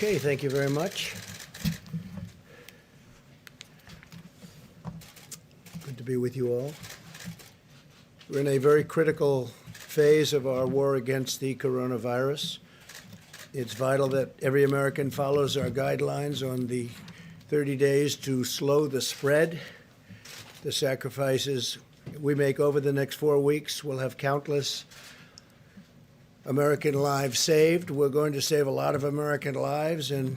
Okay, thank you very much. Good to be with you all. We're in a very critical phase of our war against the coronavirus. It's vital that every American follows our guidelines on the 30 days to slow the spread. The sacrifices we make over the next 4 weeks will have countless American lives saved. We're going to save a lot of American lives, and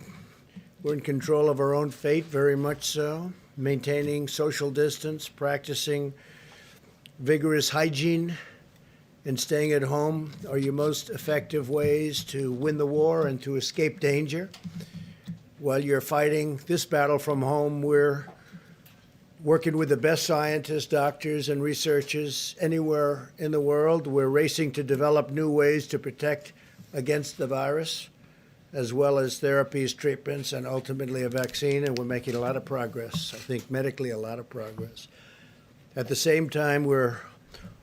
we're in control of our own fate, very much so. Maintaining social distance, practicing vigorous hygiene, and staying at home are your most effective ways to win the war and to escape danger. While you're fighting this battle from home, we're working with the best scientists, doctors, and researchers anywhere in the world. We're racing to develop new ways to protect against the virus, as well as therapies, treatments, and ultimately a vaccine, and we're making a lot of progress. I think medically a lot of progress. At the same time, we're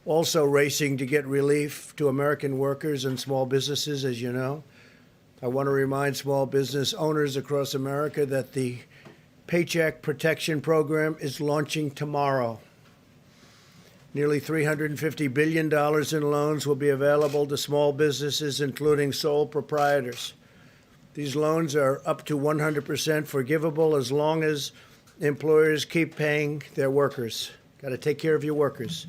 also racing to get relief to American workers and small businesses, as you know. I want to remind small business owners across America that the Paycheck Protection Program is launching tomorrow. Nearly $350 billion in loans will be available to small businesses, including sole proprietors. These loans are up to 100% forgivable as long as employers keep paying their workers. Got to take care of your workers.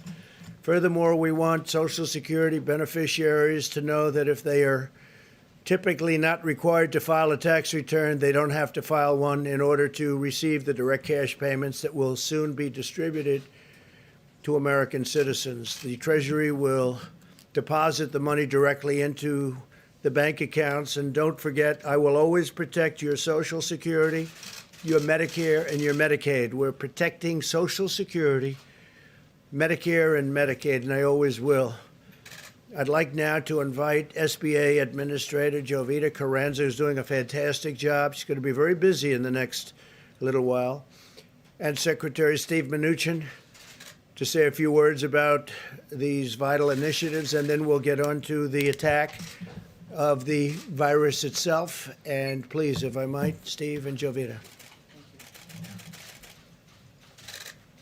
Furthermore, we want Social Security beneficiaries to know that if they are typically not required to file a tax return, they don't have to file one in order to receive the direct cash payments that will soon be distributed to American citizens. The Treasury will deposit the money directly into the bank accounts. And don't forget, I will always protect your Social Security, your Medicare, and your Medicaid. We're protecting Social Security, Medicare, and Medicaid, and I always will. I'd like now to invite SBA Administrator Jovita Carranza, who's doing a fantastic job. She's going to be very busy in the next little while, and Secretary Steve Mnuchin to say a few words about these vital initiatives, and then we'll get on to the attack of the virus itself. And please, if I might, Steve and Jovita.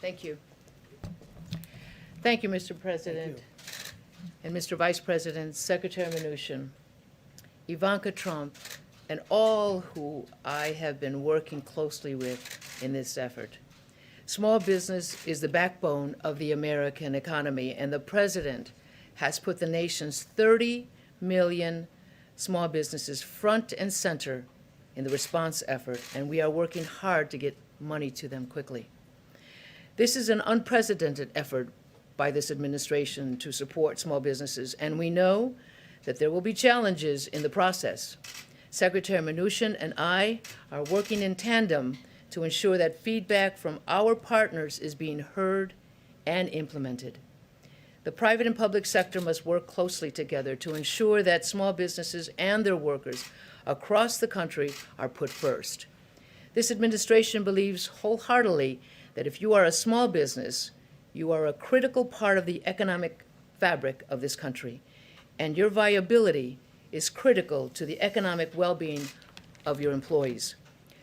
Thank you. Thank you, Mr. President. And Mr. Vice President, Secretary Mnuchin, Ivanka Trump, and all who I have been working closely with in this effort. Small business is the backbone of the American economy, and the President has put the nation's 30 million small businesses front and center in the response effort, and we are working hard to get money to them quickly. This is an unprecedented effort by this administration to support small businesses, and we know that there will be challenges in the process. Secretary Mnuchin and I are working in tandem to ensure that feedback from our partners is being heard and implemented. The private and public sector must work closely together to ensure that small businesses and their workers across the country are put first. This administration believes wholeheartedly that if you are a small business, you are a critical part of the economic fabric of this country, and your viability is critical to the economic well-being of your employees.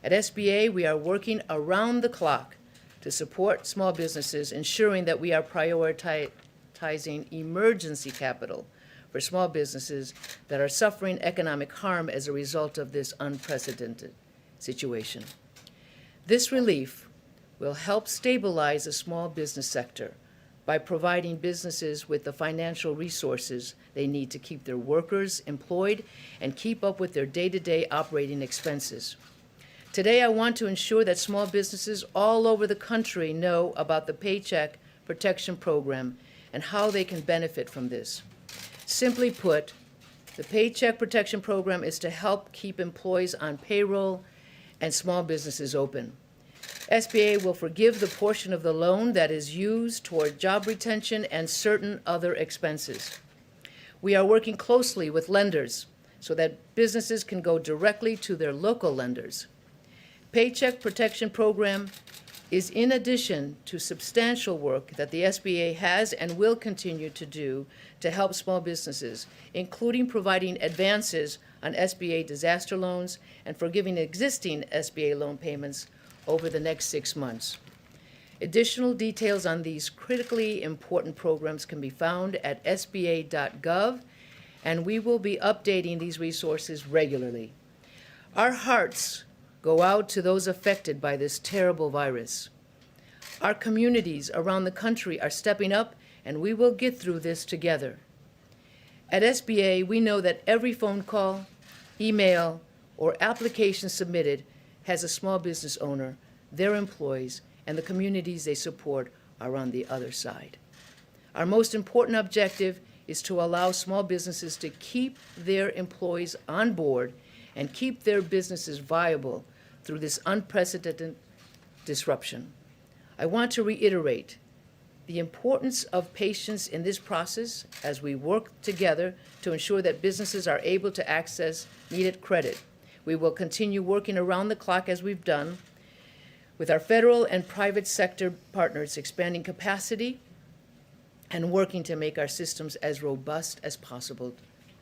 At SBA, we are working around the clock to support small businesses, ensuring that we are prioritizing emergency capital for small businesses that are suffering economic harm as a result of this unprecedented situation. This relief will help stabilize the small business sector by providing businesses with the financial resources they need to keep their workers employed and keep up with their day-to-day operating expenses. Today, I want to ensure that small businesses all over the country know about the Paycheck Protection Program and how they can benefit from this. Simply put, the Paycheck Protection Program is to help keep employees on payroll and small businesses open. SBA will forgive the portion of the loan that is used toward job retention and certain other expenses. We are working closely with lenders so that businesses can go directly to their local lenders. Paycheck Protection Program is in addition to substantial work that the SBA has and will continue to do to help small businesses, including providing advances on SBA disaster loans and forgiving existing SBA loan payments over the next 6 months. Additional details on these critically important programs can be found at sba.gov, and we will be updating these resources regularly. Our hearts go out to those affected by this terrible virus. Our communities around the country are stepping up, and we will get through this together. At SBA, we know that every phone call, email, or application submitted has a small business owner, their employees, and the communities they support are on the other side. Our most important objective is to allow small businesses to keep their employees on board and keep their businesses viable through this unprecedented disruption. I want to reiterate the importance of patience in this process as we work together to ensure that businesses are able to access needed credit. We will continue working around the clock as we've done with our federal and private sector partners, expanding capacity and working to make our systems as robust as possible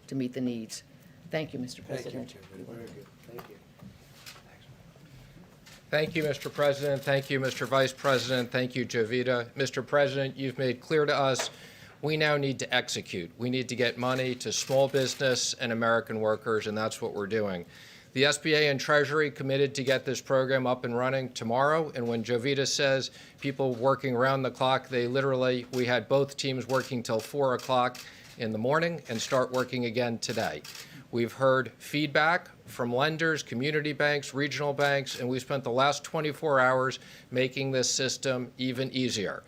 to meet the needs. Thank you, Mr. President. Very good. Thank you. Thank you, Mr. President. Thank you, Mr. Vice President. Thank you, Jovita. Mr. President, you've made clear to us we now need to execute. We need to get money to small business and American workers, and that's what we're doing. The SBA and Treasury committed to get this program up and running tomorrow, and when Jovita says people working around the clock, we had both teams working till 4 o'clock in the morning and start working again today. We've heard feedback from lenders, community banks, regional banks, and we spent the last 24 hours making this system even easier.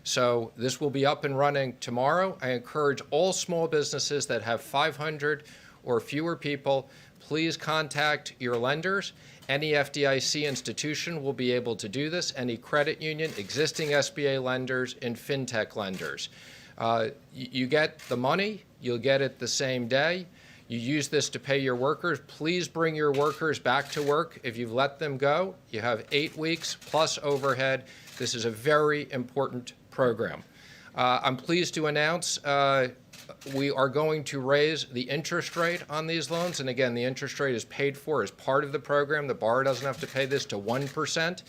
So this will be up and running tomorrow. I encourage all small businesses that have 500 or fewer people, please contact your lenders. Any FDIC institution will be able to do this, any credit union, existing SBA lenders, and fintech lenders. You get the money, you'll get it the same day. You use this to pay your workers. Please bring your workers back to work if you've let them go. You have 8 weeks plus overhead. This is a very important program. I'm pleased to announce we are going to raise the interest rate on these loans. And again, the interest rate is paid for as part of the program. The borrower doesn't have to pay this to 1%.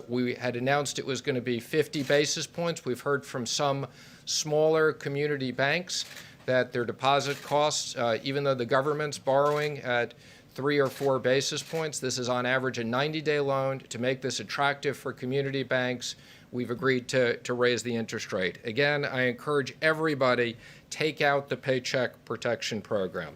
We had announced it was going to be 50 basis points. We've heard from some smaller community banks that their deposit costs, even though the government's borrowing at 3 or 4 basis points, this is on average a 90-day loan. To make this attractive for community banks, we've agreed to raise the interest rate. Again, I encourage everybody, take out the Paycheck Protection Program.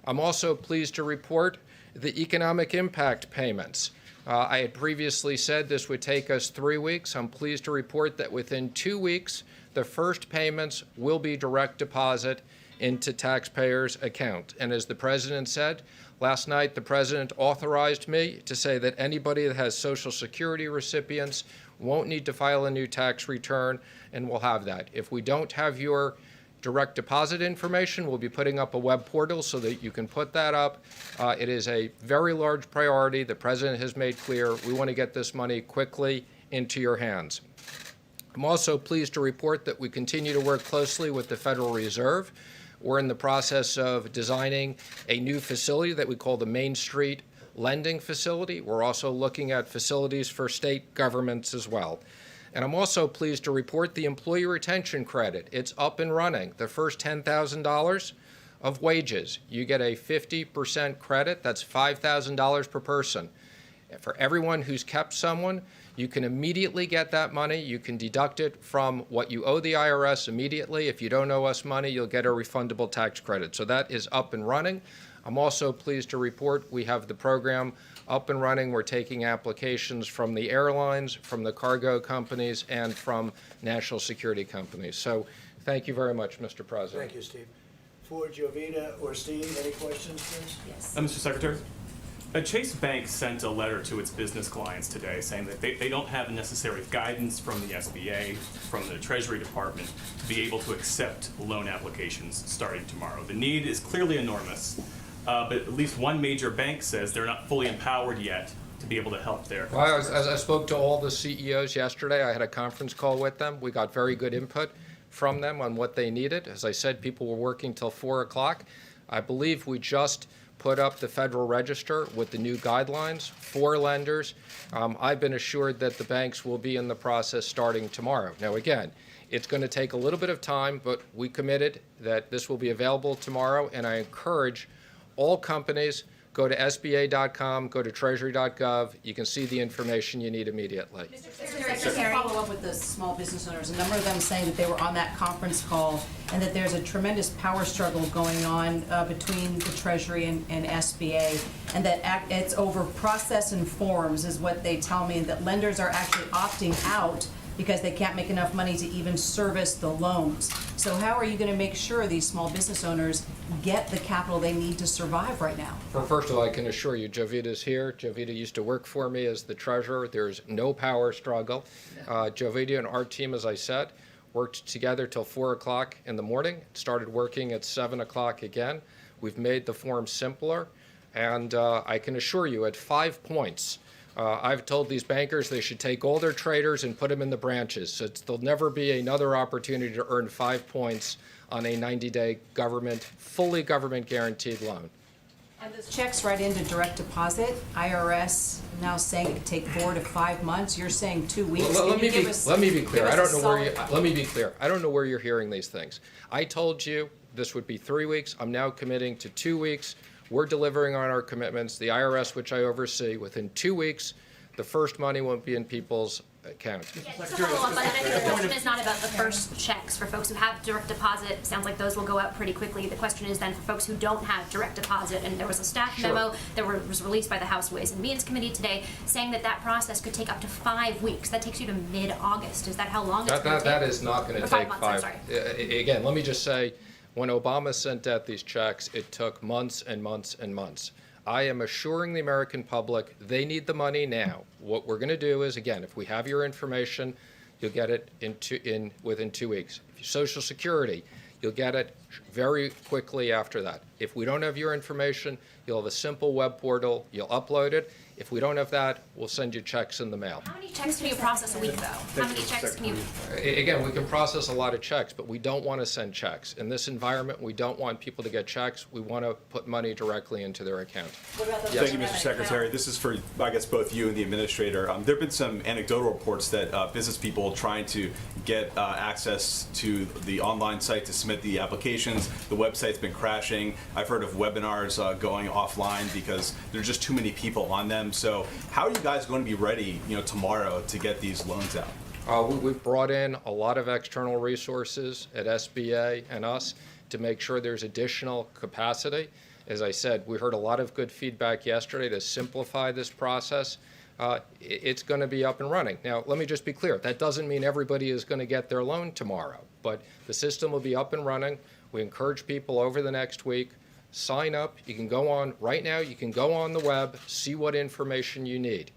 I'm also pleased to report the economic impact payments. I had previously said this would take us 3 weeks. I'm pleased to report that within 2 weeks, the first payments will be direct deposit into taxpayers' account. And as the President said, last night the President authorized me to say that anybody that has Social Security recipients won't need to file a new tax return, and we'll have that. If we don't have your direct deposit information, we'll be putting up a web portal so that you can put that up. It is a very large priority. The President has made clear we want to get this money quickly into your hands. I'm also pleased to report that we continue to work closely with the Federal Reserve. We're in the process of designing a new facility that we call the Main Street Lending Facility. We're also looking at facilities for state governments as well. And I'm also pleased to report the Employee Retention Credit. It's up and running. The first $10,000 of wages, you get a 50% credit. That's $5,000 per person. For everyone who's kept someone, you can immediately get that money. You can deduct it from what you owe the IRS immediately. If you don't owe us money, you'll get a refundable tax credit. So that is up and running. I'm also pleased to report we have the program up and running. We're taking applications from the airlines, from the cargo companies, and from national security companies. So thank you very much, Mr. President. Thank you, Steve. For Jovita or Steve, any questions, please? Yes. Mr. Secretary, Chase Bank sent a letter to its business clients today saying that they don't have the necessary guidance from the SBA, from the Treasury Department, to be able to accept loan applications starting tomorrow. The need is clearly enormous, but at least one major bank says they're not fully empowered yet to be able to help their Well, customers. as I spoke to all the CEOs yesterday, I had a conference call with them. We got very good input from them on what they needed. As I said, people were working till 4 o'clock. I believe we just put up the Federal Register with the new guidelines for lenders. I've been assured that the banks will be in the process starting tomorrow. Now, again, it's going to take a little bit of time, but we committed that this will be available tomorrow, and I encourage all companies, go to SBA.com, go to Treasury.gov. You can see the information you need immediately. Just to follow up with the small business owners, a number of them saying that they were on that conference call and that there's a tremendous power struggle going on between the Treasury and SBA, and that it's over process and forms is what they tell me, that lenders are actually opting out because they can't make enough money to even service the loans. So how are you going to make sure these small business owners get the capital they need to survive right now? Well, first of all, I can assure you, Jovita's here. Jovita used to work for me as the treasurer. There's no power struggle. Jovita and our team, as I said, worked together till 4 o'clock in the morning, started working at 7 o'clock again. We've made the form simpler, and I can assure you at 5 points, I've told these bankers they should take all their traders and put them in the branches. So there'll never be another opportunity to earn 5 points on a 90-day fully government guaranteed loan. And those checks right into direct deposit, IRS now saying it could take 4 to 5 months. You're saying 2 weeks. Let me be clear. I don't know where you. solid- Let me be clear. I don't know where you're hearing these things. I told you this would be 3 weeks. I'm now committing to 2 weeks. We're delivering on our commitments. The IRS, which I oversee, within 2 weeks, the first money won't be in people's account. Yeah, just to follow up on that, I think the question is not about the first checks. For folks who have direct deposit, it sounds like those will go out pretty quickly. The question is then for folks who don't have direct deposit, and there was a staff Sure. memo that was released by the House Ways and Means Committee today saying that that process could take up to 5 weeks. That takes you to mid-August. Is that how long it's going to take? That is not going to Or 5 take months, five. I'm sorry. Again, let me just say, when Obama sent out these checks, it took months and months and months. I am assuring the American public they need the money now. What we're going to do is, again, if we have your information, you'll get it within 2 weeks. If you're Social Security, you'll get it very quickly after that. If we don't have your information, you'll have a simple web portal. You'll upload it. If we don't have that, we'll send you checks in the mail. How many checks can you process a week, though? How many checks can you? Again, we can process a lot of checks, but we don't want to send checks. In this environment, we don't want people to get checks. We want to put money directly into their account. What about those Thank you, Mr. automatic Secretary. now? This is for, I guess, both you and the administrator. There have been some anecdotal reports that business people trying to get access to the online site to submit the applications. The website's been crashing. I've heard of webinars going offline because there's just too many people on them. So how are you guys going to be ready, tomorrow to get these loans out? We've brought in a lot of external resources at SBA and us to make sure there's additional capacity. As I said, we heard a lot of good feedback yesterday to simplify this process. It's going to be up and running. Now, let me just be clear. That doesn't mean everybody is going to get their loan tomorrow, but the system will be up and running. We encourage people over the next week, sign up. You can go on, right now, you can go on the web, see what information you need.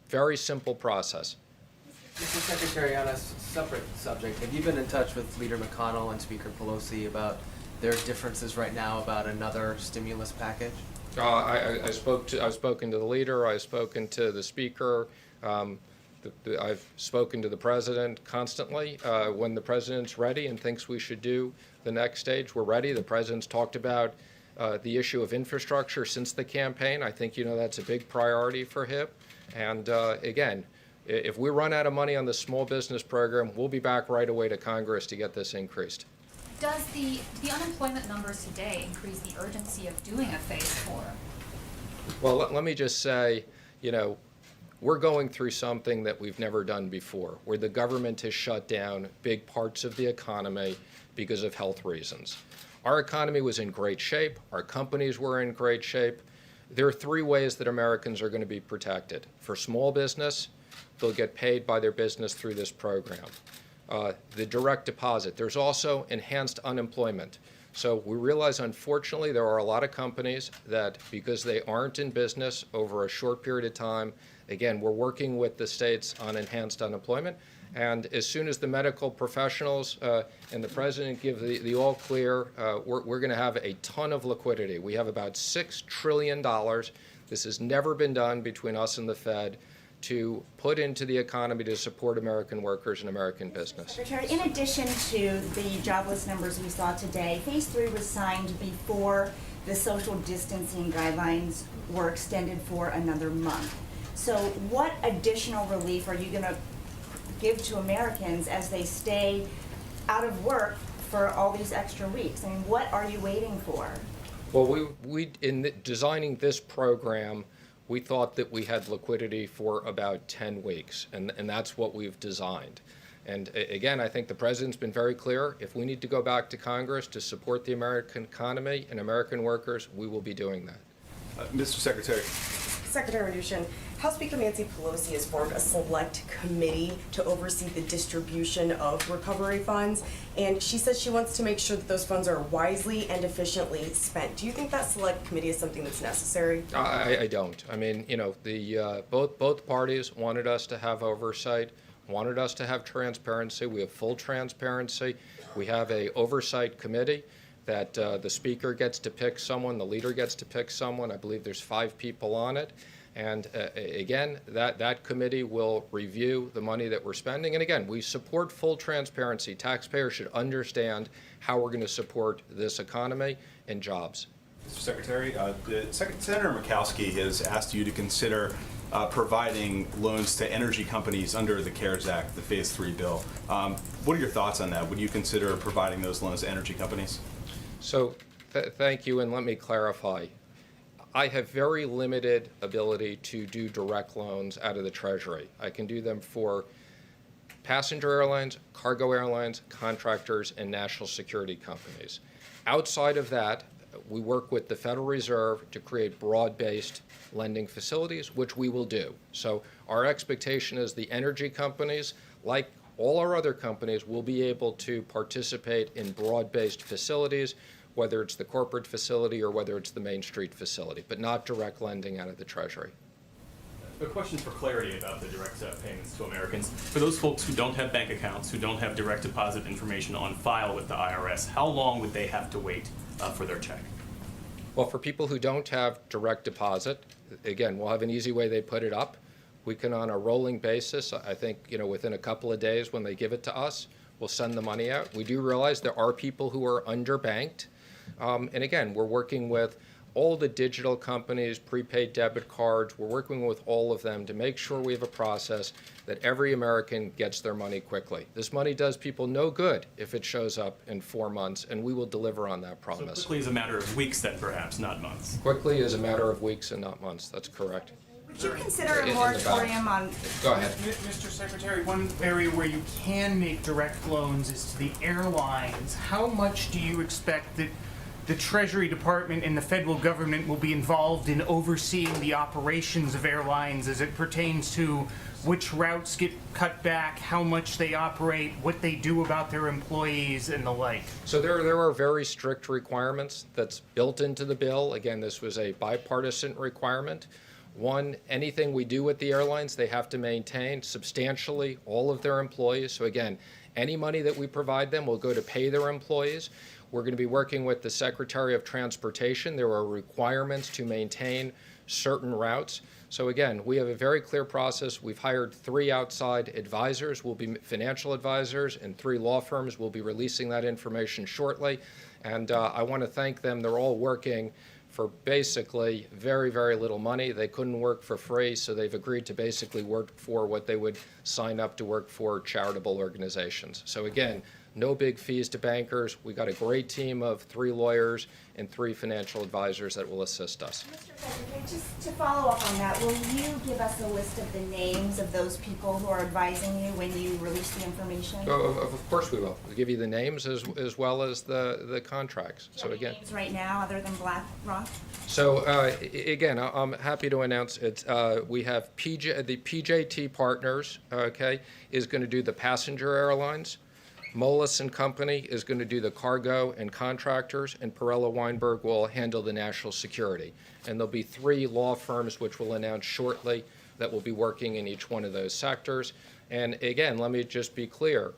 Very simple process. Mr. Secretary, on a separate subject, have you been in touch with Leader McConnell and Speaker Pelosi about their differences right now about another stimulus package? I've spoken to the leader. I've spoken to the speaker. I've spoken to the president constantly. When the president's ready and thinks we should do the next stage, we're ready. The president's talked about the issue of infrastructure since the campaign. I think that's a big priority for him. And again, if we run out of money on the small business program, we'll be back right away to Congress to get this increased. Does the unemployment numbers today increase the urgency of doing a phase 4? Well, let me just say, we're going through something that we've never done before, where the government has shut down big parts of the economy because of health reasons. Our economy was in great shape. Our companies were in great shape. There are 3 ways that Americans are going to be protected. For small business, they'll get paid by their business through this program. The direct deposit. There's also enhanced unemployment. So we realize, unfortunately, there are a lot of companies that, because they aren't in business over a short period of time, again, we're working with the states on enhanced unemployment. And as soon as the medical professionals and the president give the all clear, we're going to have a ton of liquidity. We have about $6 trillion. This has never been done between us and the Fed to put into the economy to support American workers and American business. Secretary, in addition to the jobless numbers we saw today, Phase 3 was signed before the social distancing guidelines were extended for another month. So what additional relief are you going to give to Americans as they stay out of work for all these extra weeks? I mean, what are you waiting for? Well, in designing this program, we thought that we had liquidity for about 10 weeks, and that's what we've designed. And again, I think the President's been very clear. If we need to go back to Congress to support the American economy and American workers, we will be doing that. Mr. Secretary. Secretary Mnuchin, House Speaker Nancy Pelosi has formed a select committee to oversee the distribution of recovery funds, and she says she wants to make sure that those funds are wisely and efficiently spent. Do you think that select committee is something that's necessary? I don't. I mean, you know, both parties wanted us to have oversight, wanted us to have transparency. We have full transparency. We have a oversight committee that the speaker gets to pick someone, the leader gets to pick someone. I believe there's 5 people on it. And again, that committee will review the money that we're spending. And again, we support full transparency. Taxpayers should understand how we're going to support this economy and jobs. Mr. Secretary, Senator Murkowski has asked you to consider providing loans to energy companies under the CARES Act, the Phase 3 bill. What are your thoughts on that? Would you consider providing those loans to energy companies? So thank you, and let me clarify. I have very limited ability to do direct loans out of the Treasury. I can do them for passenger airlines, cargo airlines, contractors, and national security companies. Outside of that, we work with the Federal Reserve to create broad-based lending facilities, which we will do. So our expectation is the energy companies, like all our other companies, will be able to participate in broad-based facilities, whether it's the corporate facility or whether it's the Main Street facility, but not direct lending out of the Treasury. A question for clarity about the direct payments to Americans. For those folks who don't have bank accounts, who don't have direct deposit information on file with the IRS, how long would they have to wait for their check? Well, for people who don't have direct deposit, again, we'll have an easy way they put it up. We can, on a rolling basis, I think, you know, within a couple of days when they give it to us, we'll send the money out. We do realize there are people who are underbanked. And again, we're working with all the digital companies, prepaid debit cards. We're working with all of them to make sure we have a process that every American gets their money quickly. This money does people no good if it shows up in 4 months, and we will deliver on that promise. So quickly is a matter of weeks then, perhaps, not months. Quickly is a matter of weeks and not months. That's correct. Would you consider a In the back. moratorium on? Go ahead. Mr. Secretary, one area where you can make direct loans is to the airlines. How much do you expect that the Treasury Department and the federal government will be involved in overseeing the operations of airlines as it pertains to which routes get cut back, how much they operate, what they do about their employees, and the like? So there are very strict requirements that's built into the bill. Again, this was a bipartisan requirement. One, anything we do with the airlines, they have to maintain substantially all of their employees. So again, any money that we provide them will go to pay their employees. We're going to be working with the Secretary of Transportation. There are requirements to maintain certain routes. So again, we have a very clear process. We've hired 3 outside advisors, will be financial advisors, and 3 law firms. Will be releasing that information shortly. And I want to thank them. They're all working for basically very, very little money. They couldn't work for free, so they've agreed to basically work for what they would sign up to work for charitable organizations. So again, no big fees to bankers. We got a great team of 3 lawyers and 3 financial advisors that will assist us. Mr. President, just to follow up on that, will you give us a list of the names of those people who are advising you when you release the information? Of course we will. We'll give you the names as well as the contracts. Do you have any names right now other than BlackRock? So again, I'm happy to announce it. We have the PJT Partners, okay, is going to do the passenger airlines. Moelis and Company is going to do the cargo and contractors, and Perella Weinberg will handle the national security. And there'll be 3 law firms which we'll announce shortly that will be working in each one of those sectors. And again, let me just be clear.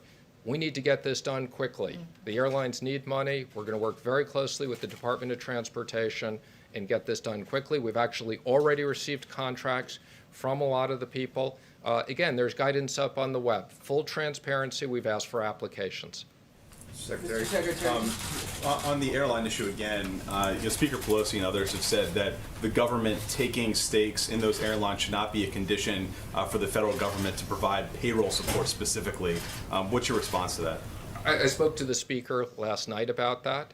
We need to get this done quickly. The airlines need money. We're going to work very closely with the Department of Transportation, and get this done quickly. We've actually already received contracts from a lot of the people. Again, there's guidance up on the web. Full transparency, we've asked for applications. Secretary. Mr. Secretary. On the airline issue again, Speaker Pelosi and others have said that the government taking stakes in those airlines should not be a condition for the federal government to provide payroll support specifically. What's your response to that? I spoke to the Speaker last night about that.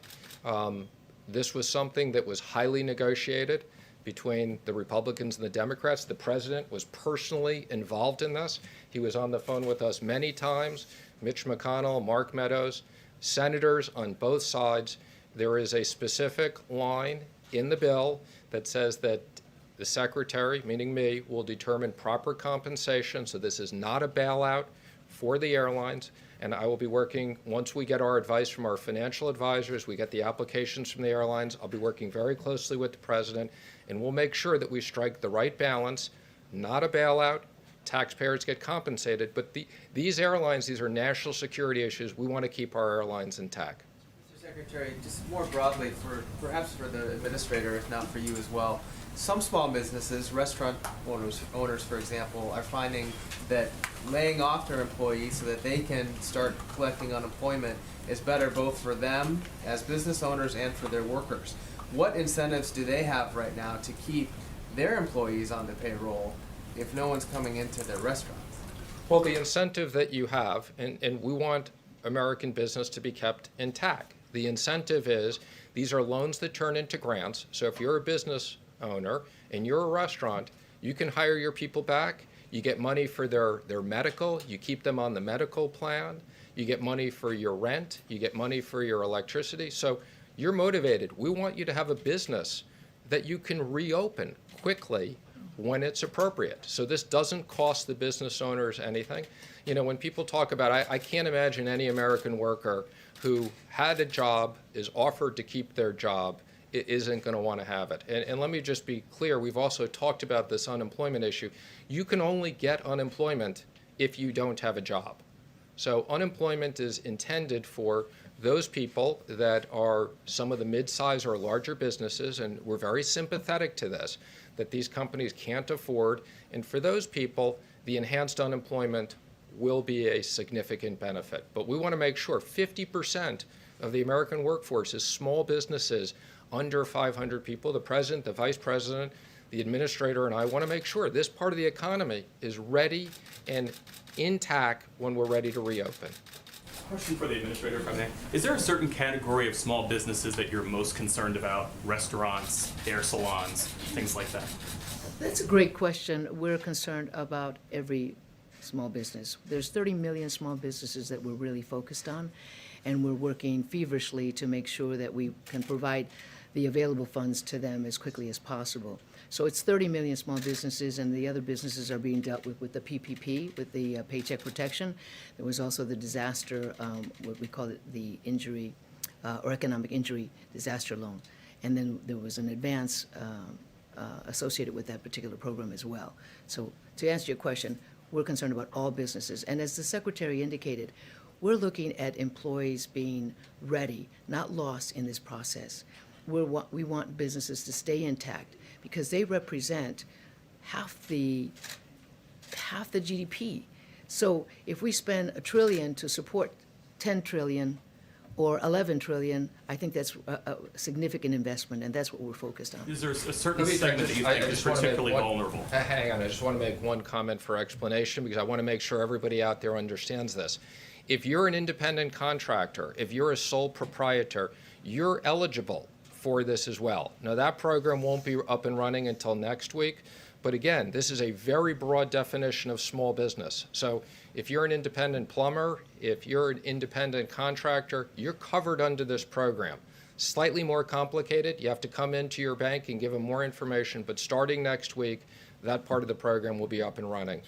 This was something that was highly negotiated between the Republicans and the Democrats. The president was personally involved in this. He was on the phone with us many times. Mitch McConnell, Mark Meadows, senators on both sides. There is a specific line in the bill that says that the secretary, meaning me, will determine proper compensation. So this is not a bailout for the airlines. And I will be working, once we get our advice from our financial advisors, we get the applications from the airlines, I'll be working very closely with the president, and we'll make sure that we strike the right balance, not a bailout, taxpayers get compensated, but these airlines, these are national security issues. We want to keep our airlines intact. Mr. Secretary, just more broadly, perhaps for the administrator, if not for you as well, some small businesses, restaurant owners, for example, are finding that laying off their employees so that they can start collecting unemployment is better both for them as business owners and for their workers. What incentives do they have right now to keep their employees on the payroll if no one's coming into their restaurants? Well, the incentive that you have, and we want American business to be kept intact. The incentive is these are loans that turn into grants. So if you're a business owner and you're a restaurant, you can hire your people back. You get money for their medical. You keep them on the medical plan. You get money for your rent. You get money for your electricity. So you're motivated. We want you to have a business that you can reopen quickly when it's appropriate. So this doesn't cost the business owners anything. You know, when people talk about, I can't imagine any American worker who had a job, is offered to keep their job, isn't going to want to have it. And let me just be clear, we've also talked about this unemployment issue. You can only get unemployment if you don't have a job. So unemployment is intended for those people that are some of the mid-size or larger businesses, and we're very sympathetic to this, that these companies can't afford. And for those people, the enhanced unemployment will be a significant benefit. But we want to make sure 50% of the American workforce is small businesses under 500 people. The president, the vice president, the administrator, and I want to make sure this part of the economy is ready and intact when we're ready to reopen. Question for the administrator, if I may. Is there a certain category of small businesses that you're most concerned about? Restaurants, hair salons, things like that? That's a great question. We're concerned about every small business. There's 30 million small businesses that we're really focused on, and we're working feverishly to make sure that we can provide the available funds to them as quickly as possible. So it's 30 million small businesses, and the other businesses are being dealt with the PPP, with the Paycheck Protection. There was also the disaster, what we call it the injury or economic injury disaster loan. And then there was an advance associated with that particular program as well. So to answer your question, we're concerned about all businesses. And as the Secretary indicated, we're looking at employees being ready, not lost in this process. We want businesses to stay intact because they represent half the GDP. So if we spend $1 trillion to support 10 trillion or 11 trillion, I think that's a significant investment, and that's what we're focused on. Is there a certain segment that you think is particularly vulnerable? Hang on, I just want to make one comment for explanation because I want to make sure everybody out there understands this. If you're an independent contractor, if you're a sole proprietor, you're eligible for this as well. Now, that program won't be up and running until next week, but again, this is a very broad definition of small business. So if you're an independent plumber, if you're an independent contractor, you're covered under this program. Slightly more complicated, you have to come into your bank and give them more information, but starting next week, that part of the program will be up and running.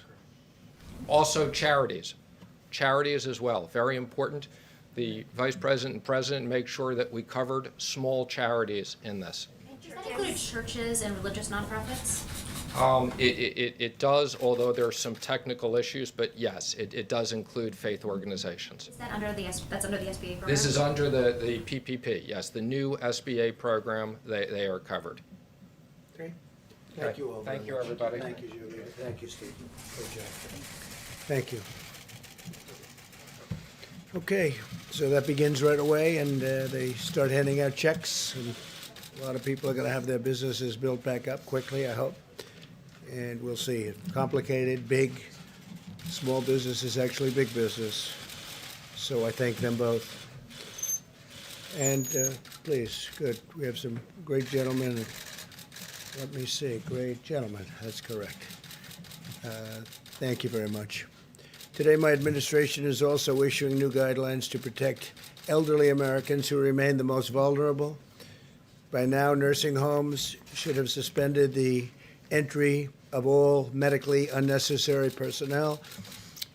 Also, charities. Charities as well, very important. The Vice President and President make sure that we covered small charities in this. Does that include churches and religious nonprofits? It does, although there are some technical issues, but yes, it does include faith organizations. Is that under that's under the SBA program? This is under the PPP, yes, the new SBA program, they are covered. Thank you all very Thank you, much. everybody. Thank you, Julia. Thank you, Steve. Good job. Thank you. Okay, so that begins right away, and they start handing out checks, and a lot of people are going to have their businesses built back up quickly, I hope. And we'll see. Complicated, big, small business is actually big business. So I thank them both. And please, good. We have some great gentlemen. Let me see. Great gentlemen. That's correct. Thank you very much. Today, my administration is also issuing new guidelines to protect elderly Americans who remain the most vulnerable. By now, nursing homes should have suspended the entry of all medically unnecessary personnel.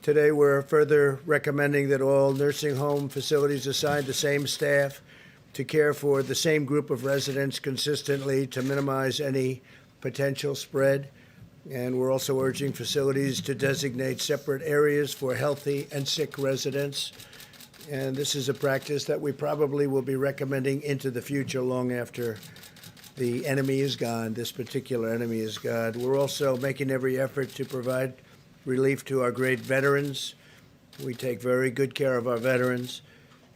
Today, we're further recommending that all nursing home facilities assign the same staff to care for the same group of residents consistently to minimize any potential spread. And we're also urging facilities to designate separate areas for healthy and sick residents. And this is a practice that we probably will be recommending into the future long after the enemy is gone, this particular enemy is gone. We're also making every effort to provide relief to our great veterans. We take very good care of our veterans.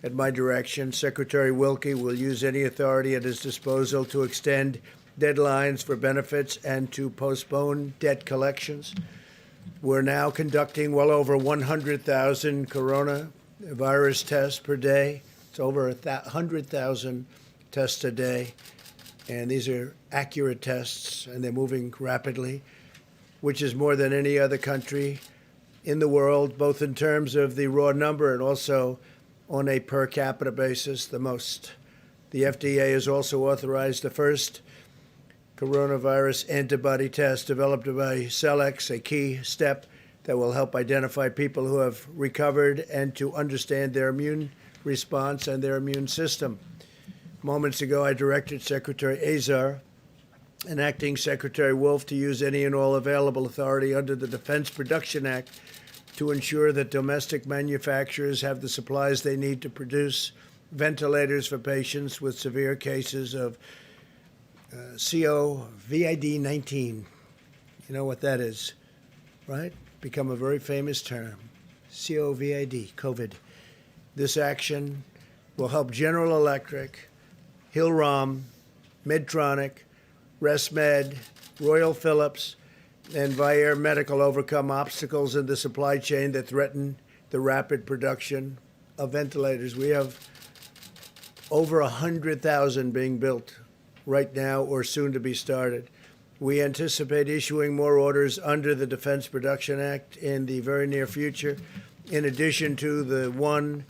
At my direction, Secretary Wilkie will use any authority at his disposal to extend deadlines for benefits and to postpone debt collections. We're now conducting well over 100,000 coronavirus tests per day. It's over 100,000 tests a day. And these are accurate tests, and they're moving rapidly, which is more than any other country in the world, both in terms of the raw number and also on a per capita basis, the most. The FDA has also authorized the first coronavirus antibody test developed by Cellex, a key step that will help identify people who have recovered and to understand their immune response and their immune system. Moments ago, I directed Secretary Azar and Acting Secretary Wolf to use any and all available authority under the Defense Production Act to ensure that domestic manufacturers have the supplies they need to produce ventilators for patients with severe cases of COVID-19. You know what that is, right? Become a very famous term. COVID, COVID. This action will help General Electric, Hillrom, Medtronic, ResMed, Royal Philips, and Vyaire Medical overcome obstacles in the supply chain that threaten the rapid production of ventilators. We have over 100,000 being built right now or soon to be started. We anticipate issuing more orders under the Defense Production Act in the very near future, in addition to the one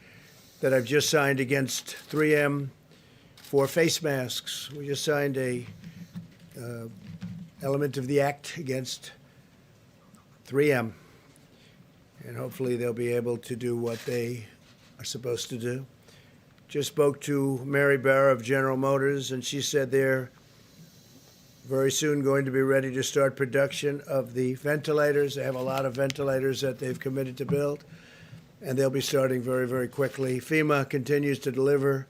that I've just signed against 3M for face masks. We just signed a element of the act against 3M, and hopefully they'll be able to do what they are supposed to do. Just spoke to Mary Barra of General Motors, and she said they're very soon going to be ready to start production of the ventilators. They have a lot of ventilators that they've committed to build, and they'll be starting very, very quickly. FEMA continues to deliver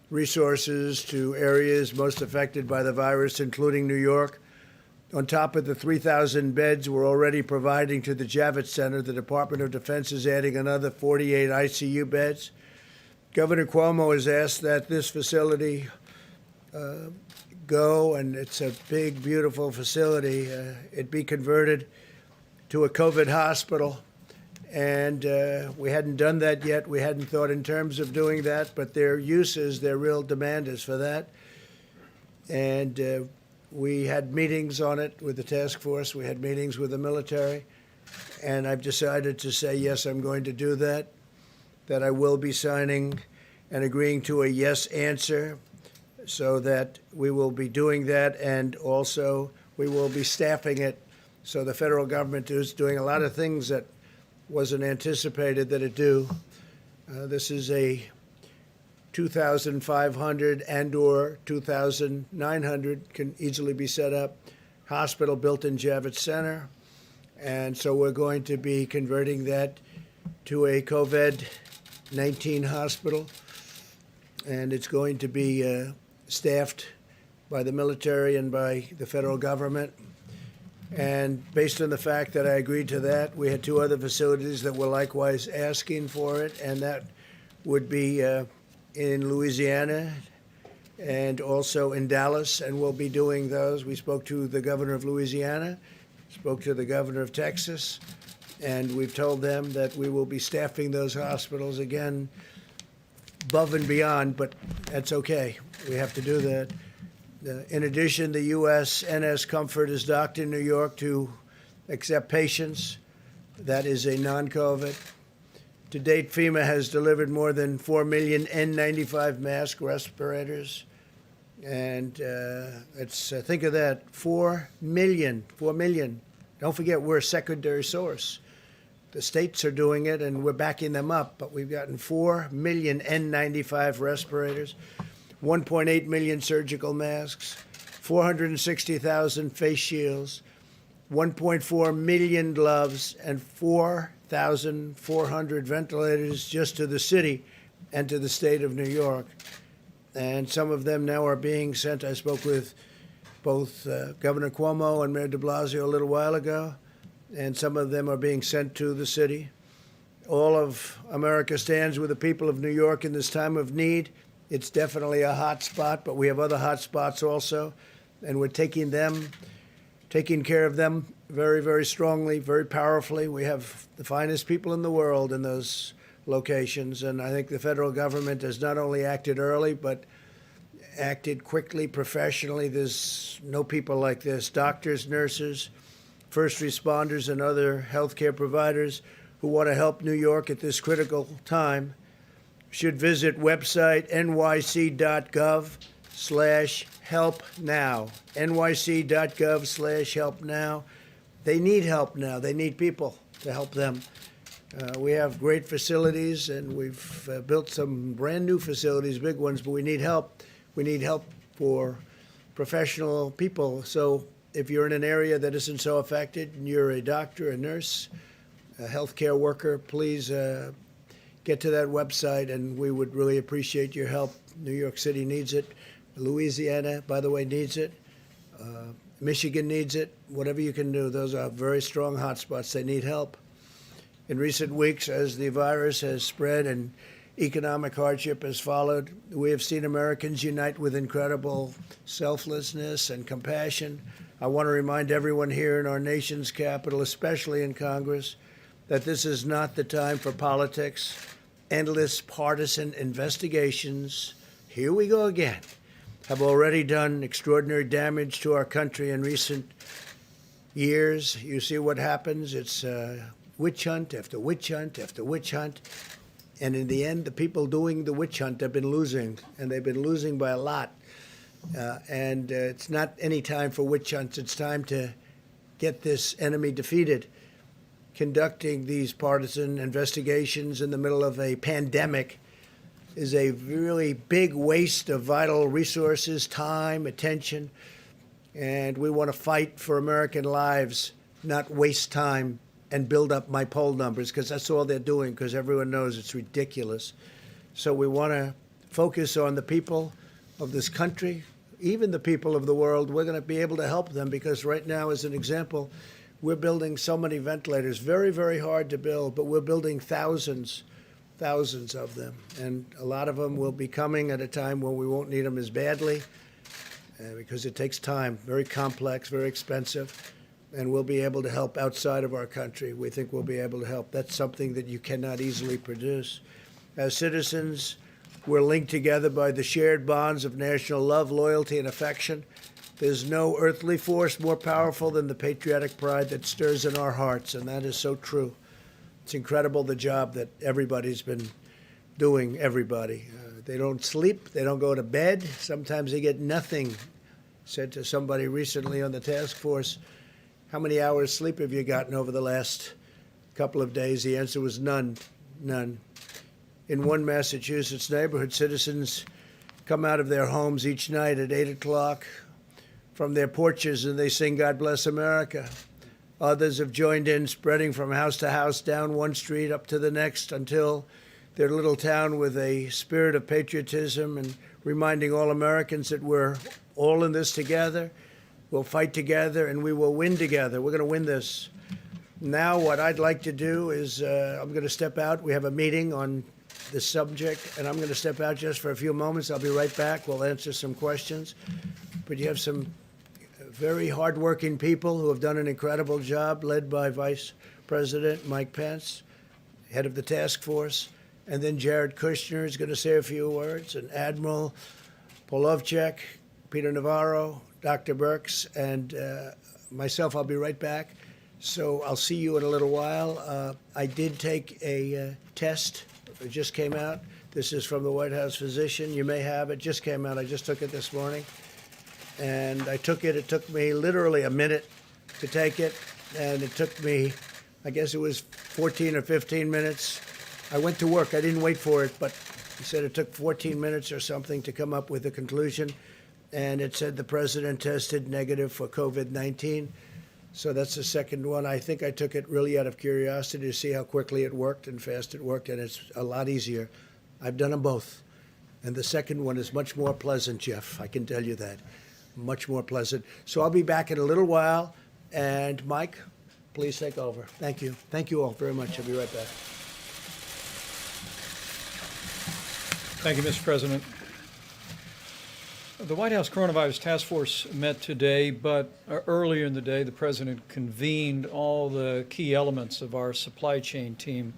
resources to areas most affected by the virus, including New York. On top of the 3,000 beds we're already providing to the Javits Center, the Department of Defense is adding another 48 ICU beds. Governor Cuomo has asked that this facility go, and it's a big, beautiful facility, it be converted to a COVID hospital. And we hadn't done that yet. We hadn't thought in terms of doing that, but their real demand is for that. And we had meetings on it with the task force. We had meetings with the military. And I've decided to say, yes, I'm going to do that, that I will be signing and agreeing to a yes answer so that we will be doing that. And also we will be staffing it. So the federal government is doing a lot of things that wasn't anticipated that it do. This is a 2,500 and or 2,900 can easily be set up hospital built in Javits Center. And so we're going to be converting that to a COVID-19 hospital. And it's going to be staffed by the military and by the federal government. And based on the fact that I agreed to that, we had two other facilities that were likewise asking for it, and that would be in Louisiana and also in Dallas, and we'll be doing those. We spoke to the governor of Louisiana, spoke to the governor of Texas, and we've told them that we will be staffing those hospitals again above and beyond, but that's okay. We have to do that. In addition, the USNS Comfort is docked in New York to accept patients. That is a non-COVID. To date, FEMA has delivered more than 4 million N95 mask respirators. And think of that, 4 million. Don't forget, we're a secondary source. The states are doing it, and we're backing them up, but we've gotten 4 million N95 respirators, 1.8 million surgical masks, 460,000 face shields, 1.4 million gloves, and 4,400 ventilators just to the city and to the state of New York. And some of them now are being sent. I spoke with both Governor Cuomo and Mayor de Blasio a little while ago, and some of them are being sent to the city. All of America stands with the people of New York in this time of need. It's definitely a hot spot, but we have other hot spots also, and we're taking care of them very, very strongly, very powerfully. We have the finest people in the world in those locations, and I think the federal government has not only acted early, but acted quickly, professionally. There's no people like this. Doctors, nurses, first responders, and other healthcare providers who want to help New York at this critical time should visit website nyc.gov/help-now. nyc.gov/help-now. They need help now. They need people to help them. We have great facilities, and we've built some brand new facilities, big ones, but we need help. We need help for professional people. So if you're in an area that isn't so affected, and you're a doctor, a nurse, a healthcare worker, please get to that website, and we would really appreciate your help. New York City needs it. Louisiana, by the way, needs it. Michigan needs it. Whatever you can do, those are very strong hotspots. They need help. In recent weeks, as the virus has spread and economic hardship has followed, we have seen Americans unite with incredible selflessness and compassion. I want to remind everyone here in our nation's capital, especially in Congress, that this is not the time for politics, endless partisan investigations. Here we go again. Have already done extraordinary damage to our country in recent years. You see what happens. It's witch hunt after witch hunt after witch hunt. And in the end, the people doing the witch hunt have been losing, and they've been losing by a lot. It's not any time for witch hunts. It's time to get this enemy defeated. Conducting these partisan investigations in the middle of a pandemic is a really big waste of vital resources, time, attention, and we want to fight for American lives, not waste time and build up my poll numbers, because that's all they're doing, because everyone knows it's ridiculous. So we want to focus on the people of this country, even the people of the world. We're going to be able to help them, because right now, as an example, we're building so many ventilators, very, very hard to build, but we're building thousands of them. And a lot of them will be coming at a time when we won't need them as badly, because it takes time, very complex, very expensive, and we'll be able to help outside of our country. We think we'll be able to help. That's something that you cannot easily produce. As citizens, we're linked together by the shared bonds of national love, loyalty, and affection. There's no earthly force more powerful than the patriotic pride that stirs in our hearts, and that is so true. It's incredible the job that everybody's been doing, everybody. They don't sleep, they don't go to bed, sometimes they get nothing. Said to somebody recently on the task force, how many hours sleep have you gotten over the last couple of days? The answer was none. In one Massachusetts neighborhood, citizens come out of their homes each night at 8 o'clock from their porches and they sing God Bless America. Others have joined in, spreading from house to house, down one street up to the next, until their little town with a spirit of patriotism and reminding all Americans that we're all in this together. We'll fight together, and we will win together. We're going to win this. Now, what I'd like to do is I'm going to step out. We have a meeting on this subject, and I'm going to step out just for a few moments. I'll be right back. We'll answer some questions. But you have some very hardworking people who have done an incredible job, led by Vice President Mike Pence, head of the task force. And then Jared Kushner is going to say a few words, and Admiral Polovchek, Peter Navarro, Dr. Birx, and myself. I'll be right back. So I'll see you in a little while. I did take a test. It just came out. This is from the White House physician. You may have it. Just came out. I just took it this morning. And I took it. It took me literally a minute to take it. And it took me, I guess it was 14 or 15 minutes. I went to work. I didn't wait for it, but he said it took 14 minutes or something to come up with a conclusion. And it said the president tested negative for COVID-19. So that's the second one. I think I took it really out of curiosity to see how quickly it worked and fast it worked, and it's a lot easier. I've done them both. And the second one is much more pleasant, Jeff. I can tell you that. Much more pleasant. So I'll be back in a little while. And Mike, please take over. Thank you. Thank you all very much. I'll be right back. Thank you, Mr. President. The White House Coronavirus Task Force met today, but earlier in the day, the President convened all the key elements of our supply chain team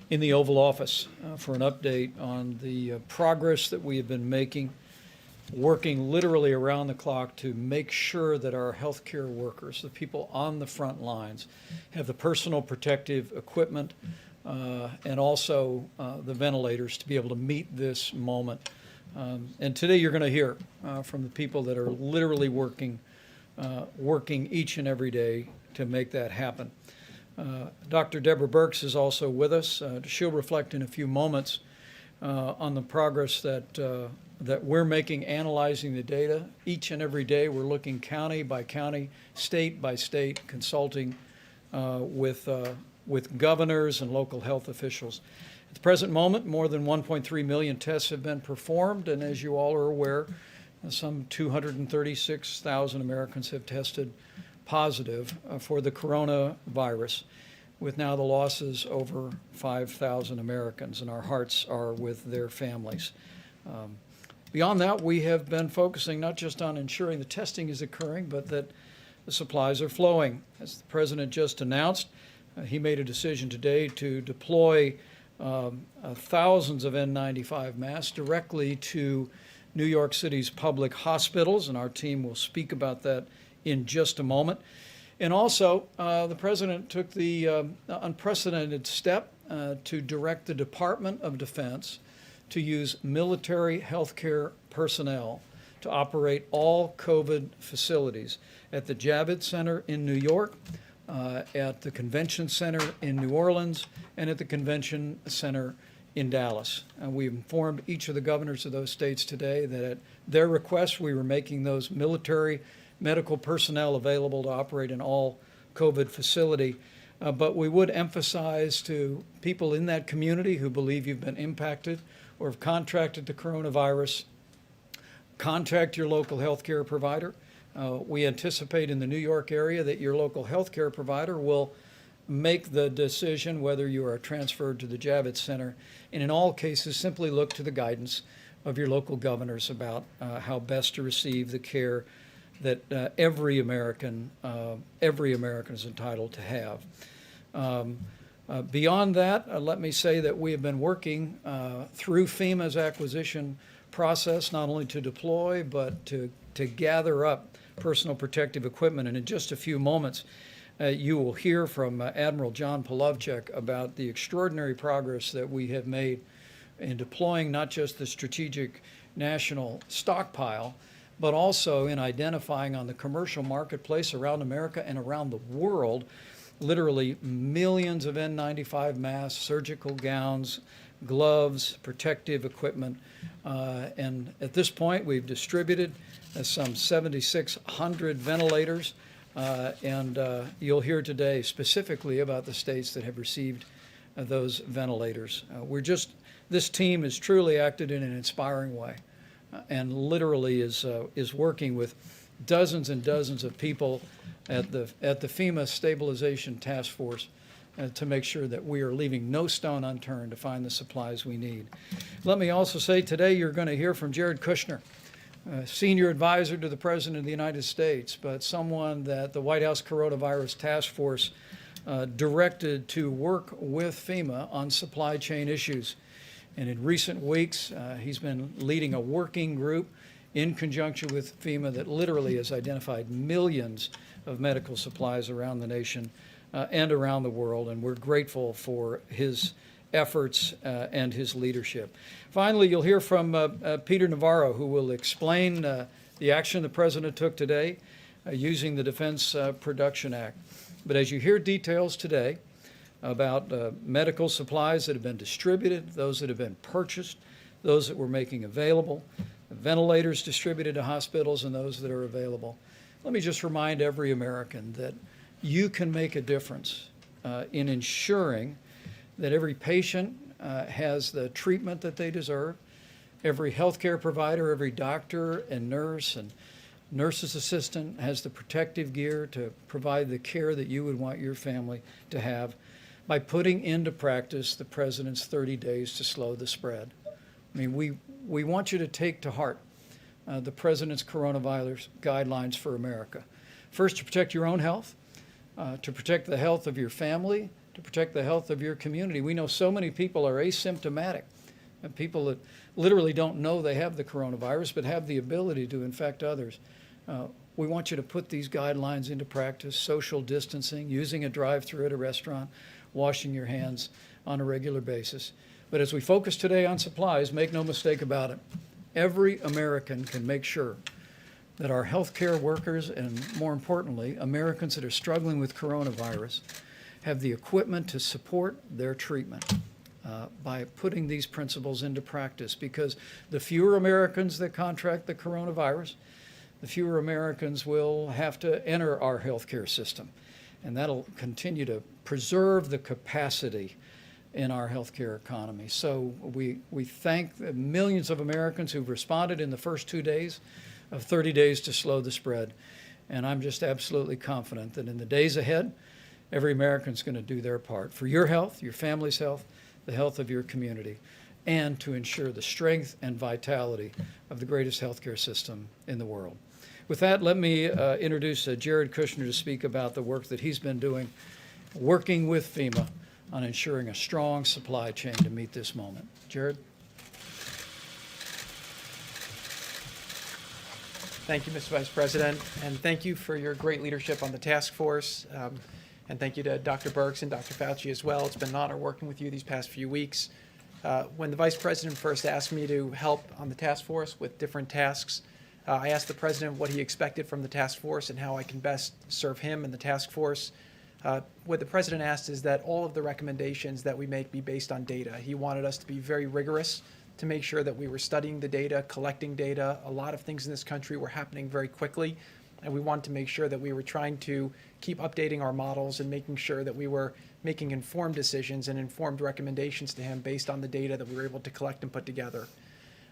in the Oval Office for an update on the progress that we have been making, working literally around the clock to make sure that our healthcare workers, the people on the front lines, have the personal protective equipment and also the ventilators to be able to meet this moment. And today you're going to hear from the people that are literally working each and every day to make that happen. Dr. Deborah Birx is also with us. She'll reflect in a few moments on the progress that we're making analyzing the data. Each and every day we're looking county by county, state by state, consulting with governors and local health officials. At the present moment, more than 1.3 million tests have been performed, and as you all are aware, some 236,000 Americans have tested positive for the coronavirus, with now the losses over 5,000 Americans, and our hearts are with their families. Beyond that, we have been focusing not just on ensuring the testing is occurring, but that the supplies are flowing. As the President just announced, he made a decision today to deploy thousands of N95 masks directly to New York City's public hospitals, and our team will speak about that in just a moment. And also, the President took the unprecedented step to direct the Department of Defense to use military healthcare personnel to operate all COVID facilities at the Javits Center in New York, at the Convention Center in New Orleans, and at the Convention Center in Dallas. We informed each of the governors of those states today that at their request, we were making those military medical personnel available to operate in all COVID facility. But we would emphasize to people in that community who believe you've been impacted or have contracted the coronavirus, contact your local healthcare provider. We anticipate in the New York area that your local healthcare provider will make the decision whether you are transferred to the Javits Center, and in all cases simply look to the guidance of your local governors about how best to receive the care that every American is entitled to have. Beyond that, let me say that we have been working through FEMA's acquisition process, not only to deploy, but to gather up personal protective equipment. And in just a few moments, you will hear from Admiral John Polovchek about the extraordinary progress that we have made in deploying not just the strategic national stockpile, but also in identifying on the commercial marketplace around America and around the world, literally millions of N95 masks, surgical gowns, gloves, protective equipment. And at this point, we've distributed some 7,600 ventilators. And you'll hear today specifically about the states that have received those ventilators. This team has truly acted in an inspiring way and literally is working with dozens and dozens of people at the FEMA Stabilization Task Force to make sure that we are leaving no stone unturned to find the supplies we need. Let me also say today you're going to hear from Jared Kushner, senior advisor to the President of the United States, but someone that the White House Coronavirus Task Force directed to work with FEMA on supply chain issues. And in recent weeks, he's been leading a working group in conjunction with FEMA that literally has identified millions of medical supplies around the nation and around the world, and we're grateful for his efforts and his leadership. Finally, you'll hear from Peter Navarro, who will explain the action the President took today using the Defense Production Act. But as you hear details today about medical supplies that have been distributed, those that have been purchased, those that we're making available, ventilators distributed to hospitals, and those that are available, let me just remind every American that you can make a difference in ensuring that every patient has the treatment that they deserve, every healthcare provider, every doctor and nurse's assistant has the protective gear to provide the care that you would want your family to have by putting into practice the President's 30 days to slow the spread. I mean, we want you to take to heart the President's coronavirus guidelines for America. First, to protect your own health, to protect the health of your family, to protect the health of your community. We know so many people are asymptomatic, and people that literally don't know they have the coronavirus but have the ability to infect others. We want you to put these guidelines into practice: social distancing, using a drive-thru at a restaurant, washing your hands on a regular basis. But as we focus today on supplies, make no mistake about it, every American can make sure that our healthcare workers, and more importantly, Americans that are struggling with coronavirus, have the equipment to support their treatment by putting these principles into practice. Because the fewer Americans that contract the coronavirus, the fewer Americans will have to enter our healthcare system. And that'll continue to preserve the capacity in our healthcare economy. So we thank the millions of Americans who've responded in the first 2 days of 30 days to slow the spread. And I'm just absolutely confident that in the days ahead, every American's going to do their part for your health, your family's health, the health of your community, and to ensure the strength and vitality of the greatest healthcare system in the world. With that, let me introduce Jared Kushner to speak about the work that he's been doing, working with FEMA on ensuring a strong supply chain to meet this moment. Jared? Thank you, Mr. Vice President, and thank you for your great leadership on the task force. And thank you to Dr. Birx and Dr. Fauci as well. It's been an honor working with you these past few weeks. When the Vice President first asked me to help on the task force with different tasks, I asked the President what he expected from the task force and how I can best serve him and the task force. What the President asked is that all of the recommendations that we make be based on data. He wanted us to be very rigorous to make sure that we were studying the data, collecting data. A lot of things in this country were happening very quickly, and we wanted to make sure that we were trying to keep updating our models and making sure that we were making informed decisions and informed recommendations to him based on the data that we were able to collect and put together.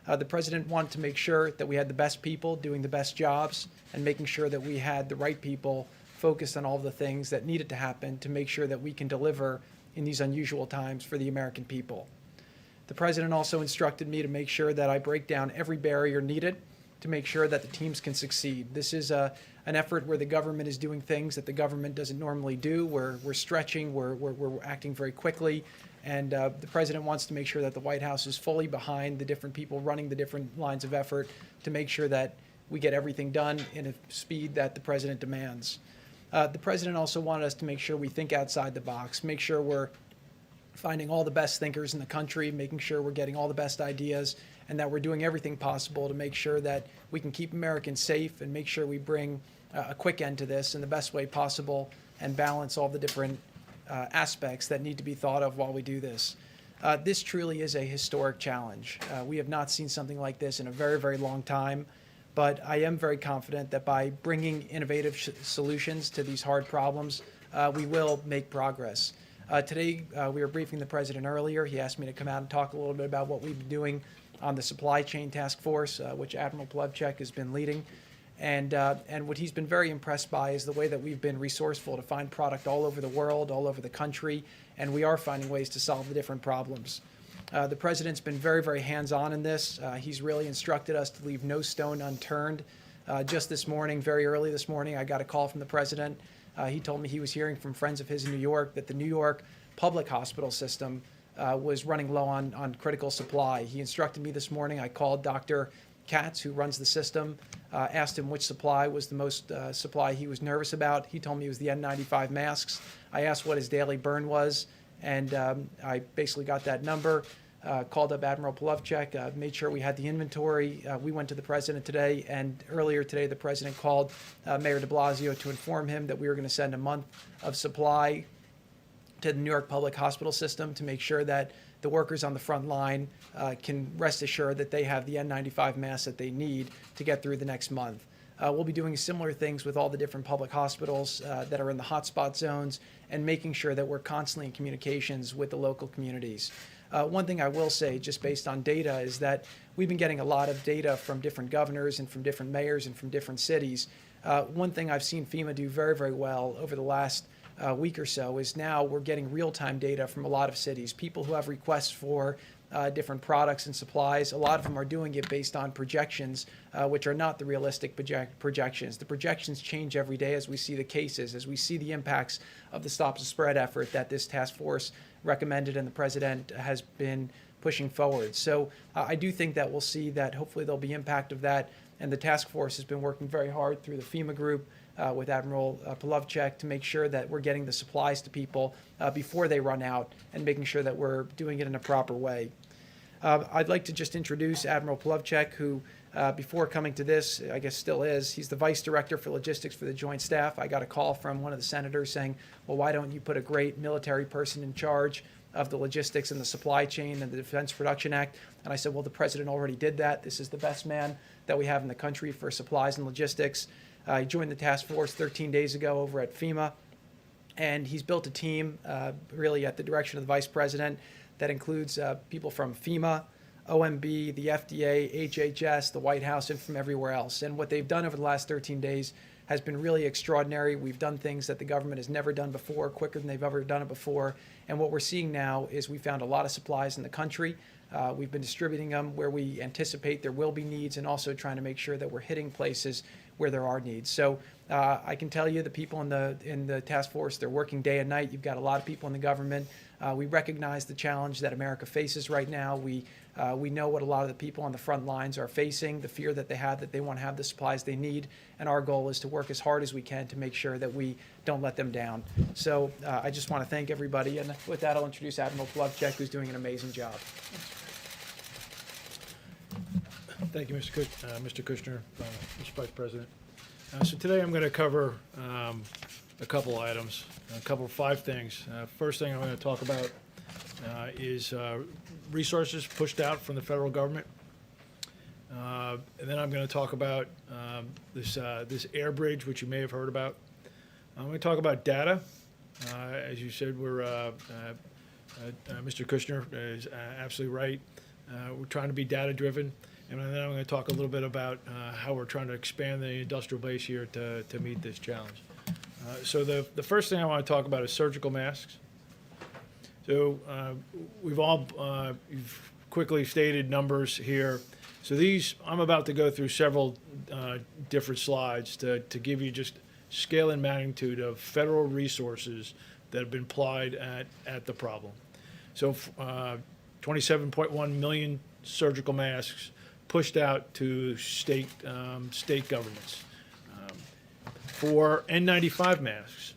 The President wanted to make sure that we had the best people doing the best jobs and making sure that we had the right people focused on all the things that needed to happen to make sure that we can deliver in these unusual times for the American people. The President also instructed me to make sure that I break down every barrier needed to make sure that the teams can succeed. This is an effort where the government is doing things that the government doesn't normally do. We're stretching, we're acting very quickly, and the President wants to make sure that the White House is fully behind the different people running the different lines of effort to make sure that we get everything done in a speed that the President demands. The President also wanted us to make sure we think outside the box, make sure we're finding all the best thinkers in the country, making sure we're getting all the best ideas, and that we're doing everything possible to make sure that we can keep Americans safe and make sure we bring a quick end to this in the best way possible and balance all the different aspects that need to be thought of while we do this. This truly is a historic challenge. We have not seen something like this in a very, very long time, but I am very confident that by bringing innovative solutions to these hard problems, we will make progress. Today, we were briefing the President earlier. He asked me to come out and talk a little bit about what we've been doing on the supply chain task force, which Admiral Plevchuk has been leading. And what he's been very impressed by is the way that we've been resourceful to find product all over the world, all over the country, and we are finding ways to solve the different problems. The president's been very, very hands-on in this. He's really instructed us to leave no stone unturned. Just this morning, very early this morning, I got a call from the president. He told me he was hearing from friends of his in New York that the New York public hospital system was running low on critical supply. He instructed me this morning. I called Dr. Katz, who runs the system, asked him which supply was the most supply he was nervous about. He told me it was the N95 masks. I asked what his daily burn was, and I basically got that number. Called up Admiral Polovchek, made sure we had the inventory. We went to the president today, and earlier today the president called Mayor de Blasio to inform him that we were going to send a month of supply to the New York public hospital system to make sure that the workers on the front line can rest assured that they have the N95 masks that they need to get through the next month. We'll be doing similar things with all the different public hospitals that are in the hotspot zones and making sure that we're constantly in communications with the local communities. One thing I will say, just based on data, is that we've been getting a lot of data from different governors and from different mayors and from different cities. One thing I've seen FEMA do very, very well over the last week or so is now we're getting real-time data from a lot of cities. People who have requests for different products and supplies, a lot of them are doing it based on projections, which are not the realistic projections. The projections change every day as we see the cases, as we see the impacts of the Stop the Spread effort that this task force recommended and the president has been pushing forward. So I do think that we'll see that hopefully there'll be impact of that, and the task force has been working very hard through the FEMA group with Admiral Polovchek to make sure that we're getting the supplies to people before they run out and making sure that we're doing it in a proper way. I'd like to just introduce Admiral Polovchek, who before coming to this, I guess still is, he's the Vice Director for Logistics for the Joint Staff. I got a call from one of the senators saying, well, why don't you put a great military person in charge of the logistics and the supply chain and the Defense Production Act? And I said, well, the president already did that. This is the best man that we have in the country for supplies and logistics. He joined the task force 13 days ago over at FEMA, and he's built a team really at the direction of the Vice President that includes people from FEMA, OMB, the FDA, HHS, the White House, and from everywhere else. And what they've done over the last 13 days has been really extraordinary. We've done things that the government has never done before, quicker than they've ever done it before. And what we're seeing now is we found a lot of supplies in the country. We've been distributing them where we anticipate there will be needs, and also trying to make sure that we're hitting places where there are needs. So I can tell you the people in the task force, they're working day and night. You've got a lot of people in the government. We recognize the challenge that America faces right now. We know what a lot of the people on the front lines are facing, the fear that they have that they won't have the supplies they need, and our goal is to work as hard as we can to make sure that we don't let them down. So I just want to thank everybody, and with that I'll introduce Admiral Polovchek, who's doing an amazing job. Thank you, Mr. Kushner, Mr. Vice President. So today I'm going to cover a couple items, five things. First thing I'm going to talk about is resources pushed out from the federal government. And then I'm going to talk about this air bridge, which you may have heard about. I'm going to talk about data. As you said, Mr. Kushner is absolutely right. We're trying to be data-driven. And then I'm going to talk a little bit about how we're trying to expand the industrial base here to meet this challenge. So the first thing I want to talk about is surgical masks. So you've quickly stated numbers here. So these, I'm about to go through several different slides to give you just scale and magnitude of federal resources that have been applied at the problem. So 27.1 million surgical masks pushed out to state governments. For N95 masks,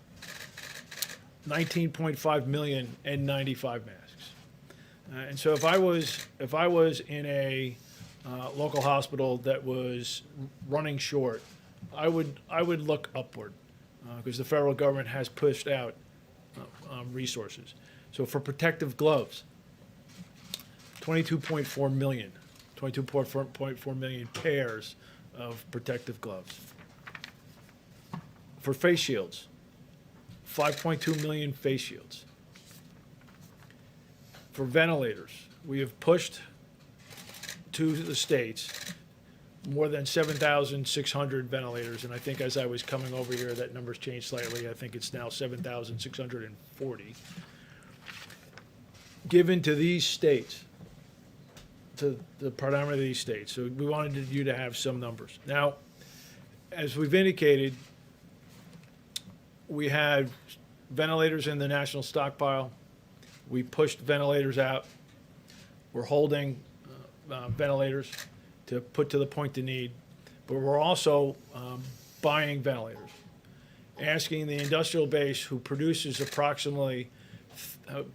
19.5 million N95 masks. And so if I was in a local hospital that was running short, I would look upward because the federal government has pushed out resources. So for protective gloves, 22.4 million pairs of protective gloves. For face shields, 5.2 million face shields. For ventilators, we have pushed to the states more than 7,600 ventilators, and I think as I was coming over here, that number's changed slightly. I think it's now 7,640 given to these states, to the predominantly these states. So we wanted you to have some numbers. Now, as we've indicated, we had ventilators in the national stockpile. We pushed ventilators out. We're holding ventilators to put to the point of need, but we're also buying ventilators, asking the industrial base who produces approximately,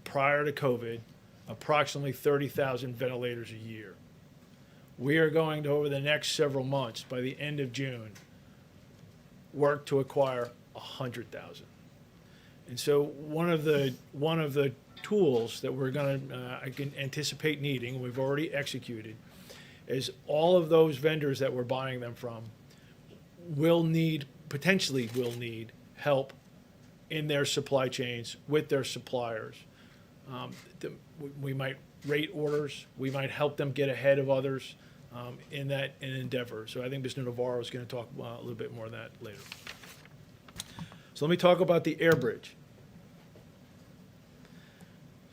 prior to COVID, approximately 30,000 ventilators a year. We are going to, over the next several months, by the end of June, work to acquire 100,000. And so one of the tools that we're going to, I can anticipate needing, we've already executed, is all of those vendors that we're buying them from potentially will need help in their supply chains with their suppliers. We might rate orders, we might help them get ahead of others in that endeavor. So I think Mr. Navarro is going to talk a little bit more of that later. So let me talk about the air bridge.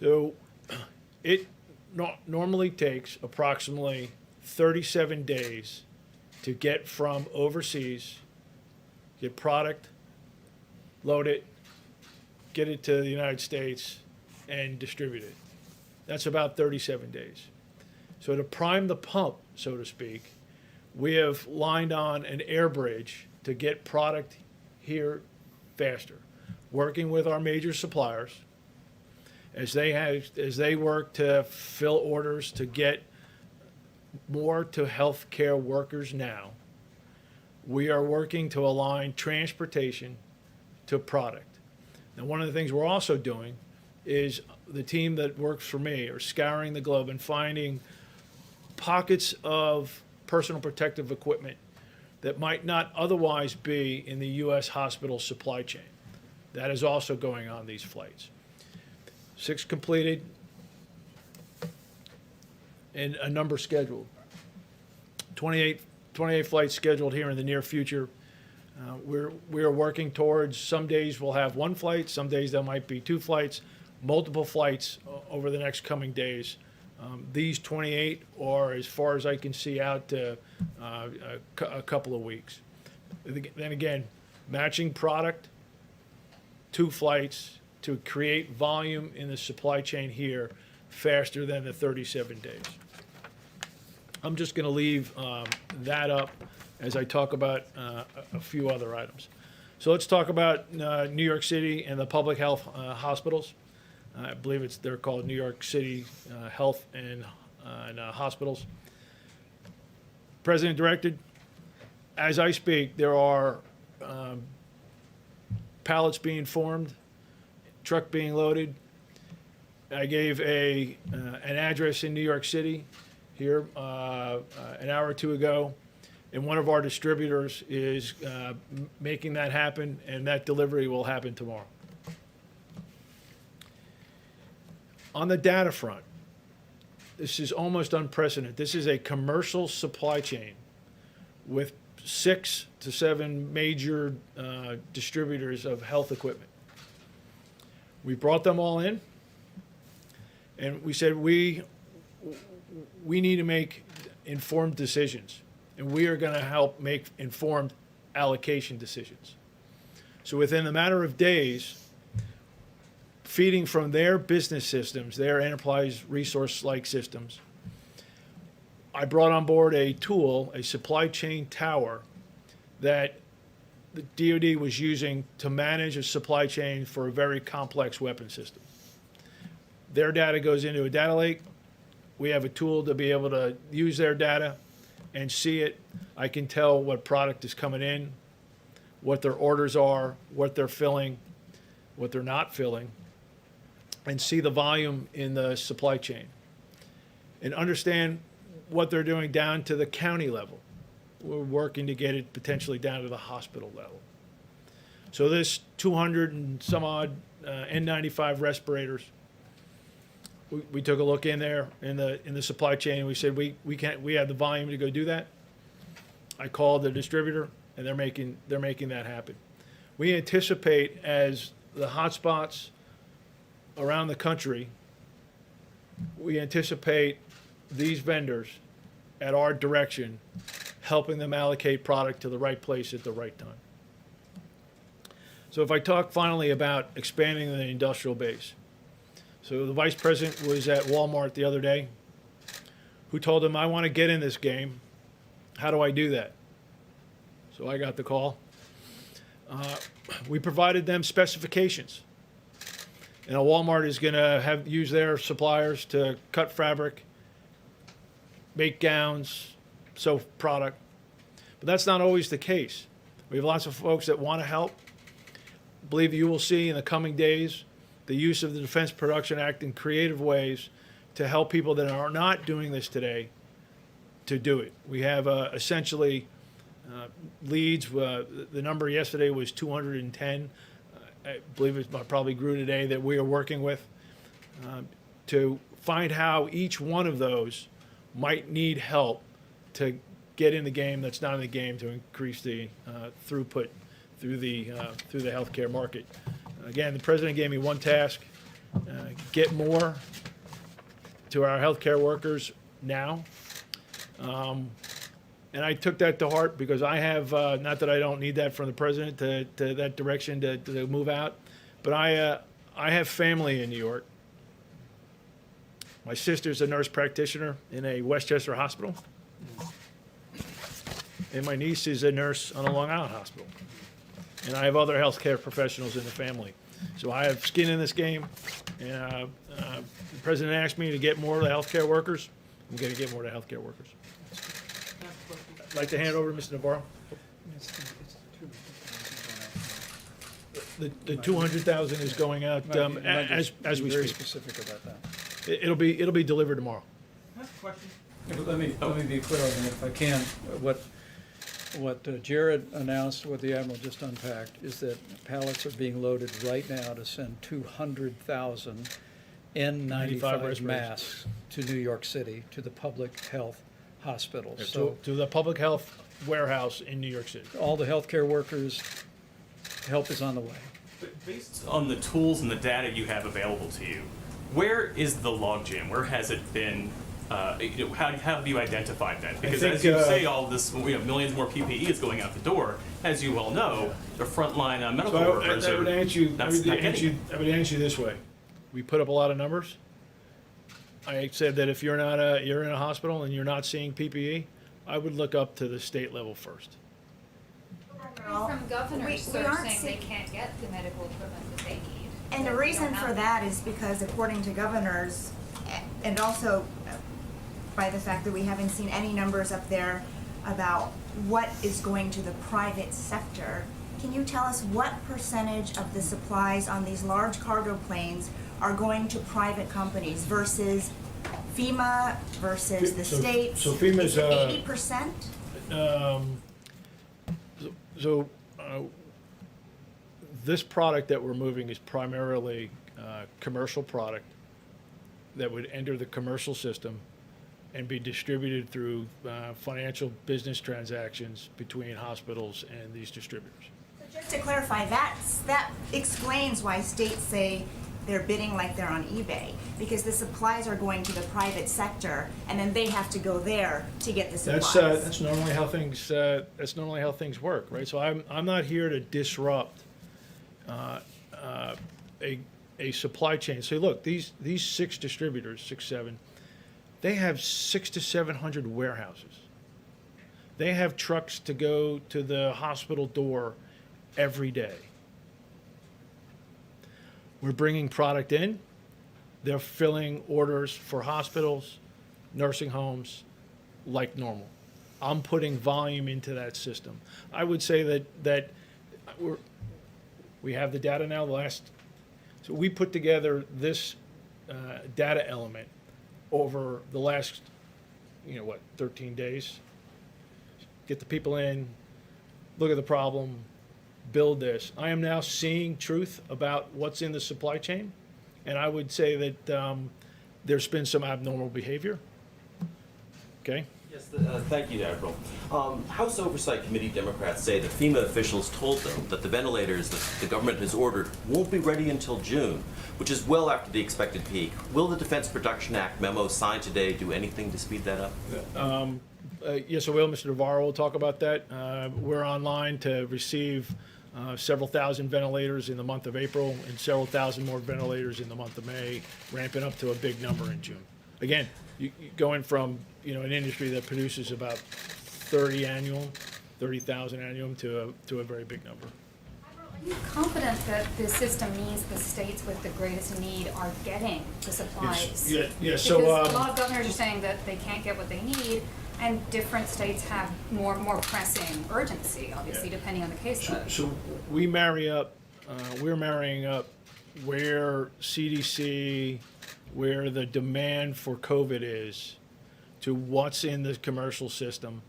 So it normally takes approximately 37 days to get from overseas, get product, load it, get it to the United States, and distribute it. That's about 37 days. So to prime the pump, so to speak, we have lined on an air bridge to get product here faster, working with our major suppliers as they work to fill orders to get more to healthcare workers now. We are working to align transportation to product. Now, one of the things we're also doing is the team that works for me are scouring the globe and finding pockets of personal protective equipment that might not otherwise be in the U.S. hospital supply chain. That is also going on these flights. 6 completed and a number scheduled. 28 flights scheduled here in the near future. We are working towards, some days we'll have 1 flight, some days there might be 2 flights, multiple flights over the next coming days. These 28 are, as far as I can see, out to a couple of weeks. Then again, matching product, 2 flights to create volume in the supply chain here faster than the 37 days. I'm just going to leave that up as I talk about a few other items. So let's talk about New York City and the public health hospitals. I believe they're called New York City Health and Hospitals. President directed, as I speak, there are pallets being formed, truck being loaded. I gave an address in New York City here an hour or 2 ago, and one of our distributors is making that happen, and that delivery will happen tomorrow. On the data front, this is almost unprecedented. This is a commercial supply chain with 6 to 7 major distributors of health equipment. We brought them all in, and we said we need to make informed decisions, and we are going to help make informed allocation decisions. So within a matter of days, feeding from their business systems, their enterprise resource-like systems, I brought on board a tool, a supply chain tower, that the DoD was using to manage a supply chain for a very complex weapon system. Their data goes into a data lake. We have a tool to be able to use their data and see it. I can tell what product is coming in, what their orders are, what they're filling, what they're not filling, and see the volume in the supply chain and understand what they're doing down to the county level. We're working to get it potentially down to the hospital level. So this 200 and some odd N95 respirators, we took a look in there in the supply chain, and we said we have the volume to go do that. I called the distributor, and they're making that happen. We anticipate, as the hotspots around the country, we anticipate these vendors at our direction helping them allocate product to the right place at the right time. So if I talk finally about expanding the industrial base. So the vice president was at Walmart the other day, who told him, I want to get in this game. How do I do that? So I got the call. We provided them specifications. And Walmart is going to use their suppliers to cut fabric, make gowns, sew product. But that's not always the case. We have lots of folks that want to help. I believe you will see in the coming days the use of the Defense Production Act in creative ways to help people that are not doing this today to do it. We have essentially leads. The number yesterday was 210. I believe it probably grew today, that we are working with to find how each one of those might need help to get in the game that's not in the game, to increase the throughput through the healthcare market. Again, the president gave me one task: get more to our healthcare workers now. And I took that to heart, because I have, not that I don't need that from the president to that direction to move out, but I have family in New York. My sister's a nurse practitioner in a Westchester hospital, and my niece is a nurse on a Long Island hospital. And I have other healthcare professionals in the family. So I have skin in this game, and the president asked me to get more of the healthcare workers. I'm going to get more of the healthcare workers. I'd like to hand it over to Mr. Navarro. The 200,000 is going out as we Very speak. specific about that. It'll be delivered tomorrow. Let me be clear on that, if I can. What Jared announced, what the Admiral just unpacked, is that pallets are being loaded right now to send 200,000 N95 masks to New York City, to the public health hospitals. So To the public health warehouse in New York City. all the healthcare workers, help is on the way. But based on the tools and the data you have available to you, where is the logjam? Where has it been? How have you identified that? Because think, as you say, all this, millions more PPE is going out the door. As you well know, the frontline medical workers I would answer you. not getting it. I would answer you this way: we put up a lot of numbers. I said that if you're in a hospital and you're not seeing PPE, I would look up to the state level first. From governors We sort of aren't saying they seeing- can't get the medical equipment that they need. And the that we reason don't for have. that is because according to governors, and also by the fact that we haven't seen any numbers up there about what is going to the private sector, can you tell us what percentage of the supplies on these large cargo planes are going to private companies versus FEMA versus the So- states? so FEMA's, Is it 80%? This product that we're moving is primarily commercial product that would enter the commercial system and be distributed through financial business transactions between hospitals and these distributors. So just to clarify, that explains why states say they're bidding like they're on eBay, because the supplies are going to the private sector, and then they have to go there to get the supplies. That's normally how things work, right? So I'm not here to disrupt a supply chain. So look, these 6 distributors, 6, 7, they have 600 to 700 warehouses. They have trucks to go to the hospital door every day. We're bringing product in. They're filling orders for hospitals, nursing homes, like normal. I'm putting volume into that system. I would say that we have the data now. So we put together this data element over the last, 13 days. Get the people in, look at the problem, build this. I am now seeing truth about what's in the supply chain, and I would say that there's been some abnormal behavior. Okay? Yes, thank you, Admiral. House Oversight Committee Democrats say that FEMA officials told them that the ventilators that the government has ordered won't be ready until June, which is well after the expected peak. Will the Defense Production Act memo signed today do anything to speed that up? Yes, I will. Mr. Navarro will talk about that. We're online to receive several thousand ventilators in the month of April and several thousand more ventilators in the month of May, ramping up to a big number in June. Again, you going from an industry that produces about 30,000 annual to a very big number. Are you confident that the system means the states with the greatest need are getting the supplies? Yes. So because a lot of governors are saying that they can't get what they need, and different states have more pressing urgency, obviously, depending on the case load. So we marry up. We're marrying up where CDC, where the demand for COVID is, to what's in the commercial system.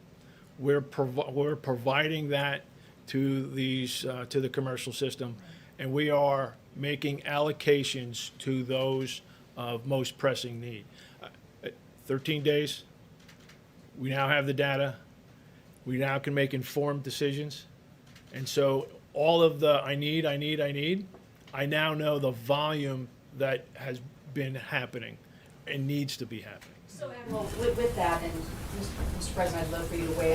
We're providing that to the commercial system, and we are making allocations to those of most pressing need. 13 days. We now have the data. We now can make informed decisions, and so all of the I need. I now know the volume that has been happening and needs to be happening. So, Admiral, with that, and Mr. President, I'd love for you to weigh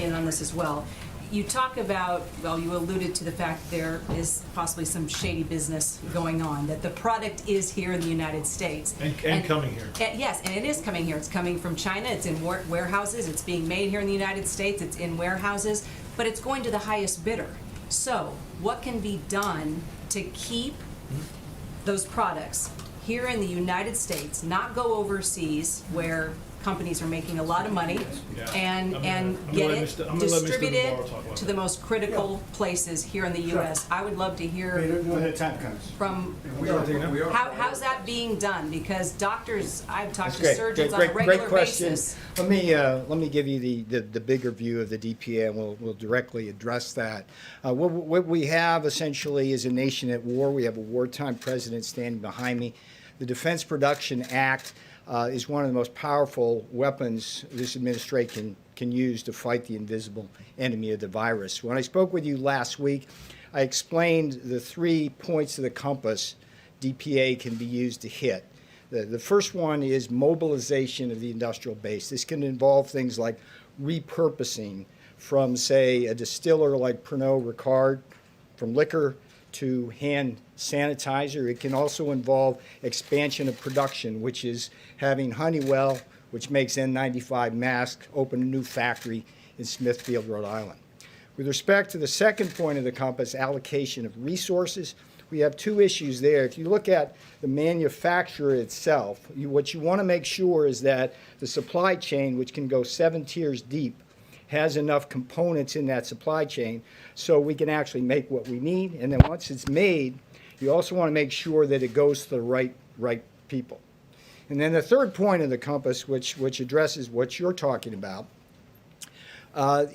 in on this as well. You talk about, well, you alluded to the fact there is possibly some shady business going on, that the product is here in the United States. And coming here. Yes, and it is coming here. It's coming from China. It's in warehouses. It's being made here in the United States. It's in warehouses, but it's going to the highest bidder. So, what can be done to keep those products here in the United States, not go overseas where companies are making a lot of money, and get it distributed to the most critical places here in the U.S. I would love to hear from how's that being done, because doctors, I've talked to surgeons on a regular basis. Let me give you the bigger view of the DPA, and we'll directly address that. What we have essentially is a nation at war. We have a wartime president standing behind me. The Defense Production Act is one of the most powerful weapons this administration can use to fight the invisible enemy of the virus. When I spoke with you last week, I explained the 3 points of the compass DPA can be used to hit. The first one is mobilization of the industrial base. This can involve things like repurposing from, say, a distiller like Pernod Ricard, from liquor to hand sanitizer. It can also involve expansion of production, which is having Honeywell, which makes N95 masks, open a new factory in Smithfield, Rhode Island. With respect to the second point of the compass, allocation of resources, we have 2 issues there. If you look at the manufacturer itself, what you want to make sure is that the supply chain, which can go 7 tiers deep, has enough components in that supply chain so we can actually make what we need. And then once it's made, you also want to make sure that it goes to the right people. And then the third point of the compass, which addresses what you're talking about,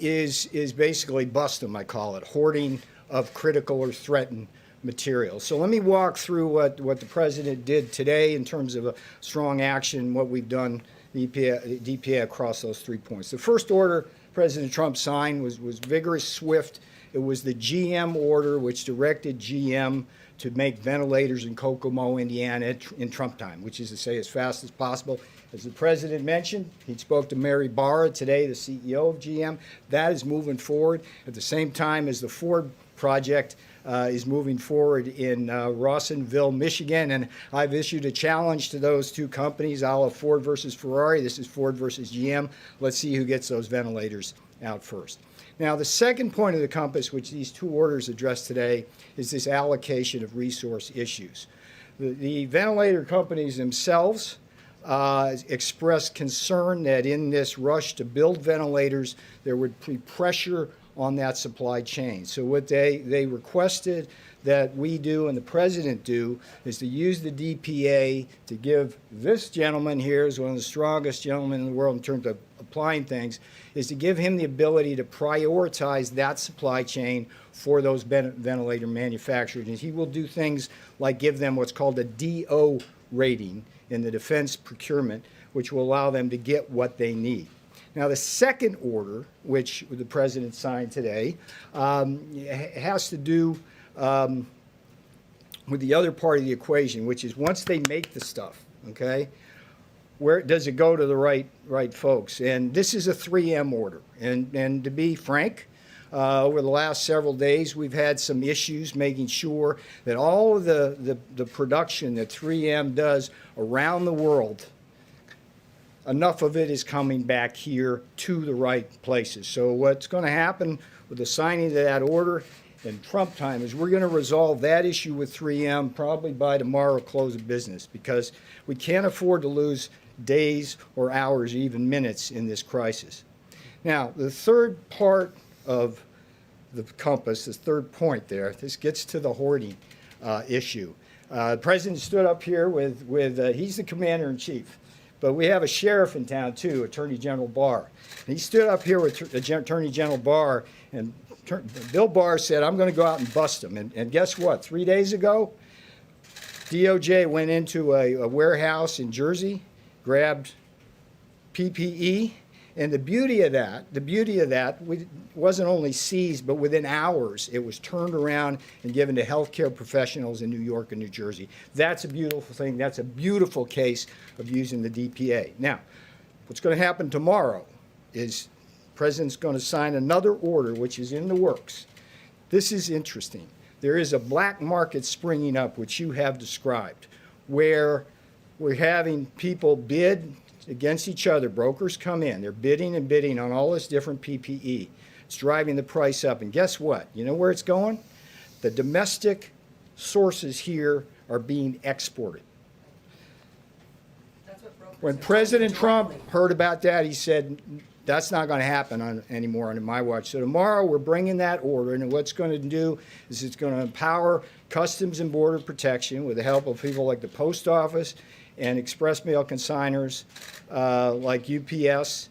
is basically bust them, I call it, hoarding of critical or threatened materials. So let me walk through what the President did today in terms of a strong action, what we've done, DPA across those 3 points. The first order President Trump signed was vigorous, swift. It was the GM order, which directed GM to make ventilators in Kokomo, Indiana in Trump time, which is to say as fast as possible. As the President mentioned, he spoke to Mary Barra today, the CEO of GM. That is moving forward at the same time as the Ford project is moving forward in Rawsonville, Michigan. And I've issued a challenge to those 2 companies, a la Ford versus Ferrari. This is Ford versus GM. Let's see who gets those ventilators out first. Now, the second point of the compass, which these 2 orders address today, is this allocation of resource issues. The ventilator companies themselves expressed concern that in this rush to build ventilators, there would be pressure on that supply chain. So what they requested that we do and the President do is to use the DPA to give this gentleman here, who's one of the strongest gentlemen in the world in terms of applying things, is to give him the ability to prioritize that supply chain for those ventilator manufacturers. And he will do things like give them what's called a DO rating in the defense procurement, which will allow them to get what they need. Now, the second order, which the president signed today, has to do with the other part of the equation, which is once they make the stuff, okay, where does it go to the right folks? And this is a 3M order. And to be frank, over the last several days, we've had some issues making sure that all of the production that 3M does around the world, enough of it is coming back here to the right places. So what's going to happen with the signing of that order in Trump time is we're going to resolve that issue with 3M probably by tomorrow close of business, because we can't afford to lose days or hours, even minutes in this crisis. Now, the third part of the compass, the third point there, this gets to the hoarding issue. The president stood up here with he's the commander-in-chief, but we have a sheriff in town too, Attorney General Barr. And he stood up here with Attorney General Barr, and Bill Barr said, I'm going to go out and bust him. And guess what? 3 days ago, DOJ went into a warehouse in Jersey, grabbed PPE, and the beauty of that wasn't only seized, but within hours it was turned around and given to healthcare professionals in New York and New Jersey. That's a beautiful thing. That's a beautiful case of using the DPA. Now, what's going to happen tomorrow is the president's going to sign another order, which is in the works. This is interesting. There is a black market springing up, which you have described, where we're having people bid against each other. Brokers come in. They're bidding and bidding on all this different PPE. It's driving the price up. And guess what? You know where it's going? The domestic sources here are being exported. When President Trump heard about that, he said, that's not going to happen anymore under my watch. So tomorrow we're bringing that order, and what's going to do is it's going to empower Customs and Border Protection with the help of people like the Post Office and express mail consigners like UPS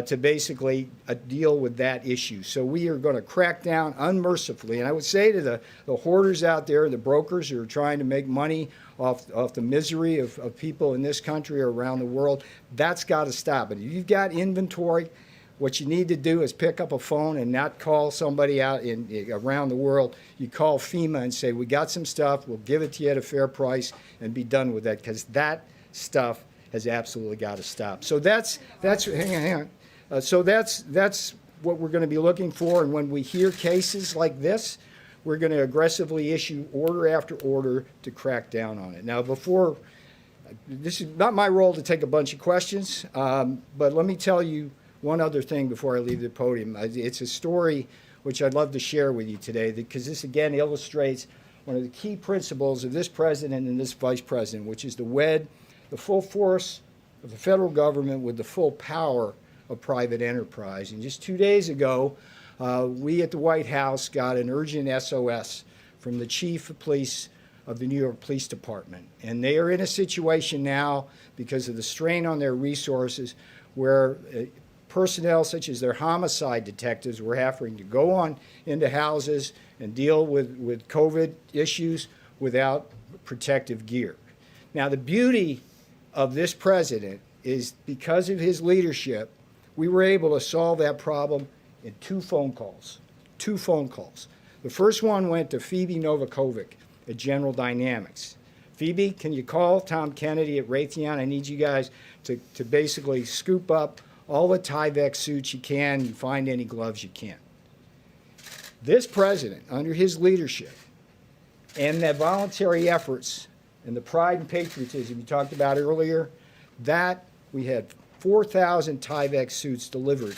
to basically deal with that issue. So we are going to crack down unmercifully. And I would say to the hoarders out there, the brokers who are trying to make money off the misery of people in this country or around the world, that's got to stop. And if you've got inventory, what you need to do is pick up a phone and not call somebody out around the world. You call FEMA and say, we got some stuff, we'll give it to you at a fair price, and be done with that, because that stuff has absolutely got to stop. So that's hang on. So that's what we're going to be looking for, and when we hear cases like this, we're going to aggressively issue order after order to crack down on it. Now, this is not my role to take a bunch of questions, but let me tell you one other thing before I leave the podium. It's a story which I'd love to share with you today, because this again illustrates one of the key principles of this president and this vice president, which is to wed the full force of the federal government with the full power of private enterprise. And just 2 days ago, we at the White House got an urgent SOS from the chief of police of the New York Police Department. And they are in a situation now, because of the strain on their resources, where personnel such as their homicide detectives were having to go on into houses and deal with COVID issues without protective gear. Now, the beauty of this president is, because of his leadership, we were able to solve that problem in 2 phone calls. 2 phone calls. The first one went to Phoebe Novakovic at General Dynamics. Phoebe, can you call Tom Kennedy at Raytheon? I need you guys to basically scoop up all the Tyvek suits you can, and find any gloves you can. This president, under his leadership, and the voluntary efforts and the pride and patriotism you talked about earlier, that we had 4,000 Tyvek suits delivered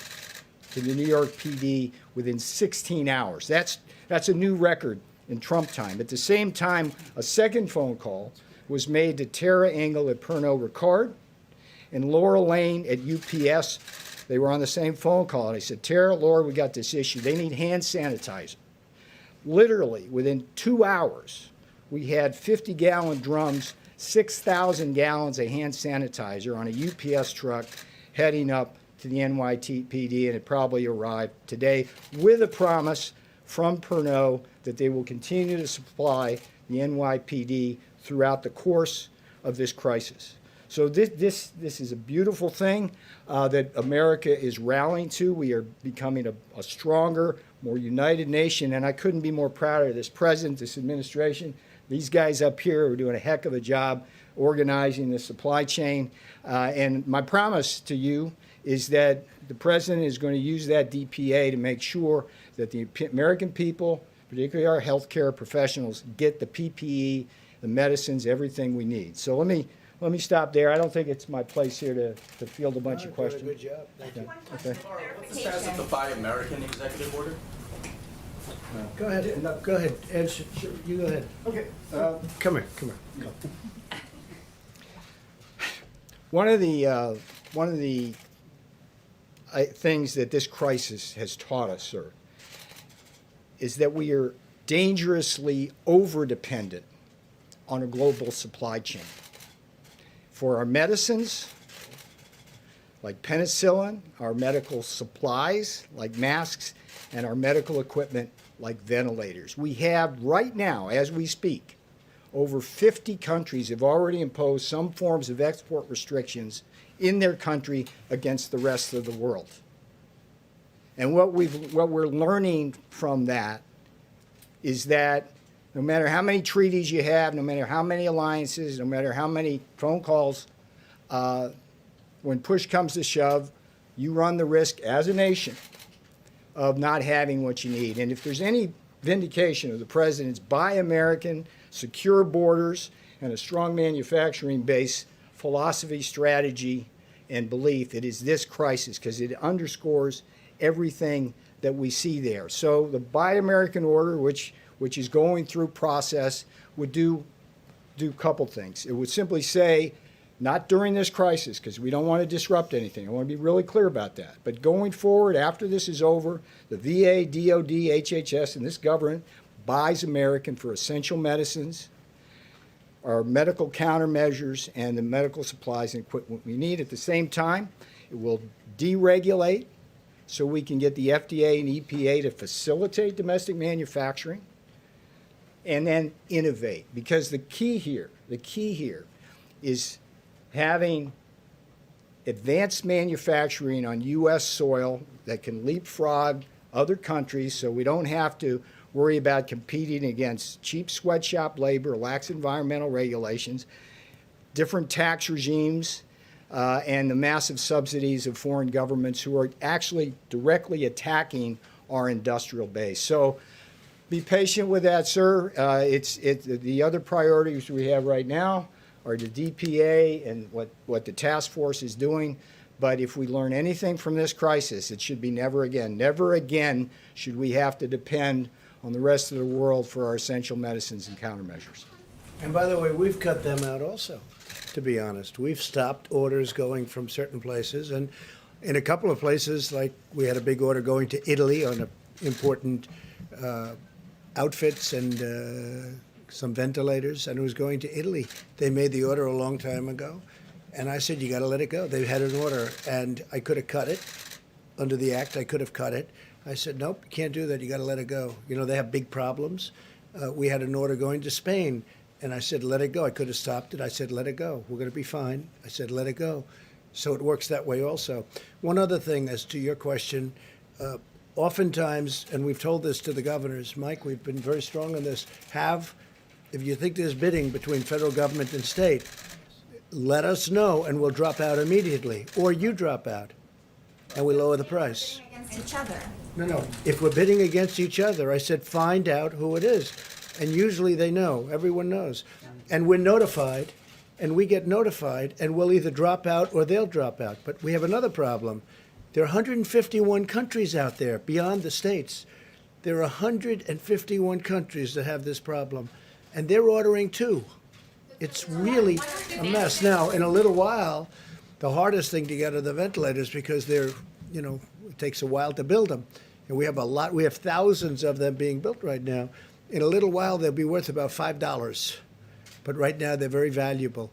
to the New York PD within 16 hours. That's a new record in Trump time. At the same time, a second phone call was made to Tara Engel at Pernod Ricard and Laura Lane at UPS. They were on the same phone call, and I said, Tara, Laura, we got this issue. They need hand sanitizer. Literally, within 2 hours, we had 50-gallon drums, 6,000 gallons of hand sanitizer on a UPS truck heading up to the NYPD, and it probably arrived today with a promise from Pernod that they will continue to supply the NYPD throughout the course of this crisis. So this is a beautiful thing that America is rallying to. We are becoming a stronger, more united nation, and I couldn't be more proud of this president, this administration. These guys up here are doing a heck of a job organizing the supply chain. And my promise to you is that the president is going to use that DPA to make sure that the American people, particularly our healthcare professionals, get the PPE, the medicines, everything we need. So let me stop there. I don't think it's my place here to field a bunch of questions. Good job. Thank you. Okay. What's the status of the Buy American executive order? Go ahead. Go ahead. Answer. Sure, you go ahead. Okay. Come here. Come here. One of the things that this crisis has taught us, sir, is that we are dangerously over-dependent on a global supply chain. For our medicines, like penicillin, our medical supplies, like masks, and our medical equipment, like ventilators. We have right now, as we speak, over 50 countries have already imposed some forms of export restrictions in their country against the rest of the world. And what we're learning from that is that no matter how many treaties you have, no matter how many alliances, no matter how many phone calls, when push comes to shove, you run the risk as a nation of not having what you need. And if there's any vindication of the president's Buy American, secure borders, and a strong manufacturing base philosophy, strategy, and belief, it is this crisis, because it underscores everything that we see there. So the Buy American order, which is going through process, would do a couple things. It would simply say, not during this crisis, because we don't want to disrupt anything. I want to be really clear about that. But going forward, after this is over, the VA, DOD, HHS, and this government buys American for essential medicines, our medical countermeasures, and the medical supplies and equipment we need. At the same time, it will deregulate so we can get the FDA and EPA to facilitate domestic manufacturing, and then innovate. Because the key here is having advanced manufacturing on U.S. soil that can leapfrog other countries so we don't have to worry about competing against cheap sweatshop labor, lax environmental regulations, different tax regimes, and the massive subsidies of foreign governments who are actually directly attacking our industrial base. So be patient with that, sir. The other priorities we have right now are the DPA and what the task force is doing. But if we learn anything from this crisis, it should be never again should we have to depend on the rest of the world for our essential medicines and countermeasures. And by the way, we've cut them out also, to be honest. We've stopped orders going from certain places. And in a couple of places, like we had a big order going to Italy on important outfits and some ventilators, and it was going to Italy. They made the order a long time ago. And I said, you got to let it go. They had an order, and I could have cut it. Under the act, I could have cut it. I said, nope, you can't do that. You got to let it go. You know, they have big problems. We had an order going to Spain, and I said, let it go. I could have stopped it. I said, let it go. We're going to be fine. I said, let it go. So it works that way also. One other thing as to your question, oftentimes, and we've told this to the governors, Mike, we've been very strong on this, if you think there's bidding between federal government and state, let us know and we'll drop out immediately. Or you drop out and we lower the price. Against each other. No. If we're bidding against each other, I said find out who it is. And usually they know. Everyone knows. And we're notified, and we get notified, and we'll either drop out or they'll drop out. But we have another problem. There are 151 countries out there beyond the states. There are 151 countries that have this problem, and they're ordering too. It's really a mess. Now, in a little while, the hardest thing to get are the ventilators because they're, it takes a while to build them. And we have thousands of them being built right now. In a little while, they'll be worth about $5. But right now, they're very valuable.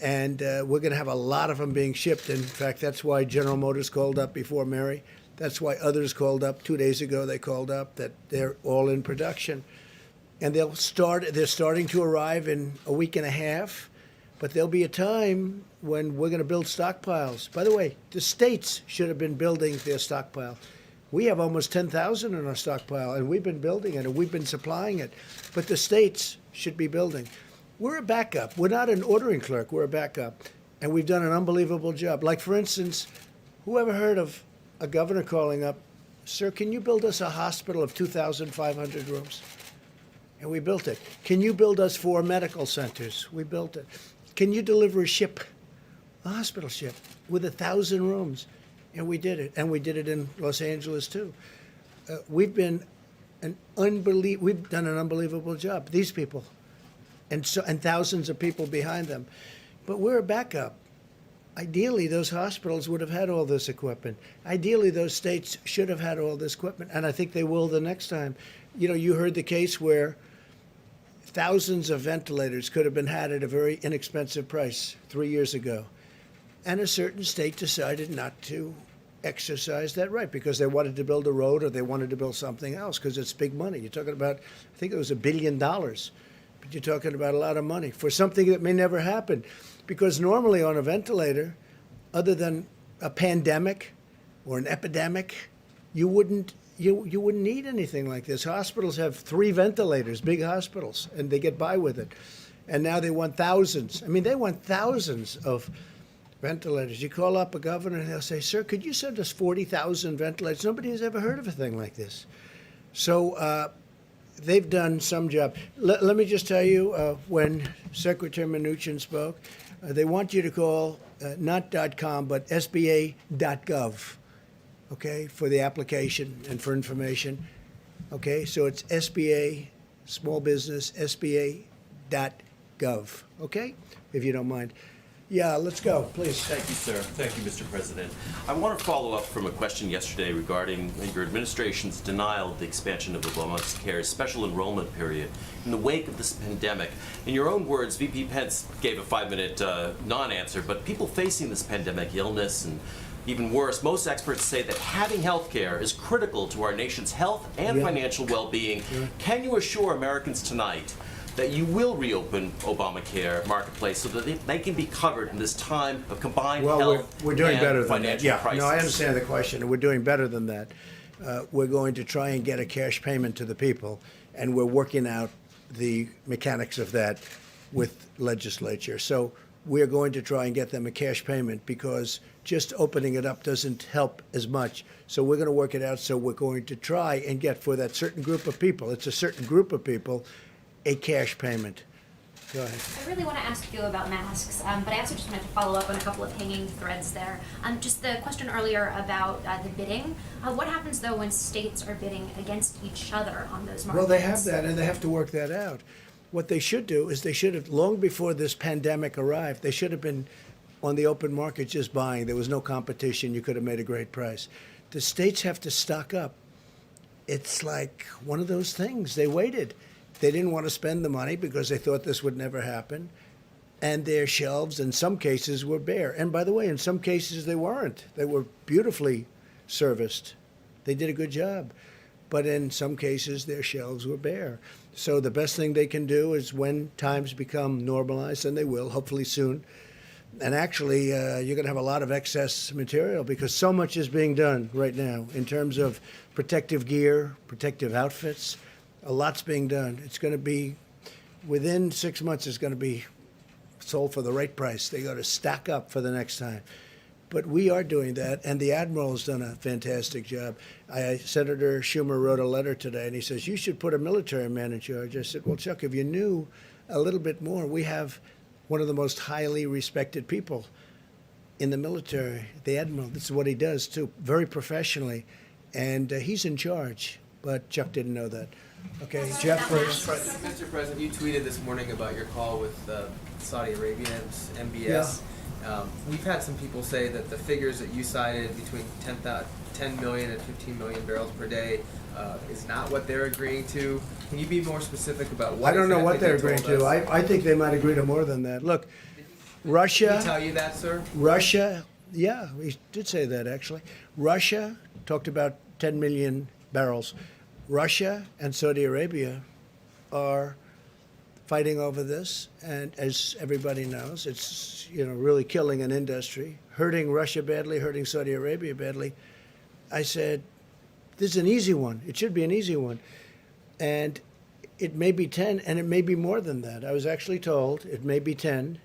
And we're going to have a lot of them being shipped. In fact, that's why General Motors called up before Mary. That's why others called up. 2 days ago, they called up that they're all in production. And they're starting to arrive in a week and a half. But there'll be a time when we're going to build stockpiles. By the way, the states should have been building their stockpile. We have almost 10,000 in our stockpile, and we've been building it, and we've been supplying it. But the states should be building. We're a backup. We're not an ordering clerk. We're a backup. And we've done an unbelievable job. Like, for instance, who ever heard of a governor calling up, "Sir, can you build us a hospital of 2,500 rooms?" And we built it. "Can you build us 4 medical centers?" We built it. "Can you deliver a ship, a hospital ship, with 1,000 rooms?" And we did it. And we did it in Los Angeles, too. We've done an unbelievable job. These people, and thousands of people behind them. But we're a backup. Ideally, those hospitals would have had all this equipment. Ideally, those states should have had all this equipment, and I think they will the next time. You know, you heard the case where thousands of ventilators could have been had at a very inexpensive price 3 years ago, and a certain state decided not to exercise that right because they wanted to build a road or they wanted to build something else because it's big money. You're talking about, I think it was $1 billion, but you're talking about a lot of money for something that may never happen. Because normally on a ventilator, other than a pandemic or an epidemic, you wouldn't need anything like this. Hospitals have 3 ventilators, big hospitals, and they get by with it. And now they want thousands. I mean, they want thousands of ventilators. You call up a governor and they'll say, "Sir, could you send us 40,000 ventilators?" Nobody has ever heard of a thing like this. So they've done some job. Let me just tell you, when Secretary Mnuchin spoke, they want you to call not .com, but SBA.gov, okay, for the application and for information. Okay, so it's SBA, small business, SBA.gov, okay, if you don't mind. Yeah, let's go, please. Thank you, sir. Thank you, Mr. President. I want to follow up from a question yesterday regarding your administration's denial of the expansion of Obamacare's special enrollment period in the wake of this pandemic. In your own words, VP Pence gave a 5-minute non-answer, but people facing this pandemic illness and even worse, most experts say that having health care is critical to our nation's health and financial well-being. Can you assure Americans tonight that you will reopen Obamacare marketplace so that they can be covered in this time of combined health we're doing and better than that. financial Yeah, crisis? no, I understand the question, and we're doing better than that. We're going to try and get a cash payment to the people, and we're working out the mechanics of that with legislature. So we're going to try and get them a cash payment because just opening it up doesn't help as much. So we're going to work it out. So we're going to try and get for that certain group of people, it's a certain group of people, a cash payment. Go ahead. I really want to ask you about masks, but I also just wanted to follow up on a couple of hanging threads there. Just the question earlier about the bidding. What happens, though, when states are bidding against each other on those markets? Well, they have that, and they have to work that out. What they should do is they should have, long before this pandemic arrived, they should have been on the open market just buying. There was no competition. You could have made a great price. The states have to stock up. It's like one of those things. They waited. They didn't want to spend the money because they thought this would never happen. And their shelves, in some cases, were bare. And by the way, in some cases, they weren't. They were beautifully serviced. They did a good job. But in some cases, their shelves were bare. So the best thing they can do is when times become normalized, and they will, hopefully soon. And actually, you're going to have a lot of excess material because so much is being done right now in terms of protective gear, protective outfits. A lot's being done. It's going to be, within 6 months, it's going to be sold for the right price. They got to stack up for the next time. But we are doing that, and the Admiral has done a fantastic job. Senator Schumer wrote a letter today, and he says, "You should put a military man in charge." I said, "Well, Chuck, if you knew a little bit more, we have one of the most highly respected people in the military, the Admiral. This is what he does, too, very professionally, and he's in charge." But Chuck didn't know that. Okay, Jeff first. Mr. President, you tweeted this morning about your call with Saudi Arabia's MBS. We've had some people say that the figures that you cited between 10 million and 15 million barrels per day is not what they're agreeing to. Can you be more specific about what? I don't know what they're agreeing to. I think they might agree to more than that. Look, Russia. Did he tell you that, sir? Russia, yeah, he did say that actually. Russia talked about 10 million barrels. Russia and Saudi Arabia are fighting over this, and as everybody knows, it's really killing an industry, hurting Russia badly, hurting Saudi Arabia badly. I said, this is an easy one. It should be an easy one. And it may be 10, and it may be more than that. I was actually told it may be 10,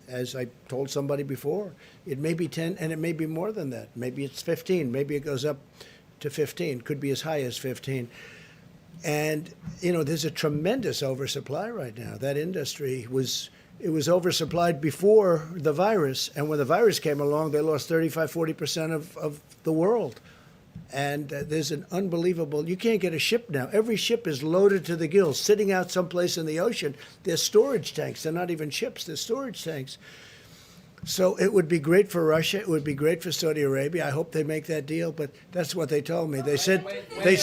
as I told somebody before. It may be 10, and it may be more than that. Maybe it's 15. Maybe it goes up to 15. Could be as high as 15. And, there's a tremendous oversupply right now. That industry was oversupplied before the virus. And when the virus came along, they lost 35-40% of the world. And there's an unbelievable, you can't get a ship now. Every ship is loaded to the gills, sitting out someplace in the ocean. They're storage tanks. They're not even ships. They're storage tanks. So it would be great for Russia. It would be great for Saudi Arabia. I hope they make that deal, but that's what they told me. They said I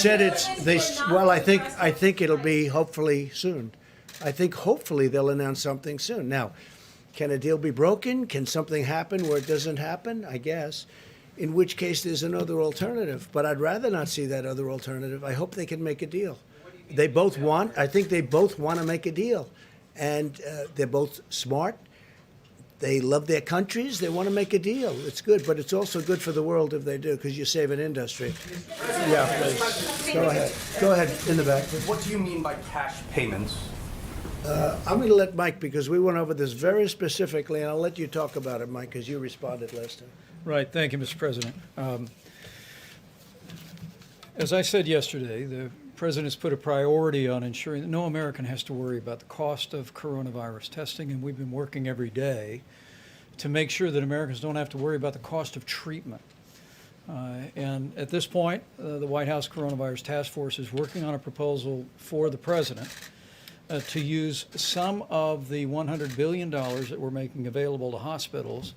think it'll be hopefully soon. I think hopefully they'll announce something soon. Now, can a deal be broken? Can something happen where it doesn't happen? I guess. In which case there's another alternative. But I'd rather not see that other alternative. I hope they can make a deal. I think they both want to make a deal. And they're both smart. They love their countries. They want to make a deal. It's good, but it's also good for the world if they do, because you save an industry. Yeah, please. Go ahead. Go ahead, in the back. What do you mean by cash payments? I'm going to let Mike, because we went over this very specifically, and I'll let you talk about it, Mike, because you responded last time. Right. Thank you, Mr. President. As I said yesterday, the President's put a priority on ensuring that no American has to worry about the cost of coronavirus testing, and we've been working every day to make sure that Americans don't have to worry about the cost of treatment. And at this point, the White House Coronavirus Task Force is working on a proposal for the President to use some of the $100 billion that we're making available to hospitals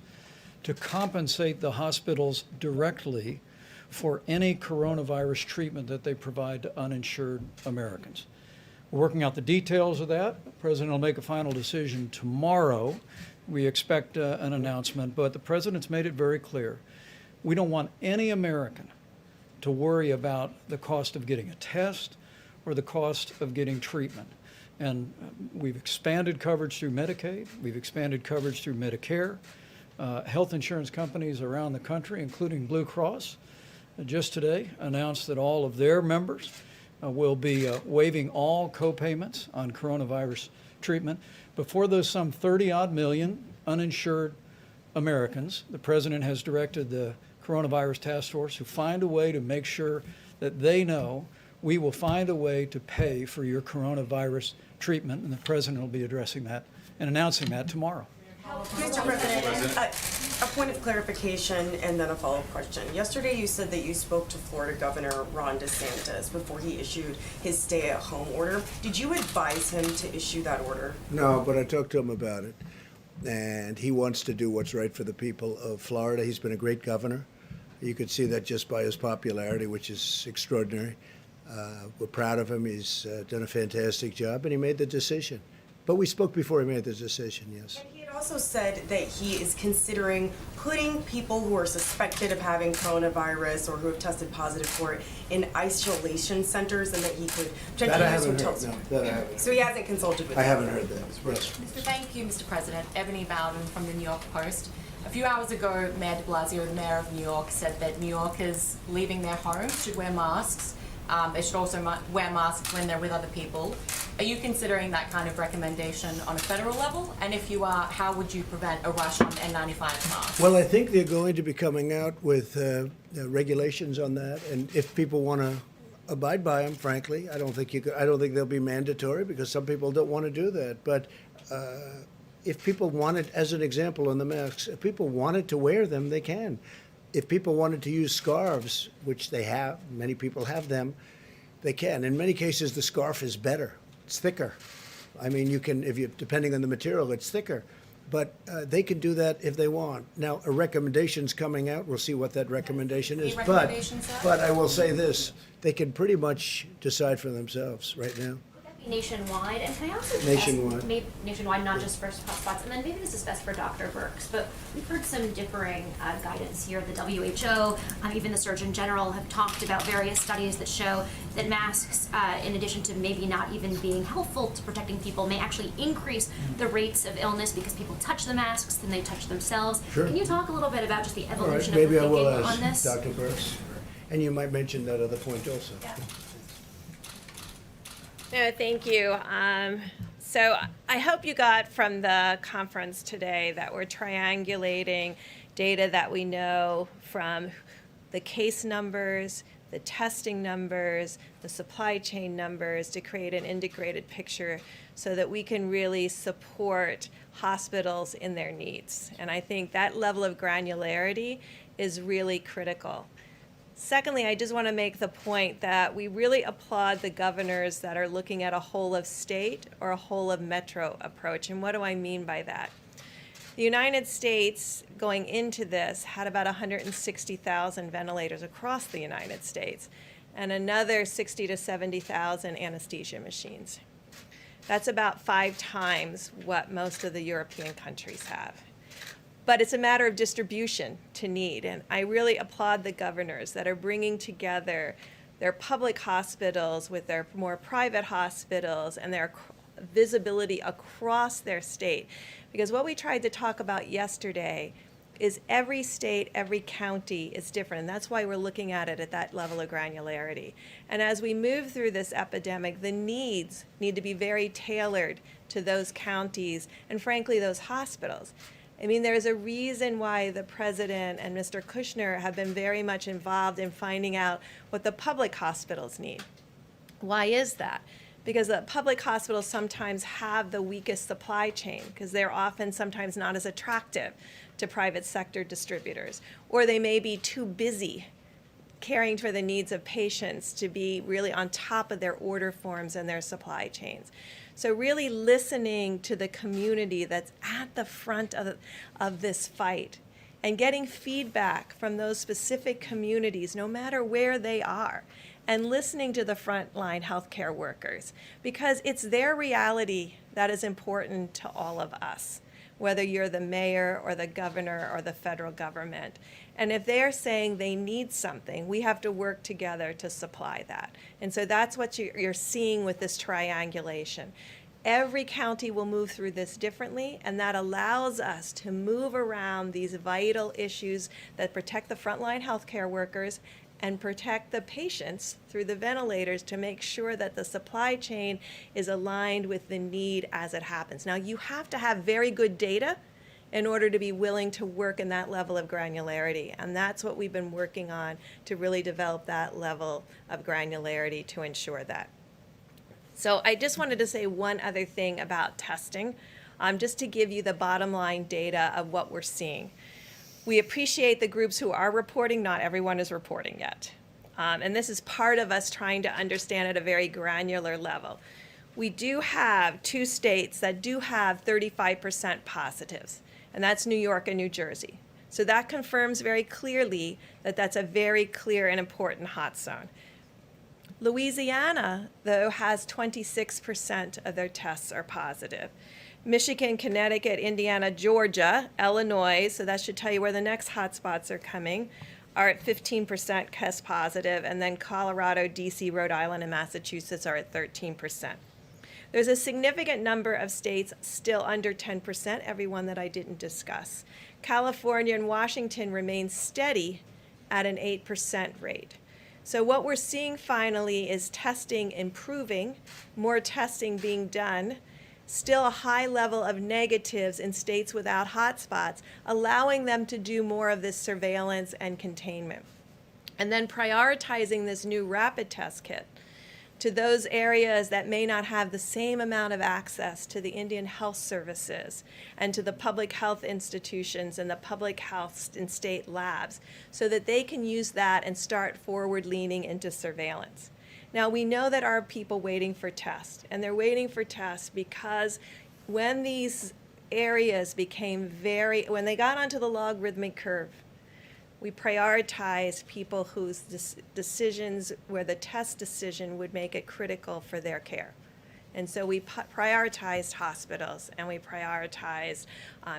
to compensate the hospitals directly for any coronavirus treatment that they provide to uninsured Americans. We're working out the details of that. The President will make a final decision tomorrow. We expect an announcement, but the President's made it very clear. We don't want any American to worry about the cost of getting a test or the cost of getting treatment. And we've expanded coverage through Medicaid. We've expanded coverage through Medicare. Health insurance companies around the country, including Blue Cross, just today announced that all of their members will be waiving all co-payments on coronavirus treatment. But for those some 30-odd million uninsured Americans, the President has directed the Coronavirus Task Force to find a way to make sure that they know we will find a way to pay for your coronavirus treatment, and the President will be addressing that and announcing that tomorrow. Mr. President, a point of clarification and then a follow-up question. Yesterday you said that you spoke to Florida Governor Ron DeSantis before he issued his stay-at-home order. Did you advise him to issue that order? No, but I talked to him about it. And he wants to do what's right for the people of Florida. He's been a great governor. You could see that just by his popularity, which is extraordinary. We're proud of him. He's done a fantastic job, and he made the decision. But we spoke before he made the decision, yes. And he had also said that he is considering putting people who are suspected of having coronavirus or who have tested positive for it in isolation centers, and that he could potentially use hotels. No, that I haven't. So he hasn't consulted with I you. haven't heard that. Yes. Thank you, Mr. President. Ebony Bowden from the New York Post. A few hours ago, Mayor de Blasio, the mayor of New York, said that New Yorkers leaving their homes should wear masks. They should also wear masks when they're with other people. Are you considering that kind of recommendation on a federal level? And if you are, how would you prevent a rush on N95 masks? Well, I think they're going to be coming out with regulations on that, and if people want to abide by them, frankly, I don't think they'll be mandatory because some people don't want to do that. But if people wanted, as an example on the masks, if people wanted to wear them, they can. If people wanted to use scarves, which they have, many people have them, they can. In many cases, the scarf is better. It's thicker. I mean, you can, depending on the material, it's thicker. But they can do that if they want. Now, a recommendation's coming out. We'll see what that recommendation is. But I will say this, they can pretty much decide for themselves right now. Would that be Nationwide, and can I also just Nationwide. ask, maybe nationwide, not just for hotspots, and then maybe this is best for Dr. Birx, but we've heard some differing guidance here. The WHO, even the Surgeon General have talked about various studies that show that masks, in addition to maybe not even being helpful to protecting people, may actually increase the rates of illness because people touch the masks and they touch themselves. Sure. Can you talk a little bit about just the All right, evolution of maybe the I will thinking on ask this? Dr. Birx. And you might mention that other point also. Yeah. No, thank you. So I hope you got from the conference today that we're triangulating data that we know from the case numbers, the testing numbers, the supply chain numbers to create an integrated picture so that we can really support hospitals in their needs. And I think that level of granularity is really critical. Secondly, I just want to make the point that we really applaud the governors that are looking at a whole of state or a whole of metro approach. And what do I mean by that? The United States, going into this, had about 160,000 ventilators across the United States and another 60 to 70,000 anesthesia machines. That's about 5 times what most of the European countries have. But it's a matter of distribution to need. And I really applaud the governors that are bringing together their public hospitals with their more private hospitals and their visibility across their state. Because what we tried to talk about yesterday is every state, every county is different. And that's why we're looking at it at that level of granularity. And as we move through this epidemic, the needs need to be very tailored to those counties and, frankly, those hospitals. I mean, there's a reason why the president and Mr. Kushner have been very much involved in finding out what the public hospitals need. Why is that? Because the public hospitals sometimes have the weakest supply chain because they're often sometimes not as attractive to private sector distributors, or they may be too busy caring for the needs of patients to be really on top of their order forms and their supply chains. So really listening to the community that's at the front of this fight and getting feedback from those specific communities, no matter where they are, and listening to the frontline healthcare workers, because it's their reality that is important to all of us, whether you're the mayor or the governor or the federal government. And if they're saying they need something, we have to work together to supply that. And so that's what you're seeing with this triangulation. Every county will move through this differently, and that allows us to move around these vital issues that protect the frontline healthcare workers and protect the patients through the ventilators to make sure that the supply chain is aligned with the need as it happens. Now, you have to have very good data in order to be willing to work in that level of granularity. And that's what we've been working on to really develop that level of granularity to ensure that. So I just wanted to say one other thing about testing, just to give you the bottom line data of what we're seeing. We appreciate the groups who are reporting. Not everyone is reporting yet. And this is part of us trying to understand at a very granular level. We do have 2 states that do have 35% positives, and that's New York and New Jersey. So that confirms very clearly that that's a very clear and important hot zone. Louisiana, though, has 26% of their tests are positive. Michigan, Connecticut, Indiana, Georgia, Illinois, so that should tell you where the next hotspots are coming, are at 15% test positive, and then Colorado, DC, Rhode Island, and Massachusetts are at 13%. There's a significant number of states still under 10%, every one that I didn't discuss. California and Washington remain steady at an 8% rate. So what we're seeing finally is testing improving, more testing being done, still a high level of negatives in states without hotspots, allowing them to do more of this surveillance and containment. And then prioritizing this new rapid test kit to those areas that may not have the same amount of access to the Indian health services and to the public health institutions and the public health and state labs so that they can use that and start forward leaning into surveillance. Now, we know that our people waiting for tests, and they're waiting for tests because when these areas when they got onto the logarithmic curve, we prioritized people whose decisions, where the test decision would make it critical for their care. And so we prioritized hospitals, and we prioritized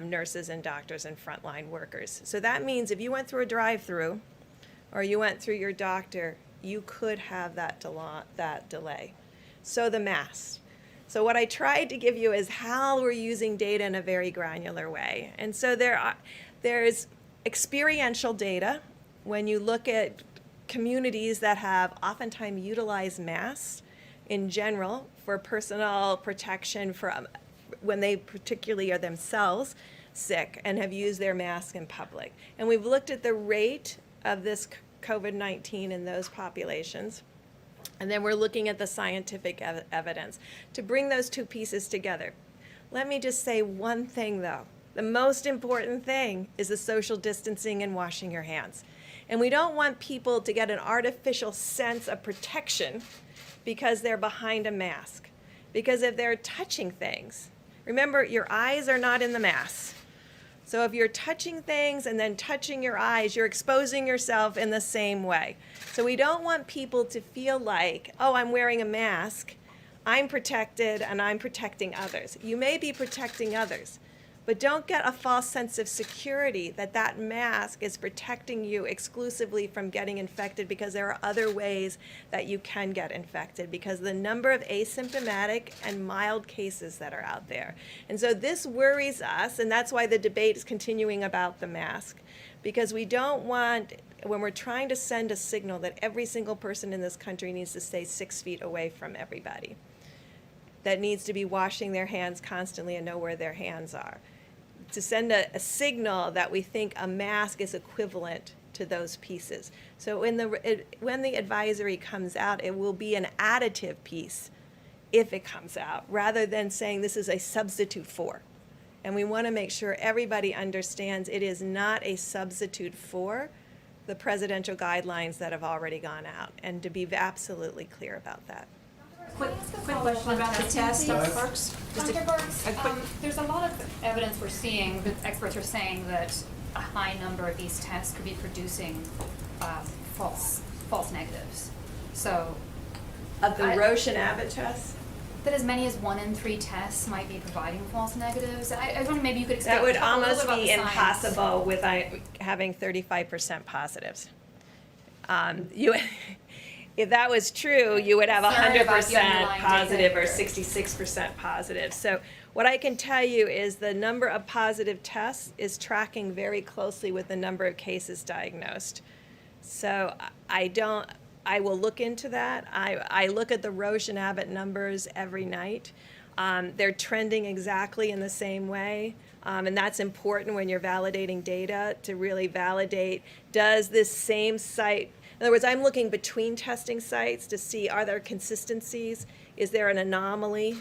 nurses and doctors and frontline workers. So that means if you went through a drive-through or you went through your doctor, you could have that delay. So the masks. So what I tried to give you is how we're using data in a very granular way. And so there's experiential data. When you look at communities that have oftentimes utilized masks in general for personal protection from when they particularly are themselves sick and have used their mask in public. And we've looked at the rate of this COVID-19 in those populations. And then we're looking at the scientific evidence to bring those two pieces together. Let me just say one thing, though. The most important thing is the social distancing and washing your hands. And we don't want people to get an artificial sense of protection because they're behind a mask. Because if they're touching things, remember, your eyes are not in the mask. So if you're touching things and then touching your eyes, you're exposing yourself in the same way. So we don't want people to feel like, oh, I'm wearing a mask, I'm protected, and I'm protecting others. You may be protecting others, but don't get a false sense of security that that mask is protecting you exclusively from getting infected, because there are other ways that you can get infected because of the number of asymptomatic and mild cases that are out there. And so this worries us, and that's why the debate is continuing about the mask, because we don't want, when we're trying to send a signal that every single person in this country needs to stay 6 feet away from everybody, that needs to be washing their hands constantly and know where their hands are, to send a signal that we think a mask is equivalent to those pieces. So when the advisory comes out, it will be an additive piece if it comes out, rather than saying this is a substitute for. And we want to make sure everybody understands it is not a substitute for the presidential guidelines that have already gone out, and to be absolutely clear about that. Quick question about the test, Dr. Burks. Dr. Burks, there's a lot of evidence we're seeing that experts are saying that a high number of these tests could be producing false negatives. So, Of the Roche and Abbott tests? That as many as 1 in 3 tests might be providing false negatives. I wonder maybe you could explain. That would talk a little almost bit about be the science. impossible with having 35% positives. If that was true, you would have Sorry about the 100% underlying positive data or here. 66% positive. So what I can tell you is the number of positive tests is tracking very closely with the number of cases diagnosed. So I will look into that. I look at the Roche and Abbott numbers every night. They're trending exactly in the same way. And that's important when you're validating data, to really validate, does this same site, in other words, I'm looking between testing sites to see, are there consistencies? Is there an anomaly?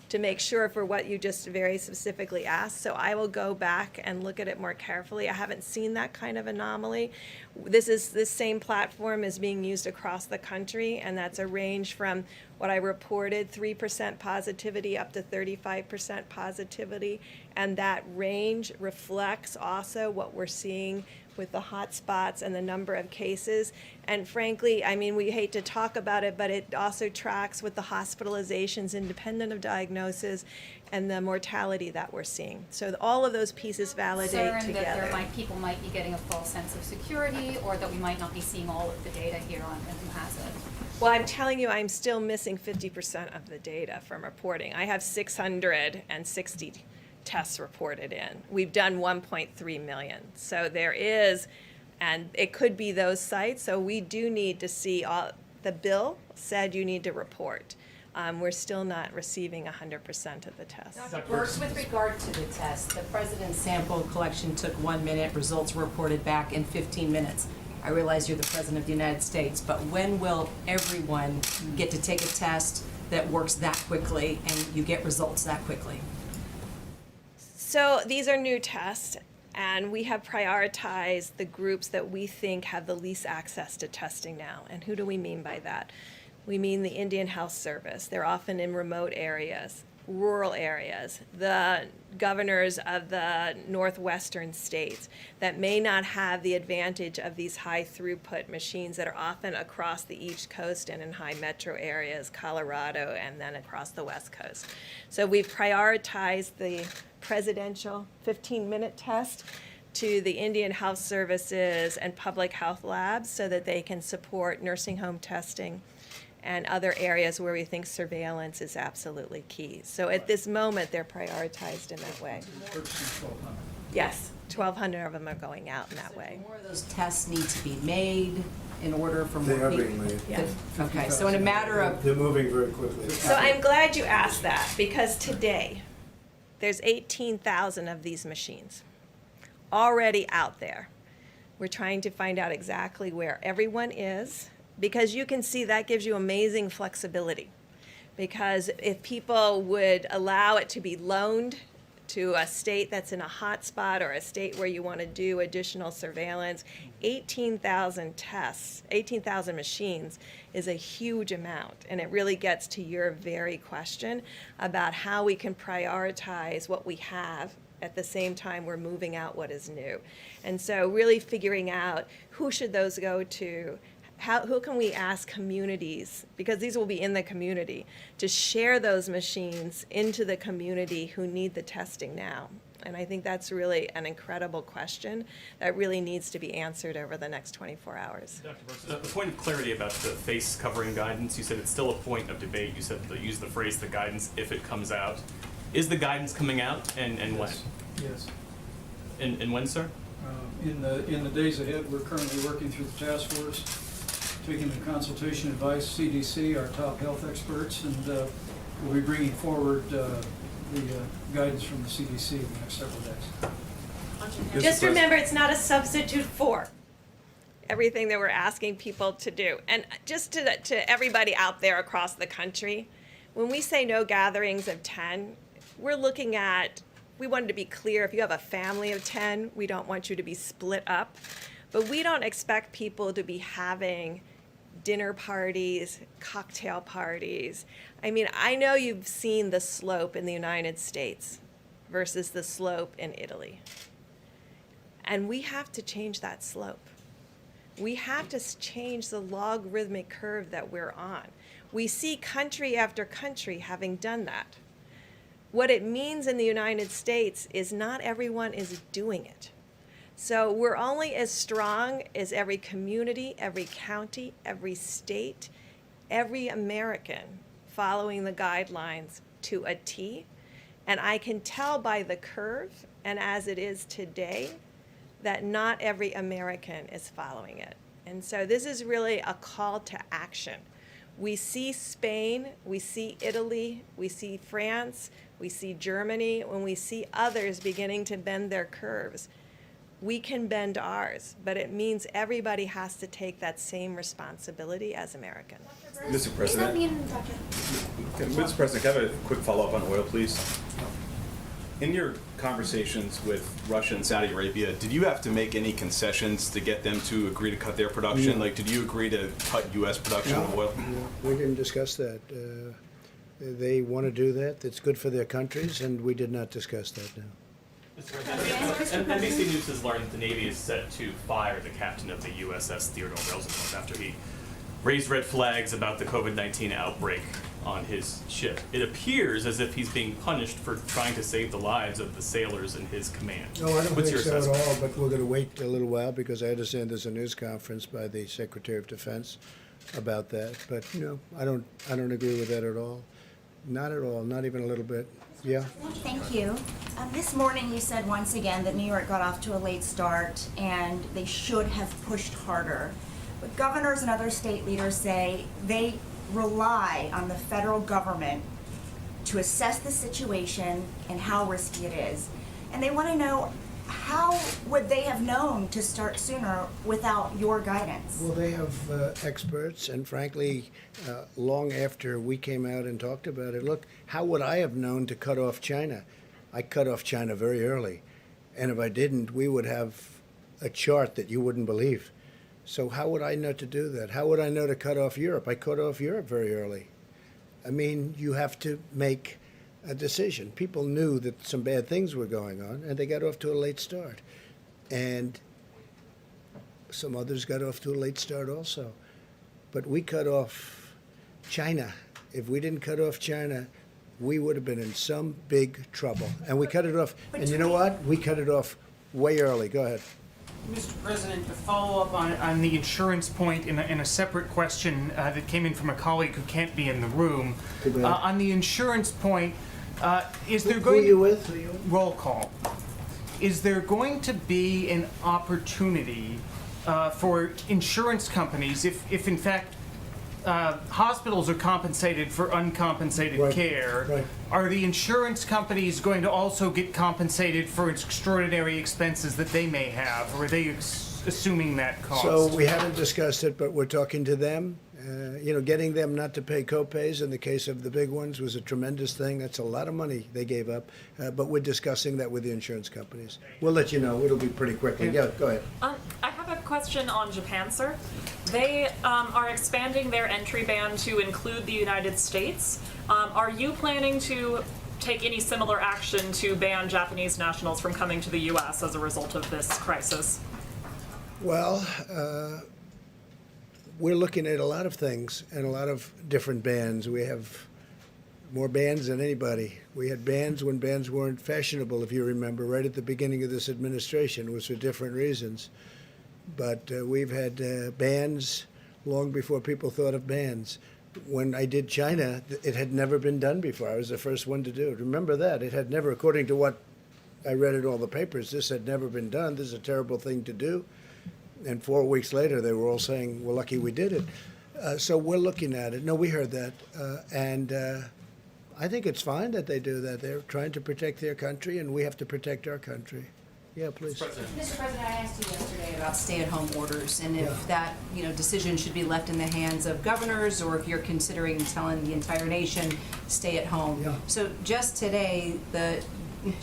To make sure for what you just very specifically asked. So I will go back and look at it more carefully. I haven't seen that kind of anomaly. This same platform is being used across the country, and that's a range from what I reported, 3% positivity up to 35% positivity. And that range reflects also what we're seeing with the hot spots and the number of cases. And frankly, I mean, we hate to talk about it, but it also tracks with the hospitalizations independent of diagnosis and the mortality that we're seeing. So all of those pieces validate Concerned together. that people might be getting a false sense of security, or that we might not be seeing all of the data here on who has it. Well, I'm telling you, I'm still missing 50% of the data from reporting. I have 660 tests reported in. We've done 1.3 million. So there is, and it could be those sites. So we do need to see, the bill said you need to report. We're still not receiving 100% of the tests. Dr. Burks, with regard to the test, the president's sample collection took 1 minute, results were reported back in 15 minutes. I realize you're the president of the United States, but when will everyone get to take a test that works that quickly and you get results that quickly? So these are new tests, and we have prioritized the groups that we think have the least access to testing now. And who do we mean by that? We mean the Indian Health Service. They're often in remote areas. rural areas, the governors of the northwestern states that may not have the advantage of these high throughput machines that are often across the East Coast and in high metro areas, Colorado, and then across the West Coast. So we've prioritized the presidential 15-minute test to the Indian Health Services and public health labs so that they can support nursing home testing and other areas where we think surveillance is absolutely key. So at this moment, they're prioritized in that way. Yes, 1,200 of them are going out in that way. More of those tests need to be made in order for more They are people. being made. Yeah. Okay, so in a matter of, They're moving very quickly. So I'm glad you asked that, because today, there's 18,000 of these machines already out there. We're trying to find out exactly where everyone is, because you can see that gives you amazing flexibility. Because if people would allow it to be loaned to a state that's in a hot spot or a state where you want to do additional surveillance, 18,000 tests, 18,000 machines is a huge amount. And it really gets to your very question about how we can prioritize what we have at the same time we're moving out what is new. And so really figuring out who should those go to, who can we ask communities, because these will be in the community, to share those machines into the community who need the testing now. And I think that's really an incredible question that really needs to be answered over the next 24 hours. Dr. Brooks, the point of clarity about the face covering guidance, you said it's still a point of debate. You said use the phrase the guidance if it comes out. Is the guidance coming out, and when? Yes. And when, sir? In the days ahead, we're currently working through the task force, taking the consultation advice, CDC, our top health experts, and we'll be bringing forward the guidance from the CDC in the next several days. Just remember, it's not a substitute for everything that we're asking people to do. And just to everybody out there across the country, when we say no gatherings of 10, we're looking at, we wanted to be clear, if you have a family of 10, we don't want you to be split up. But we don't expect people to be having dinner parties, cocktail parties. I mean, I know you've seen the slope in the United States versus the slope in Italy. And we have to change that slope. We have to change the logarithmic curve that we're on. We see country after country having done that. What it means in the United States is not everyone is doing it. So we're only as strong as every community, every county, every state, every American following the guidelines to a T. And I can tell by the curve, and as it is today, that not every American is following it. And so this is really a call to action. We see Spain, we see Italy, we see France, we see Germany. When we see others beginning to bend their curves, we can bend ours, but it means everybody has to take that same responsibility as Americans. Mr. President. Mr. President, can I have a quick follow-up on oil, please? In your conversations with Russia and Saudi Arabia, did you have to make any concessions to get them to agree to cut their production? No. Like, did you agree to cut U.S. production of oil? No, we didn't discuss that. They want to do that. It's good for their countries, and we did not discuss that, no. NBC News has learned that the Navy is set to fire the captain of the USS Theodore Roosevelt after he raised red flags about the COVID-19 outbreak on his ship. It appears as if he's being punished for trying to save the lives of the sailors in his command. No, I don't What's think your so at assessment? all, but we're going to wait a little while because I understand there's a news conference by the Secretary of Defense about that. But no, I don't agree with that at all. Not at all, not even a little bit. Yeah? Thank you. This morning you said once again that New York got off to a late start and they should have pushed harder. But governors and other state leaders say they rely on the federal government to assess the situation and how risky it is. And they want to know, how would they have known to start sooner without your guidance? Well, they have experts, and frankly, long after we came out and talked about it, look, how would I have known to cut off China? I cut off China very early, and if I didn't, we would have a chart that you wouldn't believe. So how would I know to do that? How would I know to cut off Europe? I cut off Europe very early. I mean, you have to make a decision. People knew that some bad things were going on, and they got off to a late start. And some others got off to a late start also. But we cut off China. If we didn't cut off China, we would have been in some big trouble. And we cut it off. And you know what? We cut it off way early. Go ahead. Mr. President, to follow up on the insurance point in a separate question that came in from a colleague who can't be in the room. On the insurance point, is there going... Who are you with? Who are you with? Roll call. Is there going to be an opportunity for insurance companies, if in fact hospitals are compensated for uncompensated care, are the insurance companies going to also get compensated for extraordinary expenses that they may have, or are they assuming that cost? So we haven't discussed it, but we're talking to them. Getting them not to pay copays in the case of the big ones was a tremendous thing. That's a lot of money they gave up. But we're discussing that with the insurance companies. We'll let you know. It'll be pretty quickly. Yeah, go ahead. I have a question on Japan, sir. They are expanding their entry ban to include the United States. Are you planning to take any similar action to ban Japanese nationals from coming to the U.S. as a result of this crisis? Well, we're looking at a lot of things and a lot of different bans. We have more bans than anybody. We had bans when bans weren't fashionable, if you remember, right at the beginning of this administration. It was for different reasons. But we've had bans long before people thought of bans. When I did China, it had never been done before. I was the first one to do it. Remember that. It had never, according to what I read in all the papers, this had never been done. This is a terrible thing to do. And 4 weeks later, they were all saying, we're lucky we did it. So we're looking at it. No, we heard that. And I think it's fine that they do that. They're trying to protect their country, and we have to protect our country. Yeah, please. Mr. President, I asked you yesterday about stay-at-home orders and if that, decision should be left in the hands of governors, or if you're considering telling the entire nation stay at home. Yeah. So just today,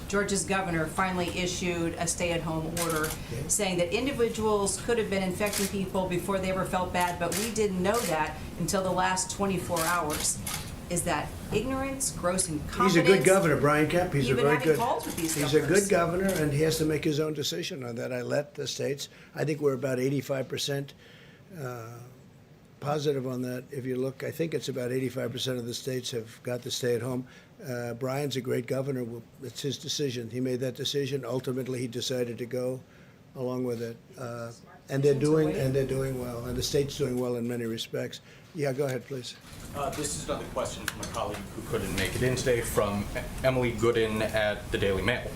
Georgia's governor finally issued a stay-at-home order saying that individuals could have been infecting people before they ever felt bad, but we didn't know that until the last 24 hours. Is that ignorance, gross incompetence? He's a good governor, Brian Kemp. He's You've a been very having good. calls with these He's a governors. good governor, and he has to make his own decision on that. I let the states. I think we're about 85% positive on that. If you look, I think it's about 85% of the states have got to stay at home. Brian's a great governor. It's his decision. He made that decision. Ultimately, he decided to go along with it. And they're doing well, and the state's doing well in many respects. Yeah, go ahead, please. This is another question from a colleague who couldn't make it in today, from Emily Gooden at the Daily Mail.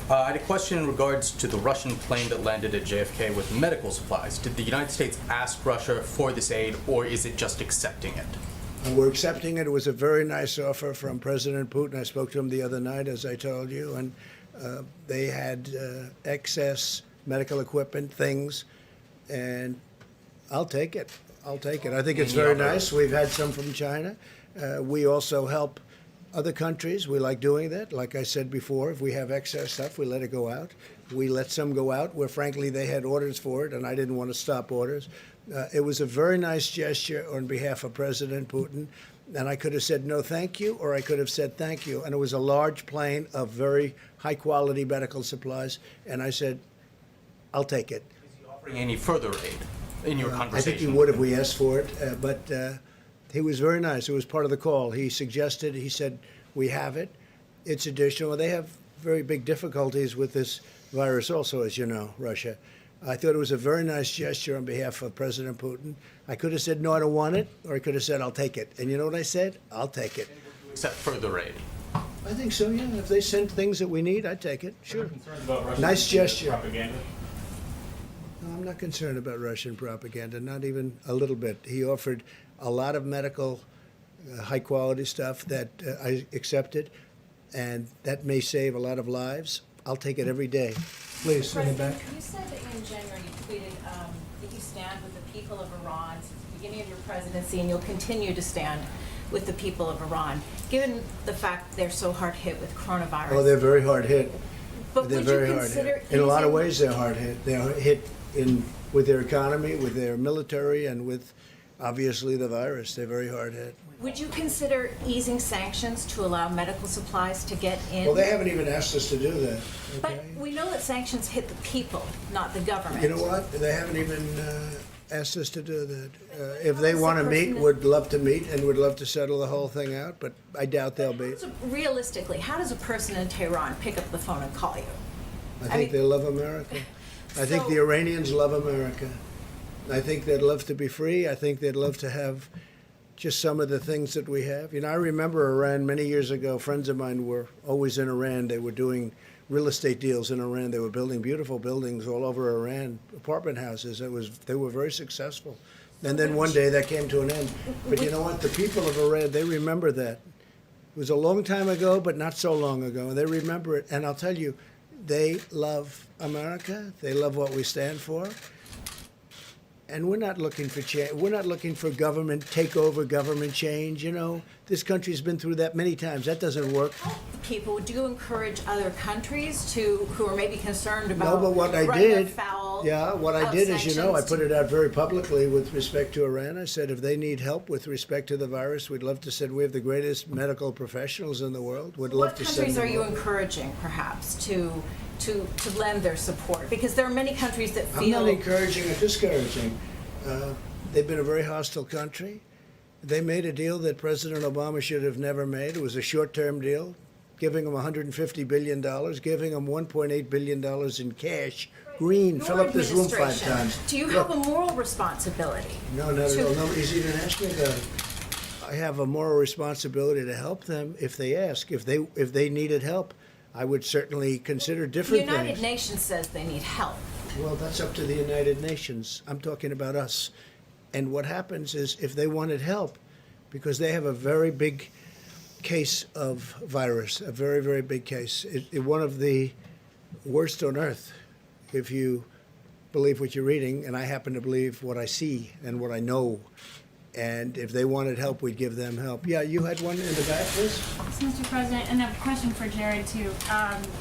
I had a question in regards to the Russian plane that landed at JFK with medical supplies. Did the United States ask Russia for this aid, or is it just accepting it? We're accepting it. It was a very nice offer from President Putin. I spoke to him the other night, as I told you, and they had excess medical equipment, things, and I'll take it. I'll take it. I think it's very nice. We've had some from China. We also help other countries. We like doing that. Like I said before, if we have excess stuff, we let it go out. We let some go out where, frankly, they had orders for it, and I didn't want to stop orders. It was a very nice gesture on behalf of President Putin, and I could have said no thank you, or I could have said thank you. And it was a large plane of very high-quality medical supplies, and I said, I'll take it. Is he offering any further aid in your conversation? I think he would if we asked for it, but he was very nice. It was part of the call. He suggested, he said, we have it. It's additional. They have very big difficulties with this virus also, as you know, Russia. I thought it was a very nice gesture on behalf of President Putin. I could have said, no, I don't want it, or I could have said, I'll take it. And you know what I said? I'll take it. Accept further aid? I think so, yeah. If they send things that we need, I'd take it. Sure. About Russian Nice gesture. propaganda? No, I'm not concerned about Russian propaganda, not even a little bit. He offered a lot of medical, high-quality stuff that I accepted, and that may save a lot of lives. I'll take it every day. Please, in the back. You said that in January you tweeted that you stand with the people of Iran since the beginning of your presidency, and you'll continue to stand with the people of Iran, given the fact they're so hard hit with coronavirus. Oh, they're very hard hit. But They're would you very hard consider hit. In a lot of using- ways, they're hard hit. They're hit with their economy, with their military, and with, obviously, the virus. They're very hard hit. Would you consider easing sanctions to allow medical supplies to get in? Well, they haven't even asked us to do that, But okay? we know that sanctions hit the people, not the government. You know what? They haven't even asked us to do that. If they does want to the meet, person- would love to meet and would love to settle the whole thing out, but I doubt they'll be. So realistically, how does a person in Tehran pick up the phone and call you? I think they love America. I think the Iranians love America. I think they'd love to be free. I think they'd love to have just some of the things that we have. You know, I remember Iran many years ago. Friends of mine were always in Iran. They were doing real estate deals in Iran. They were building beautiful buildings all over Iran, apartment houses. They were very successful. And then one day that came to an end. But you know what? The people of Iran, they remember that. It was a long time ago, but not so long ago. And they remember it. And I'll tell you, they love America. They love what we stand for. And we're not looking for change. We're not looking for government takeover, government change. You know, this country's been through that many times. That doesn't work. People, do you encourage other countries who are maybe concerned about No, but what I running did, afoul what I of did is, you know, I sanctions put it out very publicly with respect to Iran. I said, if they need help with respect to the virus, we'd love to send. We have the greatest medical professionals in the world. We'd love What to send countries them are you over. encouraging, perhaps, to lend their support? Because there are many countries that I'm feel not encouraging or discouraging. They've been a very hostile country. They made a deal that President Obama should have never made. It was a short-term deal, giving them $150 billion, giving them $1.8 billion in cash. Green, your fill up this room 5 administration, times. Do you Look, have a moral responsibility? No, not at to- all. Nobody's even asking about it. I have a moral responsibility to help them if they ask. If they needed help, I would certainly consider The different United things. Nations says they need help. Well, that's up to the United Nations. I'm talking about us. And what happens is if they wanted help, because they have a very big case of virus, a very, very big case, one of the worst on earth, if you believe what you're reading, and I happen to believe what I see and what I know. And if they wanted help, we'd give them help. Yeah, you had one in the back, please? Mr. President, and a question for Jared too.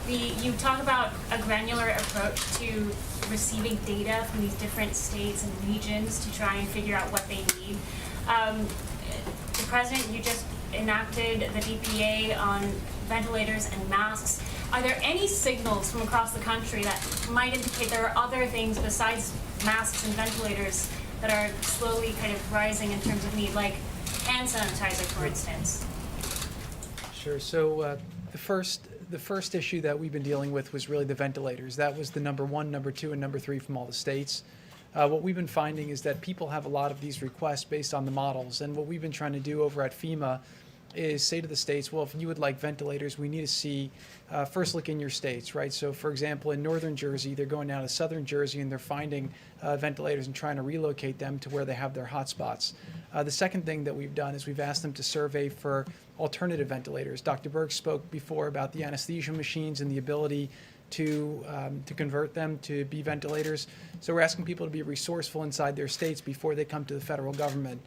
You talk about a granular approach to receiving data from these different states and regions to try and figure out what they need. The President, you just enacted the DPA on ventilators and masks. Are there any signals from across the country that might indicate there are other things besides masks and ventilators that are slowly kind of rising in terms of need, like hand sanitizer, for instance? Sure. So the first issue that we've been dealing with was really the ventilators. That was the number 1, number 2, and number 3 from all the states. What we've been finding is that people have a lot of these requests based on the models, and what we've been trying to do over at FEMA is say to the states, well, if you would like ventilators, we need to see, first look in your states, right? So for example, in northern Jersey, they're going down to southern Jersey and they're finding ventilators and trying to relocate them to where they have their hotspots. The second thing that we've done is we've asked them to survey for alternative ventilators. Dr. Berg spoke before about the anesthesia machines and the ability to convert them to be ventilators. So we're asking people to be resourceful inside their states before they come to the federal government.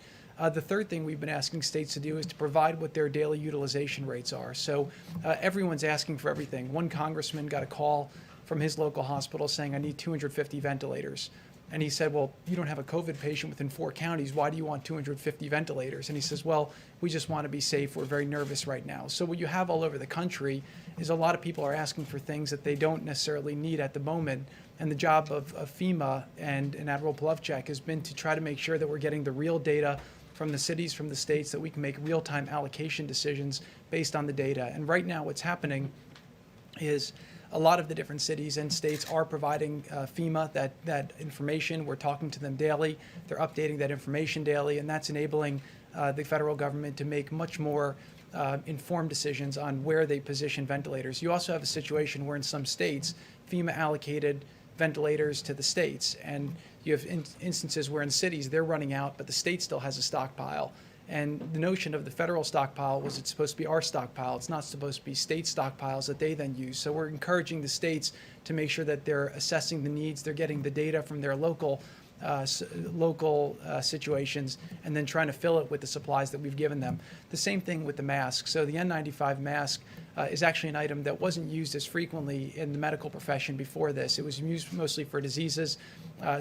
The third thing we've been asking states to do is to provide what their daily utilization rates are. So everyone's asking for everything. One congressman got a call from his local hospital saying, I need 250 ventilators. And he said, well, you don't have a COVID patient within 4 counties. Why do you want 250 ventilators? And he says, well, we just want to be safe. We're very nervous right now. So what you have all over the country is a lot of people are asking for things that they don't necessarily need at the moment. And the job of FEMA and Admiral Plovchak has been to try to make sure that we're getting the real data from the cities, from the states, that we can make real-time allocation decisions based on the data. And right now what's happening is a lot of the different cities and states are providing FEMA that information. We're talking to them daily. They're updating that information daily, and that's enabling the federal government to make much more informed decisions on where they position ventilators. You also have a situation where in some states, FEMA allocated ventilators to the states, and you have instances where in cities they're running out, but the state still has a stockpile. And the notion of the federal stockpile was it's supposed to be our stockpile. It's not supposed to be state stockpiles that they then use. So we're encouraging the states to make sure that they're assessing the needs, they're getting the data from their local local situations, and then trying to fill it with the supplies that we've given them. The same thing with the mask. So the N95 mask is actually an item that wasn't used as frequently in the medical profession before this. It was used mostly for diseases.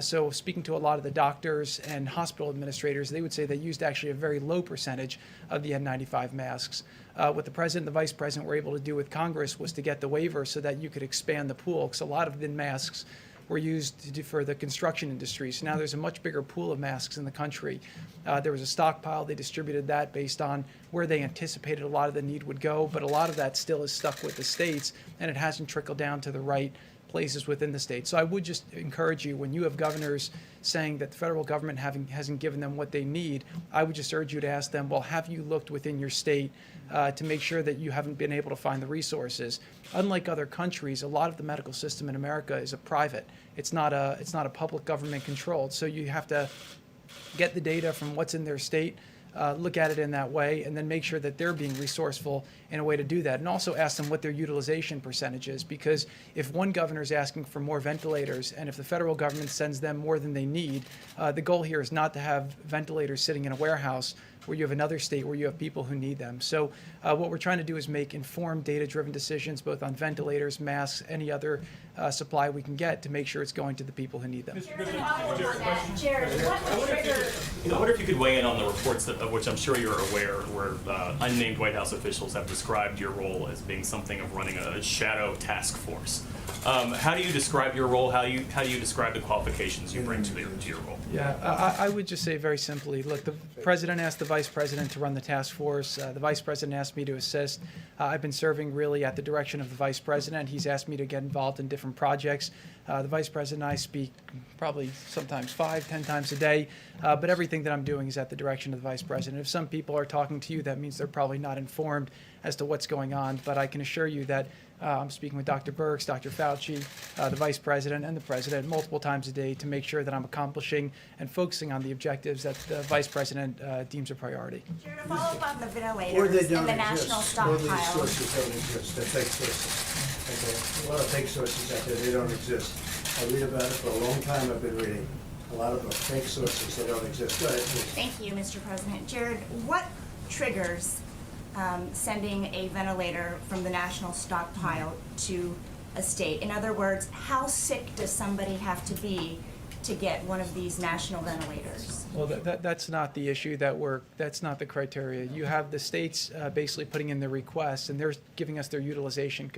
So speaking to a lot of the doctors and hospital administrators, they would say they used actually a very low percentage of the N95 masks. What the president and the vice president were able to do with Congress was to get the waiver so that you could expand the pool, because a lot of the masks were used for the construction industry. So now there's a much bigger pool of masks in the country. There was a stockpile. They distributed that based on where they anticipated a lot of the need would go, but a lot of that still is stuck with the states, and it hasn't trickled down to the right places within the state. So I would just encourage you, when you have governors saying that the federal government hasn't given them what they need, I would just urge you to ask them, well, have you looked within your state to make sure that you haven't been able to find the resources? Unlike other countries, a lot of the medical system in America is a private. It's not a public government controlled. So you have to get the data from what's in their state, look at it in that way, and then make sure that they're being resourceful in a way to do that. And also ask them what their utilization percentage is, because if one governor is asking for more ventilators, and if the federal government sends them more than they need, the goal here is not to have ventilators sitting in a warehouse where you have another state where you have people who need them. So what we're trying to do is make informed, data-driven decisions, both on ventilators, masks, any other supply we can get, to make sure it's going to the people who need them. Jared, what triggered? I wonder if you could weigh in on the reports of which I'm sure you're aware, where unnamed White House officials have described your role as being something of running a shadow task force. How do you describe your role? How do you describe the qualifications you bring to your role? Yeah, I would just say very simply, look, the president asked the vice president to run the task force. The vice president asked me to assist. I've been serving really at the direction of the vice president. He's asked me to get involved in different projects. The vice president and I speak probably sometimes 5-10 times a day, but everything that I'm doing is at the direction of the vice president. If some people are talking to you, that means they're probably not informed as to what's going on, but I can assure you that I'm speaking with Dr. Birx, Dr. Fauci, the vice president, and the president multiple times a day to make sure that I'm accomplishing and focusing on the objectives that the vice president deems a priority. Jared, a follow-up on the Or they ventilators don't and the national exist. Or these stockpile. sources don't exist. They're fake sources. Okay. A lot of fake sources out there, they don't exist. I read about it for a long time. I've been reading. A lot of them are fake sources, they don't exist. Go ahead, please. Thank you, Mr. President. Jared, what triggers sending a ventilator from the national stockpile to a state? In other words, how sick does somebody have to be to get one of these national ventilators? Well, that's not the issue that's not the criteria. You have the states basically putting in their requests, and they're giving us their utilization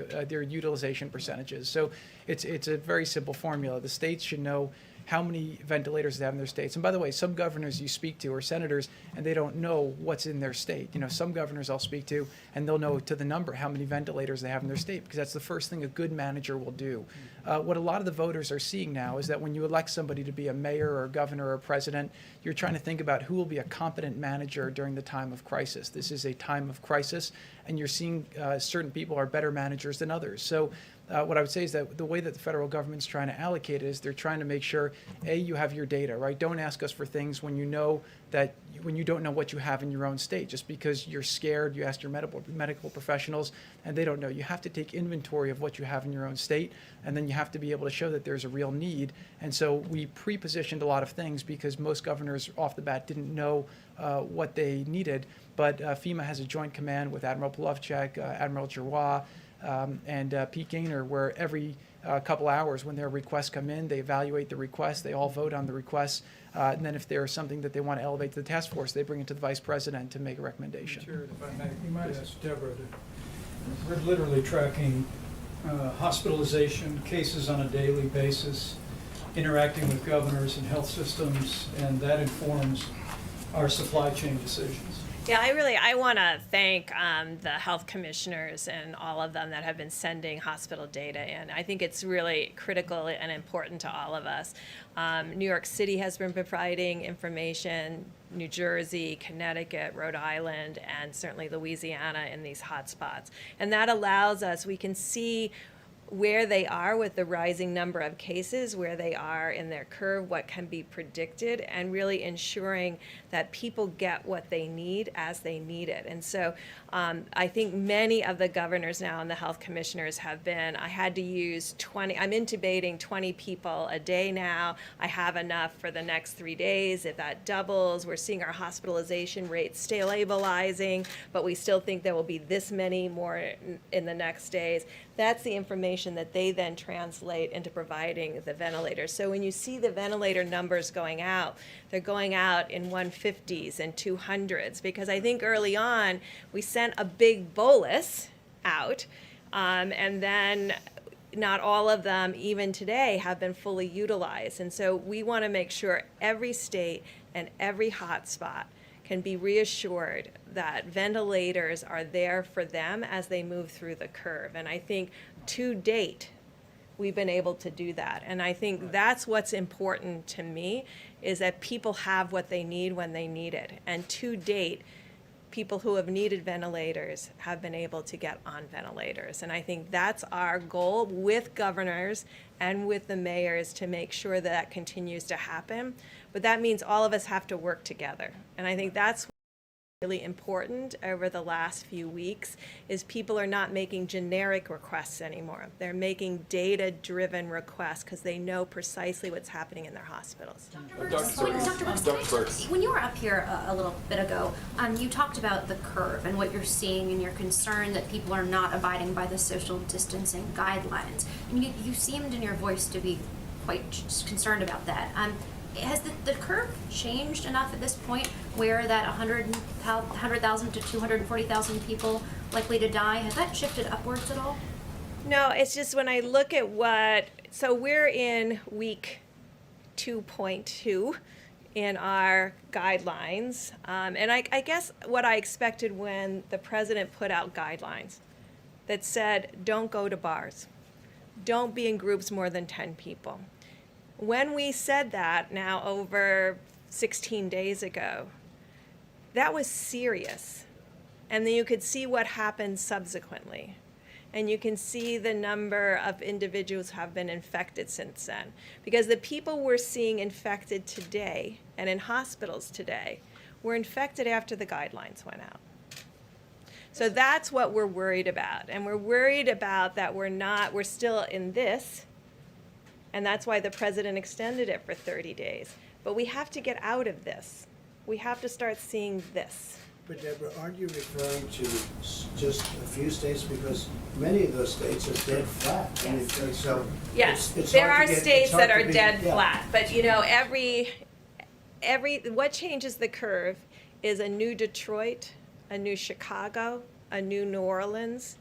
percentages. So it's a very simple formula. The states should know how many ventilators they have in their states. And by the way, some governors you speak to are senators, and they don't know what's in their state. You know, some governors I'll speak to, and they'll know to the number how many ventilators they have in their state, because that's the first thing a good manager will do. What a lot of the voters are seeing now is that when you elect somebody to be a mayor or a governor or a president, you're trying to think about who will be a competent manager during the time of crisis. This is a time of crisis, and you're seeing certain people are better managers than others. So what I would say is that the way that the federal government's trying to allocate it is they're trying to make sure, A, you have your data, right? Don't ask us for things when you know that, when you don't know what you have in your own state. Just because you're scared, you ask your medical professionals, and they don't know. You have to take inventory of what you have in your own state, and then you have to be able to show that there's a real need. And so we pre-positioned a lot of things because most governors off the bat didn't know what they needed. But FEMA has a joint command with Admiral Polovchek, Admiral Giroir, and Pete Gaynor, where every couple hours when their requests come in, they evaluate the requests, they all vote on the requests, and then if there's something that they want to elevate to the task force, they bring it to the vice president to make a recommendation. Jared, if I may, you might ask Deborah we're literally tracking hospitalization cases on a daily basis, interacting with governors and health systems, and that informs our supply chain decisions. Yeah, I want to thank the health commissioners and all of them that have been sending hospital data in. I think it's really critical and important to all of us. New York City has been providing information, New Jersey, Connecticut, Rhode Island, and certainly Louisiana in these hotspots. And that allows us, we can see where they are with the rising number of cases, where they are in their curve, what can be predicted, and really ensuring that people get what they need as they need it. And so I think many of the governors now and the health commissioners have been, I had to use 20, I'm intubating 20 people a day now. I have enough for the next 3 days. If that doubles, we're seeing our hospitalization rates stabilizing, but we still think there will be this many more in the next days. That's the information that they then translate into providing the ventilators. So when you see the ventilator numbers going out, they're going out in 150s and 200s, because I think early on we sent a big bolus out, and then not all of them, even today, have been fully utilized. And so we want to make sure every state and every hotspot can be reassured that ventilators are there for them as they move through the curve. And I think to date, we've been able to do that. And I think that's what's important to me, is that people have what they need when they need it. And to date, people who have needed ventilators have been able to get on ventilators. And I think that's our goal with governors and with the mayors, to make sure that that continues to happen. But that means all of us have to work together. And I think that's really important over the last few weeks, is people are not making generic requests anymore. They're making data-driven requests because they know precisely what's happening in their hospitals. Dr. Burks, when you were up here a little bit ago, you talked about the curve and what you're seeing, and you're concerned that people are not abiding by the social distancing guidelines. And you seemed in your voice to be quite concerned about that. Has the curve changed enough at this point where that 100,000 to 240,000 people likely to die, has that shifted upwards at all? No, it's just when I look at so we're in week 2.2 in our guidelines. And I guess what I expected when the president put out guidelines that said, don't go to bars, don't be in groups more than 10 people. When we said that now over 16 days ago, that was serious. And then you could see what happened subsequently. And you can see the number of individuals who have been infected since then. Because the people we're seeing infected today and in hospitals today were infected after the guidelines went out. So that's what we're worried about. And we're worried about that we're still in this. And that's why the president extended it for 30 days. But we have to get out of this. We have to start seeing this. But Deborah, aren't you referring to just a few states? Because many of those states are dead flat. Yes. I mean, so Yes, it's there hard are to get- states it's hard that to are be- dead yeah. flat. But what changes the curve is a new Detroit, a new Chicago, a new New Orleans,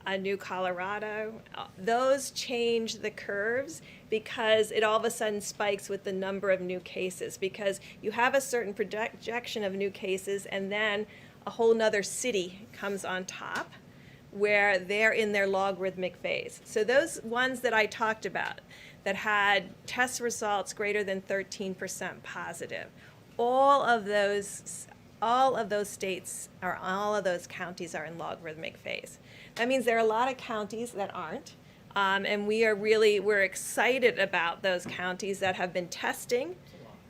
a new Colorado. Those change the curves because it all of a sudden spikes with the number of new cases, because you have a certain projection of new cases and then a whole nother city comes on top where they're in their logarithmic phase. So those ones that I talked about that had test results greater than 13% positive, all of those states or all of those counties are in logarithmic phase. That means there are a lot of counties that aren't, and we're excited about those counties that have been testing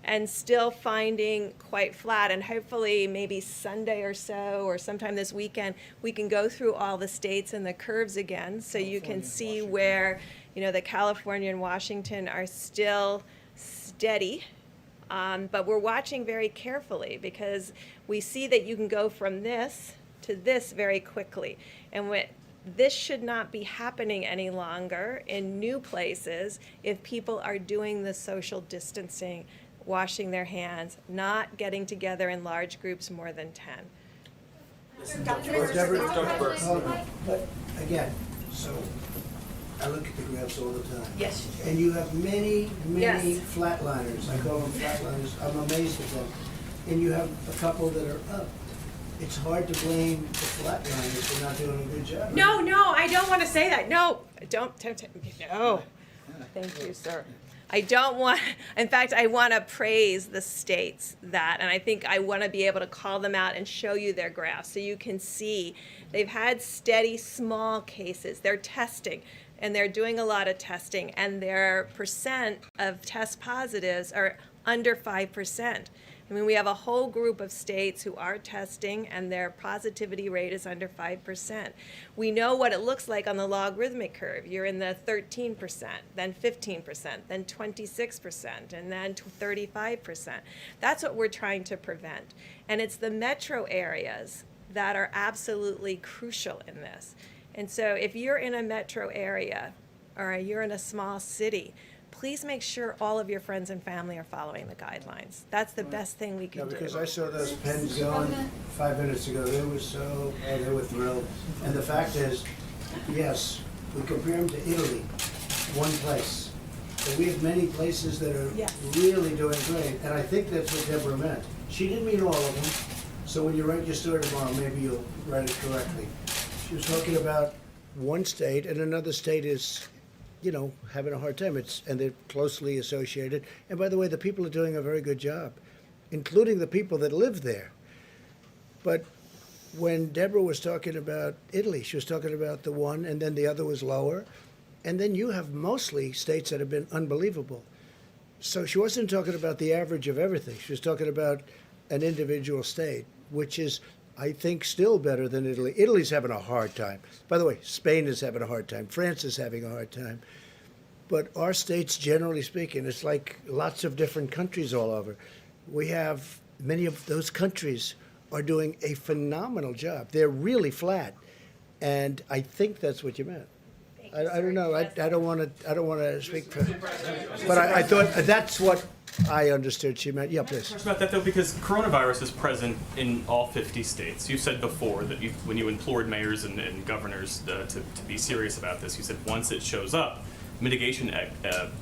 and still finding quite flat. And hopefully maybe Sunday or so, or sometime this weekend, we can go through all the states and the curves again, so you can see where, the California and Washington are still steady. But we're watching very carefully because we see that you can go from this to this very quickly. And this should not be happening any longer in new places if people are doing the social distancing, washing their hands, not getting together in large groups more than 10. Dr. Burks. But again, so I look at the graphs all the time. Yes. And you have many Yes. flatliners. I call them flatliners. I'm amazed at them. And you have a couple that are up. It's hard to blame the flatliners for not doing a good job. No, I don't want to say that. No, don't. No. Thank you, sir. I don't want, in fact, I want to praise the states that, and I think I want to be able to call them out and show you their graphs so you can see they've had steady small cases. They're testing. and they're doing a lot of testing, and their percent of test positives are under 5%. I mean, we have a whole group of states who are testing, and their positivity rate is under 5%. We know what it looks like on the logarithmic curve. You're in the 13%, then 15%, then 26%, and then 35%. That's what we're trying to prevent. And it's the metro areas that are absolutely crucial in this. And so if you're in a metro area or you're in a small city, please make sure all of your friends and family are following the guidelines. That's the best thing we Yeah, can do. because I saw those pens going 5 minutes ago. They were thrilled. And the fact is, yes, we compare them to Italy, one place. But we have many places that are really doing great. And I think that's what Deborah meant. She didn't mean all of them. So when you write your story tomorrow, maybe you'll write it correctly. She was talking about one state, and another state is, having a hard time. And they're closely associated. And by the way, the people are doing a very good job, including the people that live there. But when Deborah was talking about Italy, she was talking about the one, and then the other was lower. And then you have mostly states that have been unbelievable. So she wasn't talking about the average of everything. She was talking about an individual state, which is, I think, still better than Italy. Italy's having a hard time. By the way, Spain is having a hard time. France is having a hard time. But our states, generally speaking, it's like lots of different countries all over. We have many of those countries are doing a phenomenal job. They're really flat. And I think that's what you meant. I don't know. I don't want to speak for, but I thought that's what I understood she meant. Yeah, please. About that though, because coronavirus is present in all 50 states. You said before that when you implored mayors and governors to be serious about this, you said once it shows up, mitigation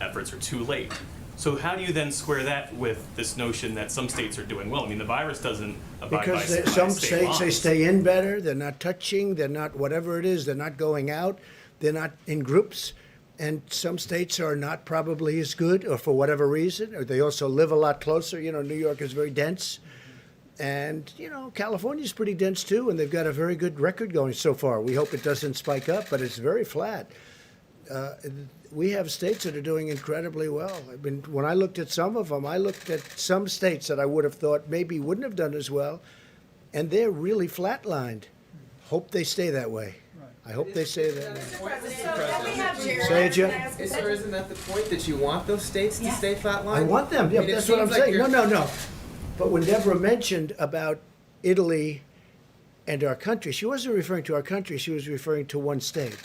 efforts are too late. So how do you then square that with this notion that some states are doing well? I mean, the virus doesn't abide by some state states, laws. they stay in better. They're not touching. They're not whatever it is. They're not going out. They're not in groups. And some states are not probably as good, or for whatever reason, or they also live a lot closer. New York is very dense. And, California's pretty dense too, and they've got a very good record going so far. We hope it doesn't spike up, but it's very flat. We have states that are doing incredibly well. When I looked at some of them, I looked at some states that I would have thought maybe wouldn't have done as well, and they're really flatlined. Hope they stay that way. I hope they say that. Say it, Jeff. Isn't that the point, that you want those states to stay flatlined? I want them. Yeah, I mean, that's what I'm seems like saying. you're- No. But when Deborah mentioned about Italy and our country, she wasn't referring to our country. She was referring to one state.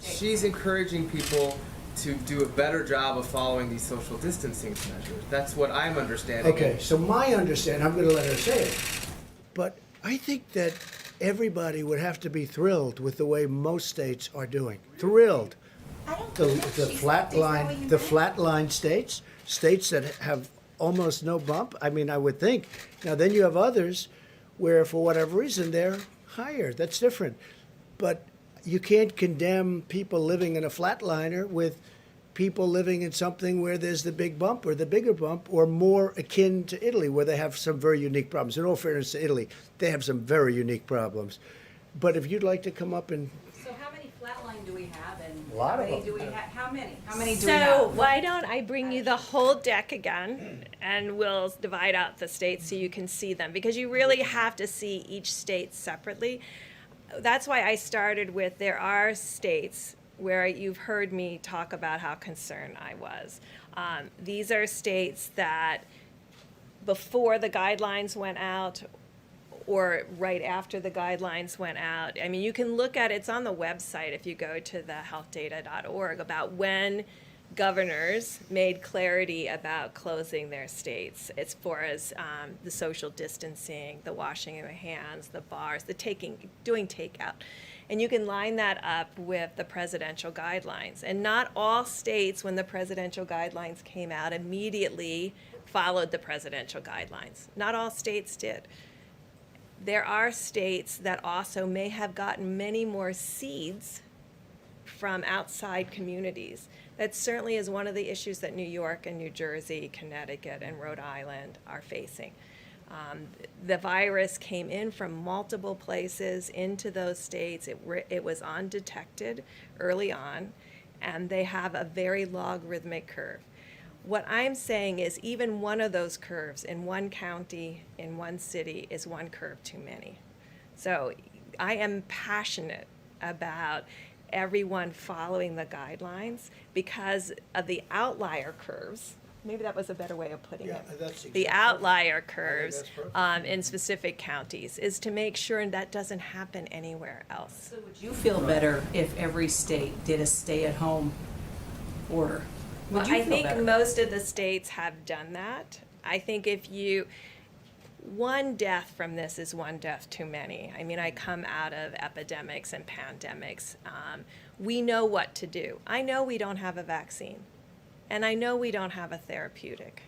She's encouraging people to do a better job of following these social distancing measures. That's what I'm understanding. Okay, so my understanding, I'm going to let her say it, but I think that everybody would have to be thrilled with the way most states are doing. Thrilled. The flatline states that have almost no bump. I mean, I would think. Now, then you have others where, for whatever reason, they're higher. That's different. But you can't condemn people living in a flatliner with people living in something where there's the big bump or the bigger bump, or more akin to Italy, where they have some very unique problems. In all fairness to Italy, they have some very unique problems. But if you'd like to come up and... So how many flatline do we have, and A lot how of many them. do we have? How many? How many do we have? So why don't I bring you the whole deck again, and we'll divide out the states so you can see them, because you really have to see each state separately. That's why I started with, there are states where you've heard me talk about how concerned I was. These are states that before the guidelines went out or right after the guidelines went out. I mean, you can look at it, it's on the website if you go to the healthdata.org, about when governors made clarity about closing their states as far as the social distancing, the washing of the hands, the bars, doing takeout. And you can line that up with the presidential guidelines. And not all states, when the presidential guidelines came out, immediately followed the presidential guidelines. Not all states did. There are states that also may have gotten many more seeds from outside communities. That certainly is one of the issues that New York and New Jersey, Connecticut, and Rhode Island are facing. The virus came in from multiple places into those states. It was undetected early on, and they have a very logarithmic curve. What I'm saying is even one of those curves in one county, in one city, is one curve too many. So I am passionate about everyone following the guidelines because of the outlier curves. Maybe that was a better way of putting it. The outlier curves in specific counties is to make sure that doesn't happen anywhere else. So would you feel better if every state did a stay-at-home order? Would you I feel think better? most of the states have done that. I think one death from this is one death too many. I mean, I come out of epidemics and pandemics. We know what to do. I know we don't have a vaccine, and I know we don't have a therapeutic,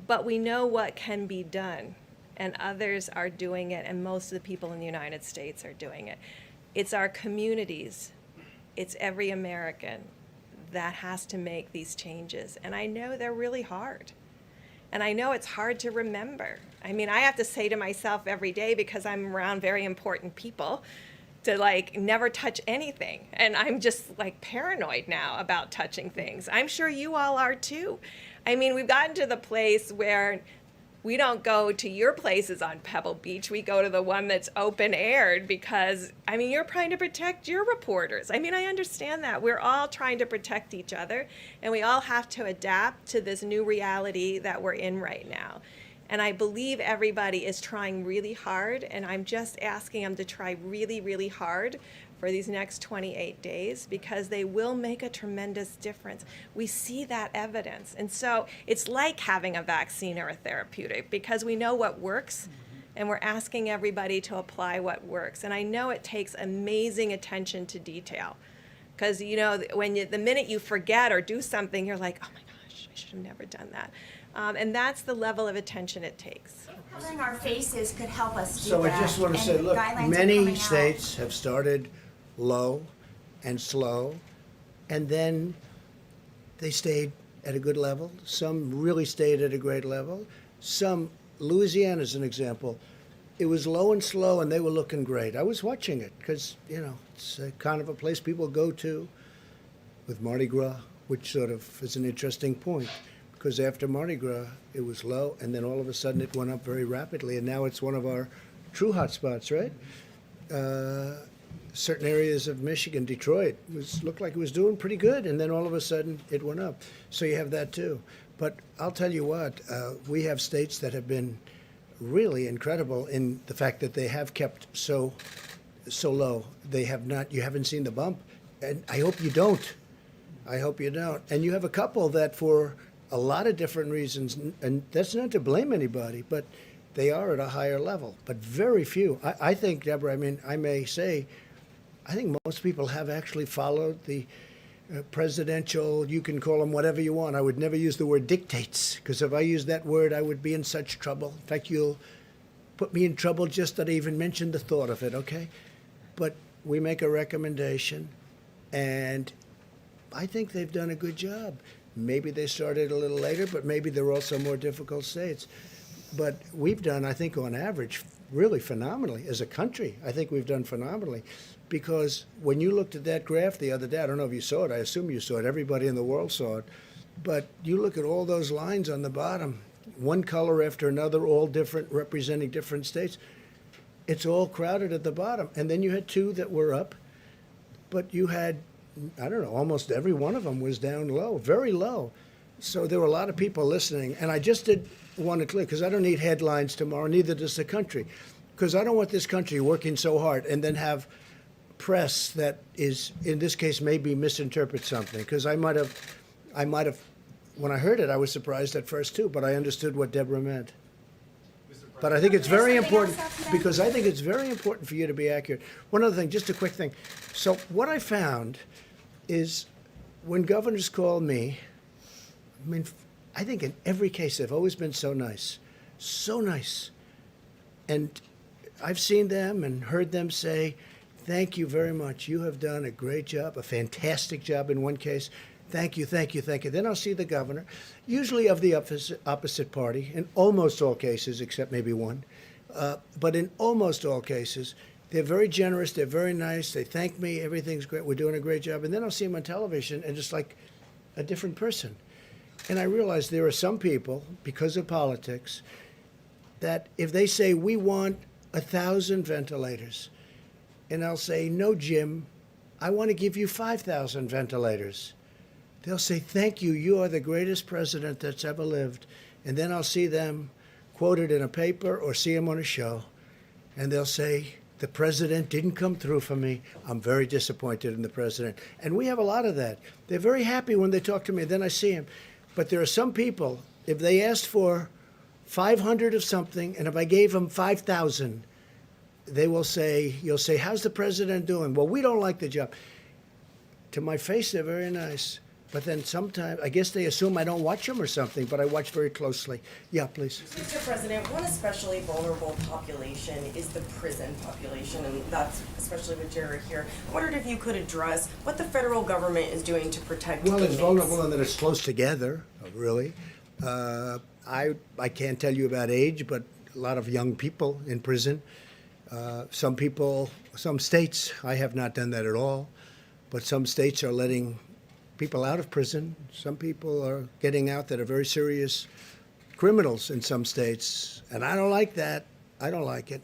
but we know what can be done, and others are doing it, and most of the people in the United States are doing it. It's our communities, it's every American that has to make these changes, and I know they're really hard. And I know it's hard to remember. I mean, I have to say to myself every day, because I'm around very important people, to like never touch anything. And I'm just like paranoid now about touching things. I'm sure you all are too. I mean, we've gotten to the place where we don't go to your places on Pebble Beach. We go to the one that's open aired because, I mean, you're trying to protect your reporters. I mean, I understand that. We're all trying to protect each other, and we all have to adapt to this new reality that we're in right now. And I believe everybody is trying really hard, and I'm just asking them to try really, really hard for these next 28 days because they will make a tremendous difference. We see that evidence. And so it's like having a vaccine or a therapeutic because we know what works and we're asking everybody to apply what works. And I know it takes amazing attention to detail because, you know, the minute you forget or do something, you're like, oh my gosh, I should have never done that. And that's the level of attention it takes. Covering our faces could help us do So that. I just want to and say, look, guidelines are coming many out. states have started low and slow, and then they stayed at a good level. Some really stayed at a great level. Some, Louisiana is an example, it was low and slow, and they were looking great. I was watching it because, you know, it's a kind of a place people go to with Mardi Gras, which sort of is an interesting point. Because after Mardi Gras, it was low, and then all of a sudden it went up very rapidly, and now it's one of our true hot spots, right? Certain areas of Michigan, Detroit, looked like it was doing pretty good, and then all of a sudden it went up. So you have that too. But I'll tell you what, we have states that have been really incredible in the fact that they have kept so low. They have not, you haven't seen the bump, and I hope you don't. I hope you don't. And you have a couple that for a lot of different reasons, and that's not to blame anybody, but they are at a higher level, but very few. I think, Deborah, I mean, I may say, I think most people have actually followed the presidential, you can call them whatever you want. I would never use the word dictates, because if I used that word, I would be in such trouble. In fact, you'll put me in trouble just that I even mentioned the thought of it, okay? But we make a recommendation, and I think they've done a good job. Maybe they started a little later, but maybe they're also more difficult states. But we've done, I think, on average, really phenomenally. As a country, I think we've done phenomenally. Because when you looked at that graph the other day, I don't know if you saw it, I assume you saw it, everybody in the world saw it, but you look at all those lines on the bottom, one color after another, all different, representing different states. It's all crowded at the bottom. And then you had two that were up, but you had, I don't know, almost every one of them was down low, very low. So there were a lot of people listening. And I just did want to clear, because I don't need headlines tomorrow, neither does the country. Because I don't want this country working so hard and then have press that is, in this case, maybe misinterpret something. Because I might have, when I heard it, I was surprised at first too, but I understood what Deborah meant. But I think it's very important, because I think it's very important for you to be accurate. One other thing, just a quick thing. So what I found is when governors call me, I mean, I think in every case they've always been so nice, so nice. And I've seen them and heard them say, thank you very much. You have done a great job, a fantastic job in one case. Thank you, thank you, thank you. Then I'll see the governor, usually of the opposite party, in almost all cases, except maybe one. But in almost all cases, They're very generous. They're very nice. They thank me. Everything's great. We're doing a great job. And then I'll see them on television, and it's like a different person. And I realize there are some people, because of politics, that if they say, we want 1,000 ventilators, and I'll say, no, Jim, I want to give you 5,000 ventilators. They'll say, thank you. You are the greatest president that's ever lived. And then I'll see them quoted in a paper or see them on a show, and they'll say, the president didn't come through for me. I'm very disappointed in the president. And we have a lot of that. They're very happy when they talk to me. Then I see them. But there are some people, if they asked for 500 of something, and if I gave them 5,000, they will say, you'll say, how's the president doing? Well, we don't like the job. To my face, they're very nice. But then sometimes, I guess they assume I don't watch them or something, but I watch very closely. Yeah, please. Mr. President, one especially vulnerable population is the prison population, and that's especially with Jared here. I wondered if you could address what the federal government is doing to protect Well, it's inmates. vulnerable and that it's close together, really. I can't tell you about age, but a lot of young people in prison. Some people, some states, I have not done that at all, but some states are letting people out of prison. Some people are getting out that are very serious criminals in some states, and I don't like that. I don't like it.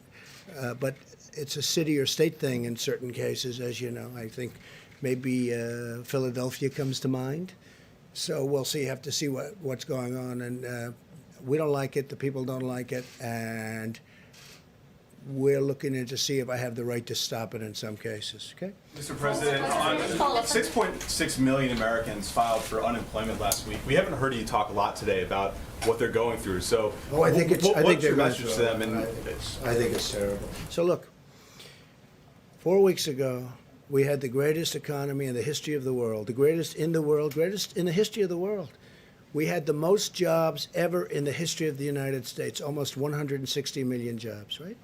But it's a city or state thing in certain cases, as you know. I think maybe Philadelphia comes to mind. So we'll see. Have to see what's going on, and we don't like it. The people don't like it, and we're looking in to see if I have the right to stop it in some cases. Okay. Mr. President, 6.6 million Americans filed for unemployment last week. We haven't heard you talk a lot today about what they're going through. So, I think it's. I think what's your they're message to them? And I think it's terrible. So look, 4 weeks ago, we had the greatest economy in the history of the world, the greatest in the world, greatest in the history of the world. We had the most jobs ever in the history of the United States, almost 160 million jobs, right?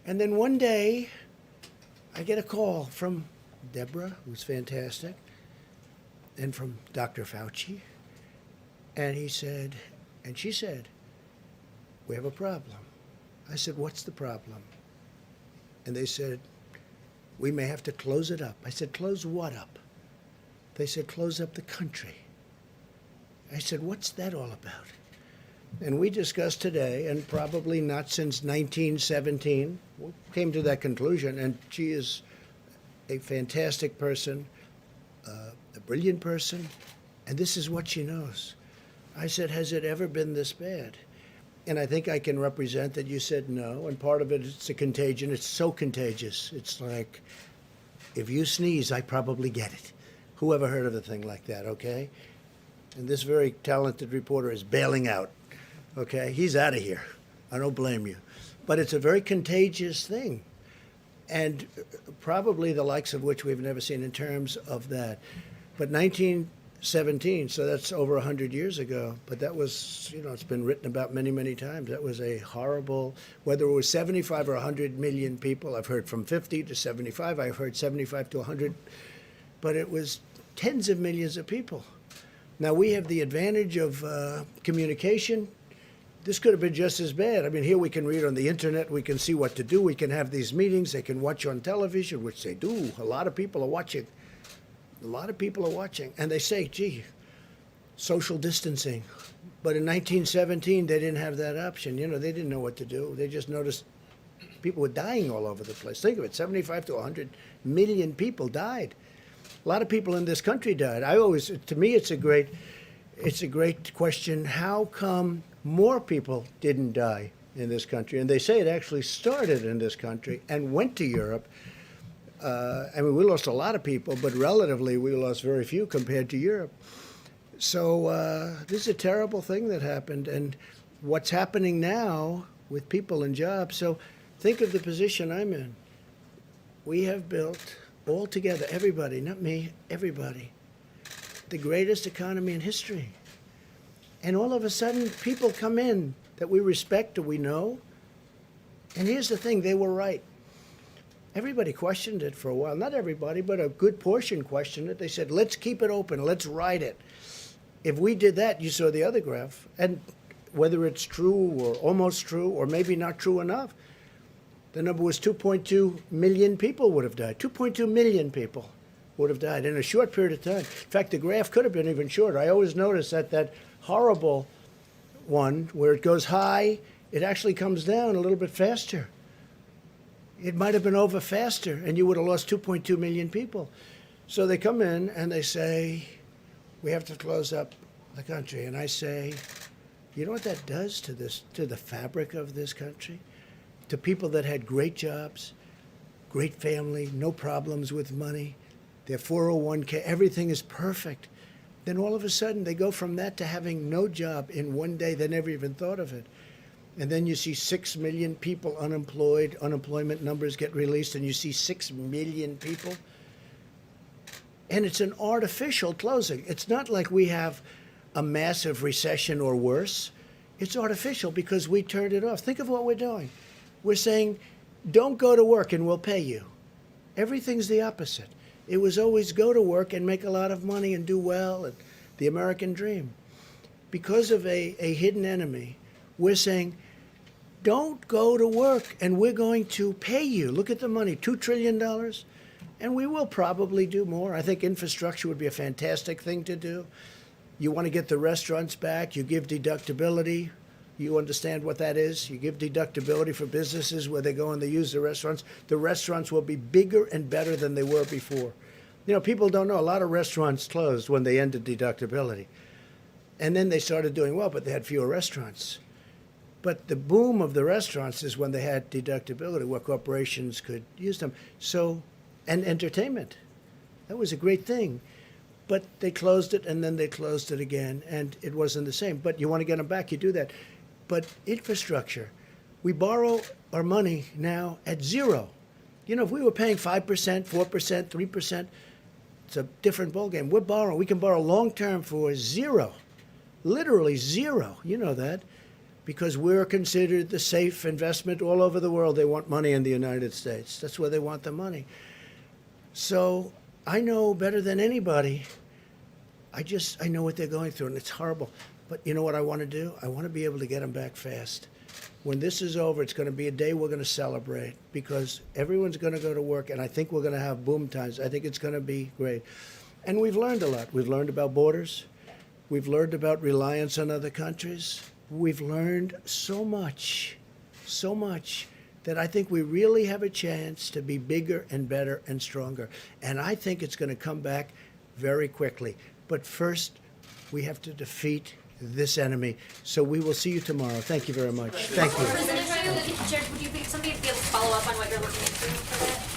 And then one day, I get a call from Deborah, who's fantastic, and from Dr. Fauci. And he said, and she said, we have a problem. I said, what's the problem? And they said, we may have to close it up. I said, close what up? They said, close up the country. I said, what's that all about? And we discussed today, and probably not since 1917, we came to that conclusion. And she is a fantastic person, a brilliant person, and this is what she knows. I said, has it ever been this bad? And I think I can represent that you said no, and part of it is a contagion. It's so contagious. It's like, if you sneeze, I probably get it. Who ever heard of a thing like that, okay? And this very talented reporter is bailing out. Okay, he's out of here. I don't blame you. But it's a very contagious thing, and probably the likes of which we've never seen in terms of that. But 1917, so that's over 100 years ago, but that was, you know, it's been written about many, many times. That was a horrible, whether it was 75 or 100 million people, I've heard from 50 to 75, I've heard 75 to 100, but it was tens of millions of people. Now, we have the advantage of communication. This could have been just as bad. I mean, here we can read on the internet, we can see what to do, we can have these meetings, they can watch on television, which they do. A lot of people are watching. A lot of people are watching. And they say, gee, social distancing. But in 1917, they didn't have that option. You know, they didn't know what to do. They just noticed people were dying all over the place. Think of it, 75 to 100 million people died. A lot of people in this country died. To me, it's a great question. How come more people didn't die in this country? And they say it actually started in this country and went to Europe. I mean, we lost a lot of people, but relatively we lost very few compared to Europe. So this is a terrible thing that happened. And what's happening now with people and jobs, so think of the position I'm in. We have built all together, everybody, not me, everybody, the greatest economy in history. And all of a sudden, people come in that we respect or we know. And here's the thing, they were right. Everybody questioned it for a while. Not everybody, but a good portion questioned it. They said, let's keep it open, let's ride it. If we did that, you saw the other graph. And whether it's true or almost true or maybe not true enough, the number was 2.2 million people would have died. 2.2 million people would have died in a short period of time. In fact, the graph could have been even shorter. I always notice that horrible one where it goes high, it actually comes down a little bit faster. It might have been over faster, and you would have lost 2.2 million people. So they come in and they say, we have to close up the country. And I say, you know what that does to the fabric of this country? To people that had great jobs, great family, no problems with money, their 401k, everything is perfect. Then all of a sudden they go from that to having no job in one day. They never even thought of it. And then you see 6 million people unemployed, unemployment numbers get released, and you see 6 million people. And it's an artificial closing. It's not like we have a massive recession or worse. It's artificial because we turned it off. Think of what we're doing. We're saying, don't go to work and we'll pay you. Everything's the opposite. It was always go to work and make a lot of money and do well, and the American dream. Because of a hidden enemy, we're saying, don't go to work and we're going to pay you. Look at the money, $2 trillion. And we will probably do more. I think infrastructure would be a fantastic thing to do. You want to get the restaurants back, you give deductibility. You understand what that is? You give deductibility for businesses where they go and they use the restaurants. The restaurants will be bigger and better than they were before. You know, people don't know. A lot of restaurants closed when they ended deductibility. And then they started doing well, but they had fewer restaurants. But the boom of the restaurants is when they had deductibility, where corporations could use them. So, and entertainment. That was a great thing. But they closed it, and then they closed it again, and it wasn't the same. But you want to get them back, you do that. But infrastructure, we borrow our money now at zero. You know, if we were paying 5%, 4%, 3%, it's a different ballgame. We're borrowing. We can borrow long-term for zero, literally zero. You know that, because we're considered the safe investment all over the world. They want money in the United States. That's where they want the money. So I know better than anybody. I know what they're going through, and it's horrible. But you know what I want to do? I want to be able to get them back fast. When this is over, it's going to be a day we're going to celebrate because everyone's going to go to work, and I think we're going to have boom times. I think it's going to be great. And we've learned a lot. We've learned about borders. We've learned about reliance on other countries. We've learned so much that I think we really have a chance to be bigger and better and stronger. And I think it's going to come back very quickly. But first, we have to defeat this enemy. So we will see you tomorrow. Thank you very much. Thank you. President, would you be somebody to be able to follow up on what you're looking into for that?